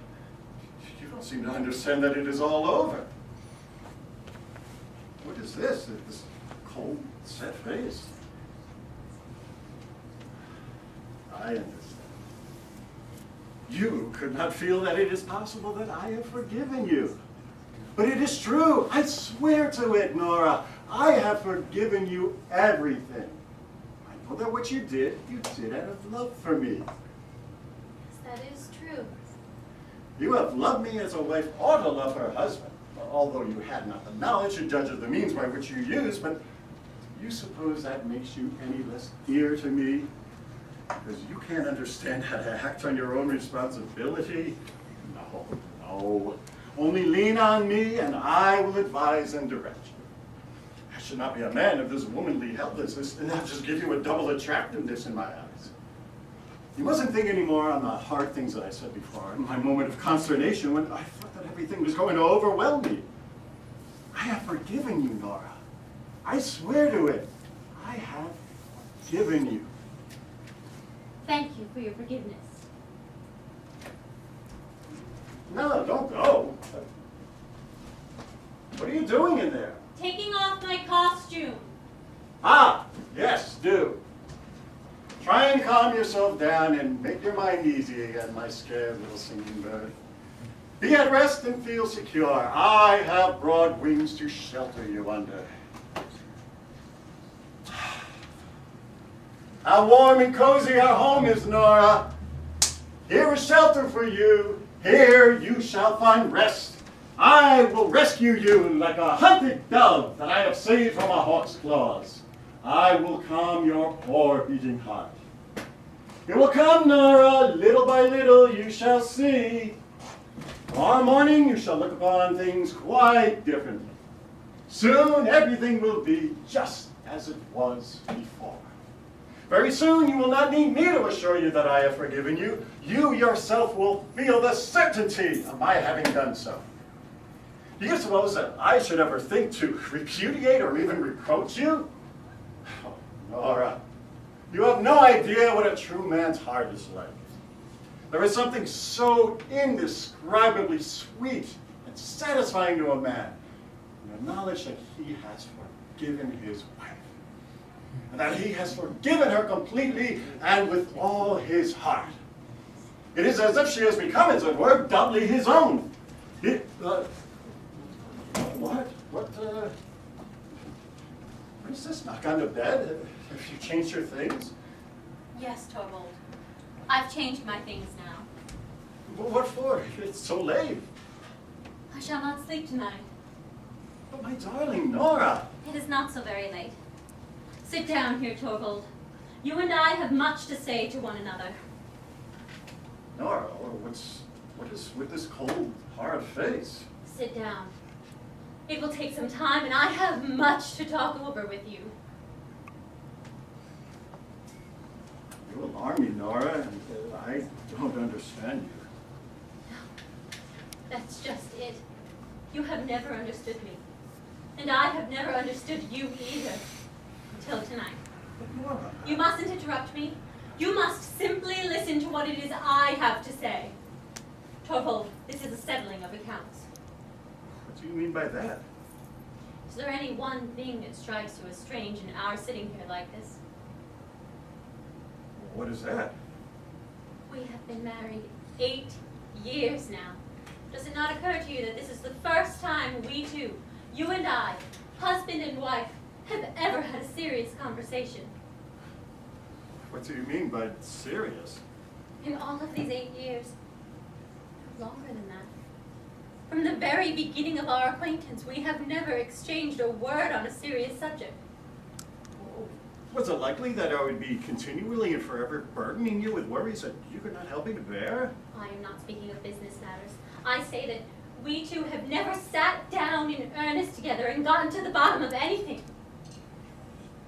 you don't seem to understand that it is all over. What is this? This cold, set face? I understand. You could not feel that it is possible that I have forgiven you. But it is true. I swear to it, Nora. I have forgiven you everything. I know that what you did out of love for me. Yes, that is true. You have loved me as a wife ought to love her husband, although you had not the knowledge to judge of the means by which you used, but do you suppose that makes you any less dear to me? Because you can't understand how to act on your own responsibility? No. Only lean on me and I will advise and direct you. I should not be a man of this womanly helplessness and not just give you a double attractiveness in my eyes. You mustn't think anymore on the hard things that I said before, in my moment of consternation when I thought that everything was going to overwhelm me. I have forgiven you, Nora. I swear to it. I have forgiven you. Thank you for your forgiveness. No, don't go. What are you doing in there? Taking off my costume. Ah, yes, do. Try and calm yourself down and make your mind easy again, my scared little singing bird. Be at rest and feel secure. I have broad wings to shelter you under. How warm and cozy our home is, Nora. Here is shelter for you. Here you shall find rest. I will rescue you like a hunted dove that I have saved from a hawk's claws. I will calm your poor beating heart. It will come, Nora, little by little you shall see. Tomorrow morning you shall look upon things quite differently. Soon everything will be just as it was before. Very soon you will not need me to assure you that I have forgiven you. You yourself will feel the certainty of my having done so. Do you suppose that I should ever think to repudiate or even reproach you? Oh, Nora, you have no idea what a true man's heart is like. There is something so indescribably sweet and satisfying to a man in the knowledge that he has forgiven his wife. And that he has forgiven her completely and with all his heart. It is as if she has become, as it were, doubly his own. What is this? Knock on the bed? Have you changed your things? Yes, Torvald. I've changed my things now. Well, what for? It's so late. I shall not sleep tonight. But my darling Nora. It is not so very late. Sit down here, Torvald. You and I have much to say to one another. Nora, what is with this cold, hard face? Sit down. It will take some time, and I have much to talk over with you. You alarm me, Nora, and I don't understand you. No, that's just it. You have never understood me. And I have never understood you either, until tonight. But Nora, You mustn't interrupt me. You must simply listen to what it is I have to say. Torvald, this is a settling of accounts. what do you mean by that? Is there any one thing that strikes you as strange in our sitting here like this? What is that? We have been married 8 years now. Does it not occur to you that this is the first time we two, you and I, husband and wife, have ever had a serious conversation? What do you mean by serious? In all of these 8 years, longer than that. From the very beginning of our acquaintance, we have never exchanged a word on a serious subject. Was it likely that I would be continually and forever burdening you with worries that you could not help me to bear? I am not speaking of business matters. I say that we two have never sat down in earnest together and gotten to the bottom of anything.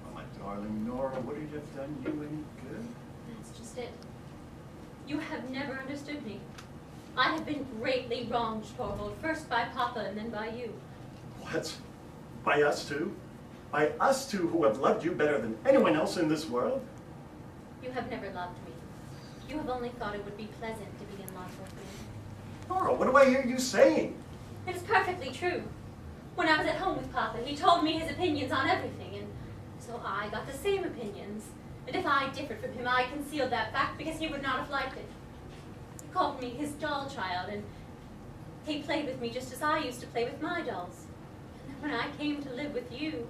Oh, my darling Nora, would it have done you any good? That's just it. You have never understood me. I have been greatly wronged, Torvald, first by Papa and then by you. What? By us two? By us two who have loved you better than anyone else in this world? You have never loved me. You have only thought it would be pleasant to be in love with me. Nora, what do I hear you saying? It is perfectly true. When I was at home with Papa, he told me his opinions on everything, and so I got the same opinions. And if I differed from him, I concealed that fact because he would not have liked it. He called me his doll child, and he played with me just as I used to play with my dolls. And then when I came to live with you,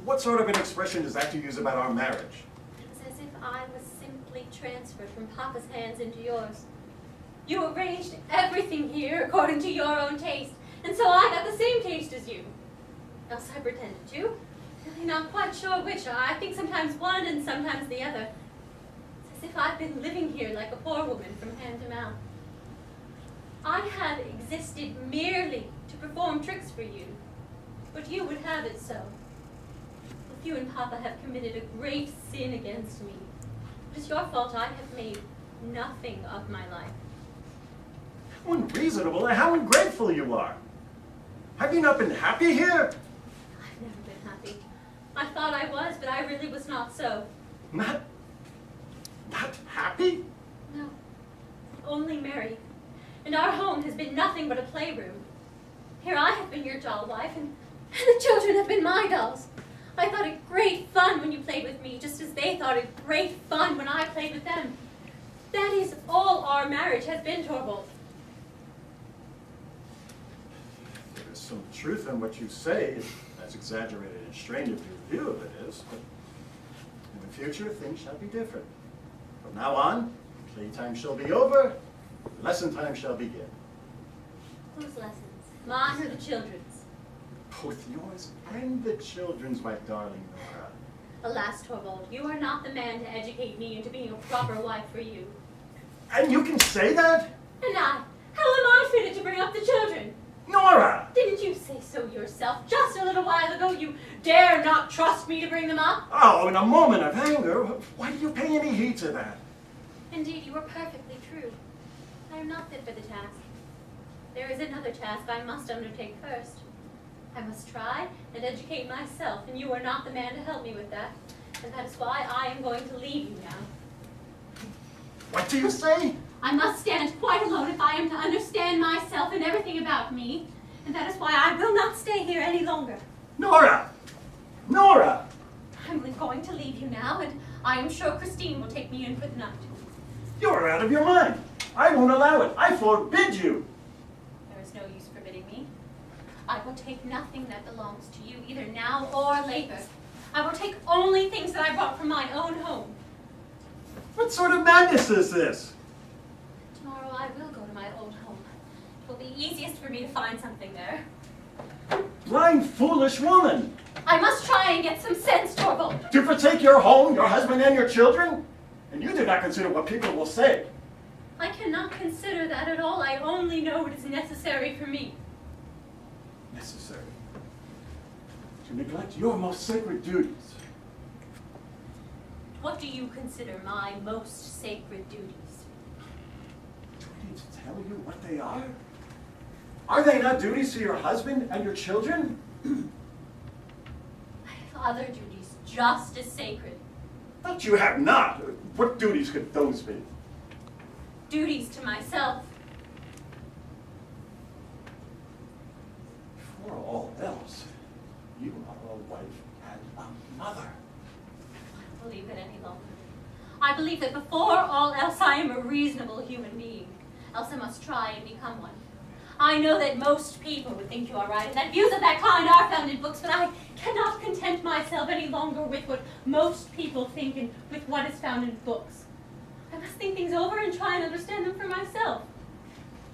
What sort of an expression is that to use about our marriage? it was as if I was simply transferred from Papa's hands into yours. You arranged everything here according to your own taste, and so I got the same taste as you. Else I pretended to. Really not quite sure which. I think sometimes one and sometimes the other. It's as if I've been living here like a poor woman from hand to mouth. I had existed merely to perform tricks for you, but you would have it so. If you and Papa have committed a great sin against me, it is your fault I have made nothing of my life. How unreasonable and how ungrateful you are. Have you not been happy here? I've never been happy. I thought I was, but I really was not so. Not happy? No, only merry. And our home has been nothing but a playroom. Here I have been your doll wife, and the children have been my dolls. I thought it great fun when you played with me, just as they thought it great fun when I played with them. That is all our marriage has been, Torvald. There is some truth in what you say, as exaggerated and strange as your view of it is, but in the future things shall be different. From now on, playtime shall be over, lesson time shall begin. Whose lessons? Mine or the children's? Both yours and the children's, my darling Nora. Alas, Torvald, you are not the man to educate me into being a proper wife for you. And you can say that? And how am I fitted to bring up the children? Nora! Didn't you say so yourself just a little while ago? You dare not trust me to bring them up? Oh, in a moment of anger, why do you pay any heed to that? Indeed, you are perfectly true. I am not fit for the task. There is another task I must undertake first. I must try and educate myself, and you are not the man to help me with that. And that is why I am going to leave you now. What do you say? I must stand quite alone if I am to understand myself and everything about me. And that is why I will not stay here any longer. Nora! Nora! I'm going to leave you now, and I am sure Christine will take me in for the night. You are out of your mind. I won't allow it. I forbid you. There is no use forbidding me. I will take nothing that belongs to you, either now or later. I will take only things that I brought from my own home. What sort of madness is this? Tomorrow I will go to my old home. It will be easiest for me to find something there. Blind, foolish woman! I must try and get some sense, Torvald. To forsake your home, your husband, and your children? And you do not consider what people will say. I cannot consider that at all. I only know it is necessary for me. Necessary. To neglect your most sacred duties. What do you consider my most sacred duties? Do I need to tell you what they are? Are they not duties to your husband and your children? I have other duties just as sacred. But you have not. What duties could those be? Duties to myself. For all else, you are a wife and a mother. I don't believe it any longer. I believe that before all else I am a reasonable human being, else I must try and become one. I know that most people would think you are right, and that views of that kind are found in books, but I cannot content myself any longer with what most people think and with what is found in books. I must think things over and try and understand them for myself.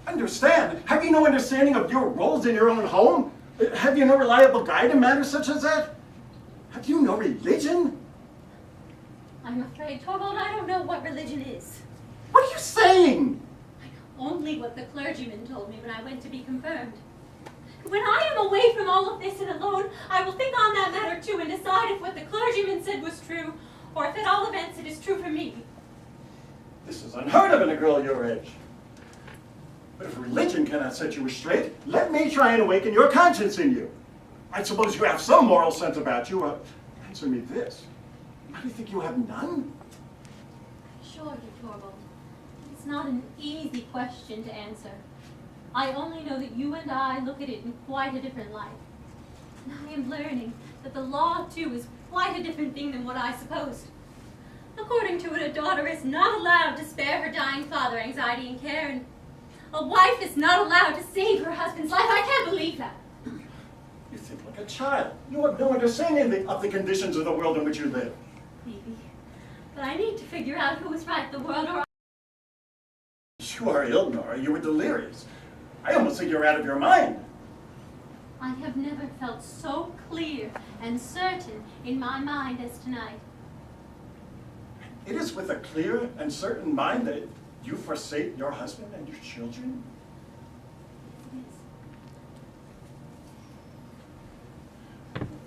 Understand? Have you no understanding of your roles in your own home? Have you no reliable guide in matters such as that? Have you no religion? I'm afraid, Torvald, I don't know what religion is. What are you saying? I know only what the clergyman told me when I went to be confirmed. When I am away from all of this and alone, I will think on that matter too and decide if what the clergyman said was true, or if at all events it is true for me. This is unheard of in a girl your age. But if religion cannot set you straight, let me try and awaken your conscience in you. I suppose you have some moral sense about you. Answer me this. Why do you think you have none? I assure you, Torvald, it's not an easy question to answer. I only know that you and I look at it in quite a different light. And I am learning that the law, too, is quite a different thing than what I supposed. According to it, a daughter is not allowed to spare her dying father anxiety and care, and a wife is not allowed to save her husband's life. I can't believe that. You think like a child. You have no understanding of the conditions of the world in which you live. Maybe. But I need to figure out who is right, the world or I. You are ill, Nora. You were delirious. I almost think you're out of your mind. I have never felt so clear and certain in my mind as tonight. It is with a clear and certain mind that you forsake your husband and your children? Yes.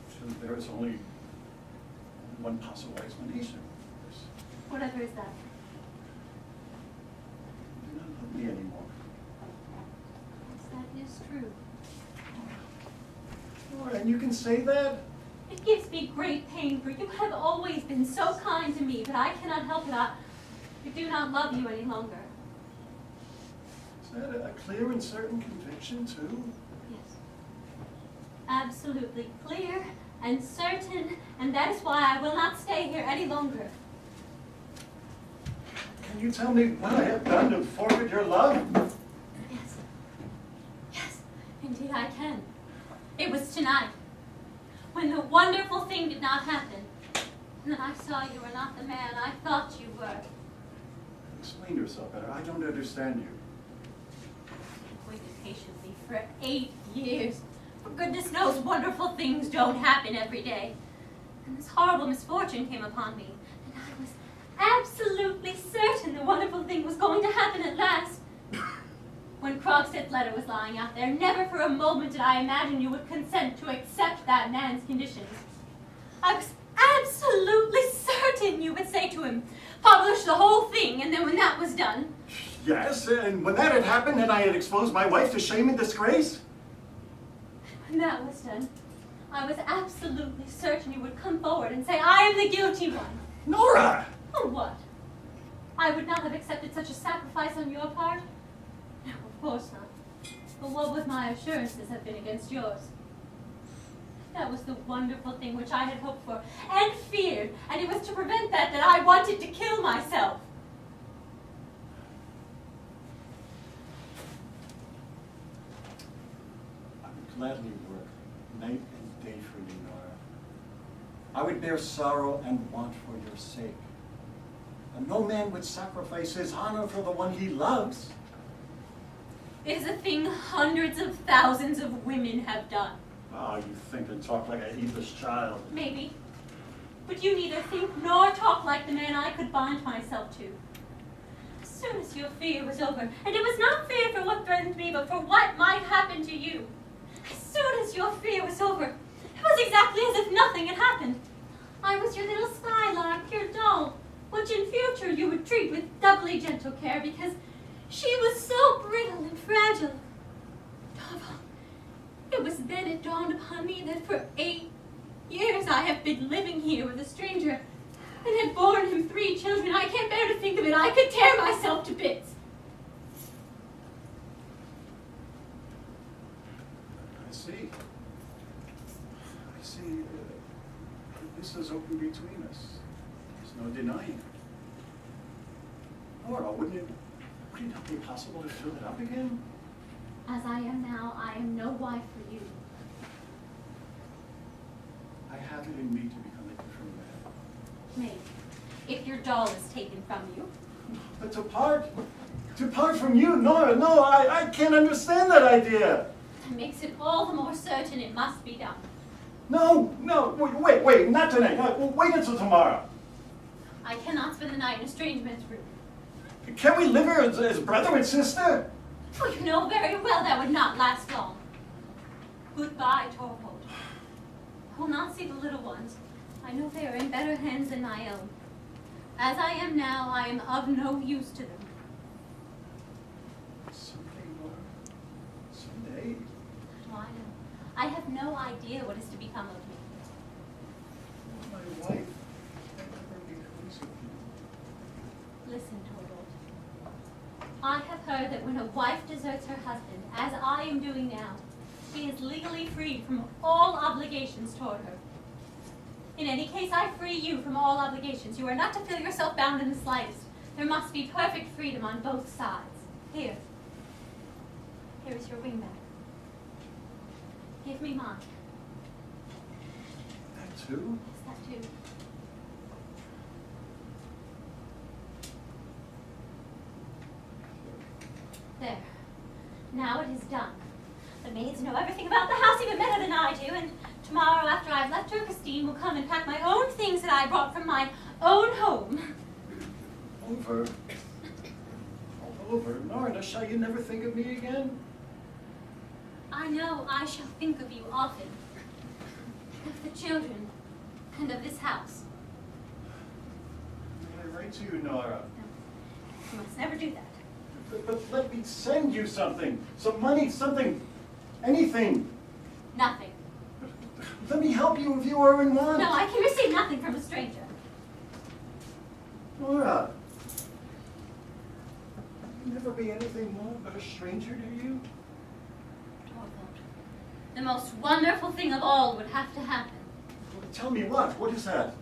So there is only one possible explanation for this. Whatever is that? You do not love me anymore. Yes, that is true. Nora, and you can say that? It gives me great pain, for you have always been so kind to me, but I cannot help it. I do not love you any longer. Is that a clear and certain conviction, too? Yes. Absolutely clear and certain, and that is why I will not stay here any longer. Can you tell me what I have done to forfeit your love? Yes. Yes, indeed I can. It was tonight, when the wonderful thing did not happen, and I saw you were not the man I thought you were. Explain yourself better. I don't understand you. I waited patiently for 8 years. For goodness knows wonderful things don't happen every day. And this horrible misfortune came upon me, and I was absolutely certain the wonderful thing was going to happen at last. When Krogstad's letter was lying out there, never for a moment did I imagine you would consent to accept that man's conditions. I was absolutely certain you would say to him, publish the whole thing, and then when that was done... Yes, and when that had happened and I had exposed my wife to shame and disgrace? When that was done, I was absolutely certain you would come forward and say, I am the guilty one. Nora! Oh, what? I would not have accepted such a sacrifice on your part? No, of course not. But what would my assurances have been against yours? That was the wonderful thing which I had hoped for and feared, and it was to prevent that I wanted to kill myself. I would gladly work night and day for you, Nora. I would bear sorrow and want for your sake. And no man would sacrifice his honor for the one he loves. It is a thing hundreds of thousands of women have done. Ah, you think and talk like a heedless child. Maybe. But you neither think nor talk like the man I could bind myself to. As soon as your fear was over, and it was not fear for what threatened me, but for what might happen to you. As soon as your fear was over, it was exactly as if nothing had happened. I was your little skylark, your doll, which in future you would treat with doubly gentle care, because she was so brittle and fragile. Torvald, it was then it it dawned upon me that for 8 years I have been living here with a stranger and had borne him 3 children. I can't bear to think of it. I could tear myself to bits. I see. This is open between us. There's no denying it. Nora, wouldn't it not be possible to fill it up again? As I am now, I am no wife for you. I have it in me to become a different man. Maybe, if your doll is taken from you. But to part from you, Nora, no, I can't understand that idea. That makes it all the more certain it must be done. No, wait, not tonight. No, wait until tomorrow. I cannot spend the night in a strange man's room. Can we live here as brother and sister? Oh, you know very well that would not last long. Goodbye, Torvald. I will not see the little ones. I know they are in better hands than my own. As I am now, I am of no use to them. Someday, Nora. Someday. Oh, I know. I have no idea what is to become of me. My wife can never be close with you. Listen, Torvald. I have heard that when a wife deserts her husband, as I am doing now, she is legally freed from all obligations toward her. In any case, I free you from all obligations. You are not to feel yourself bound in the slightest. There must be perfect freedom on both sides. Here. Here is your wingback. Give me mine. That too? Yes, that too. There. Now it is done. The maids know everything about the house even better than I do, and tomorrow after I've left her, Christine will come and pack my own things that I brought from my own home. Over. All over. Nora, shall you never think of me again? I know I shall think of you often. Of the children, and of this house. May I write to you, Nora? No, you must never do that. But let me send you something. Some money, something. Anything. Nothing. Let me help you if you are in want. No, I can receive nothing from a stranger. Nora. I'll never be anything more but a stranger to you. Torvald, the most wonderful thing of all would have to happen. Tell me what? What is that?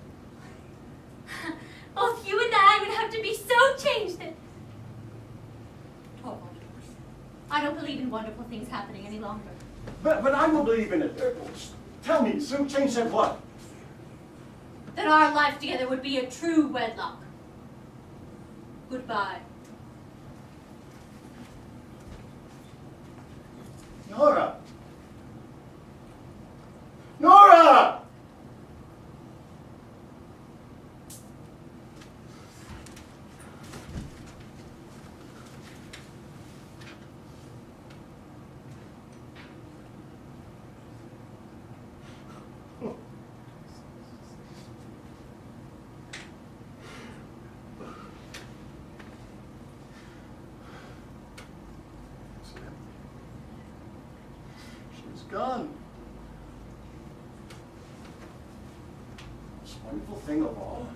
Both you and I would have to be so changed that... Torvald, I don't believe in wonderful things happening any longer. But I will believe in it. Tell me, so change that what? That our life together would be a true wedlock. Goodbye. Nora! Nora! She's gone. Most wonderful thing of all.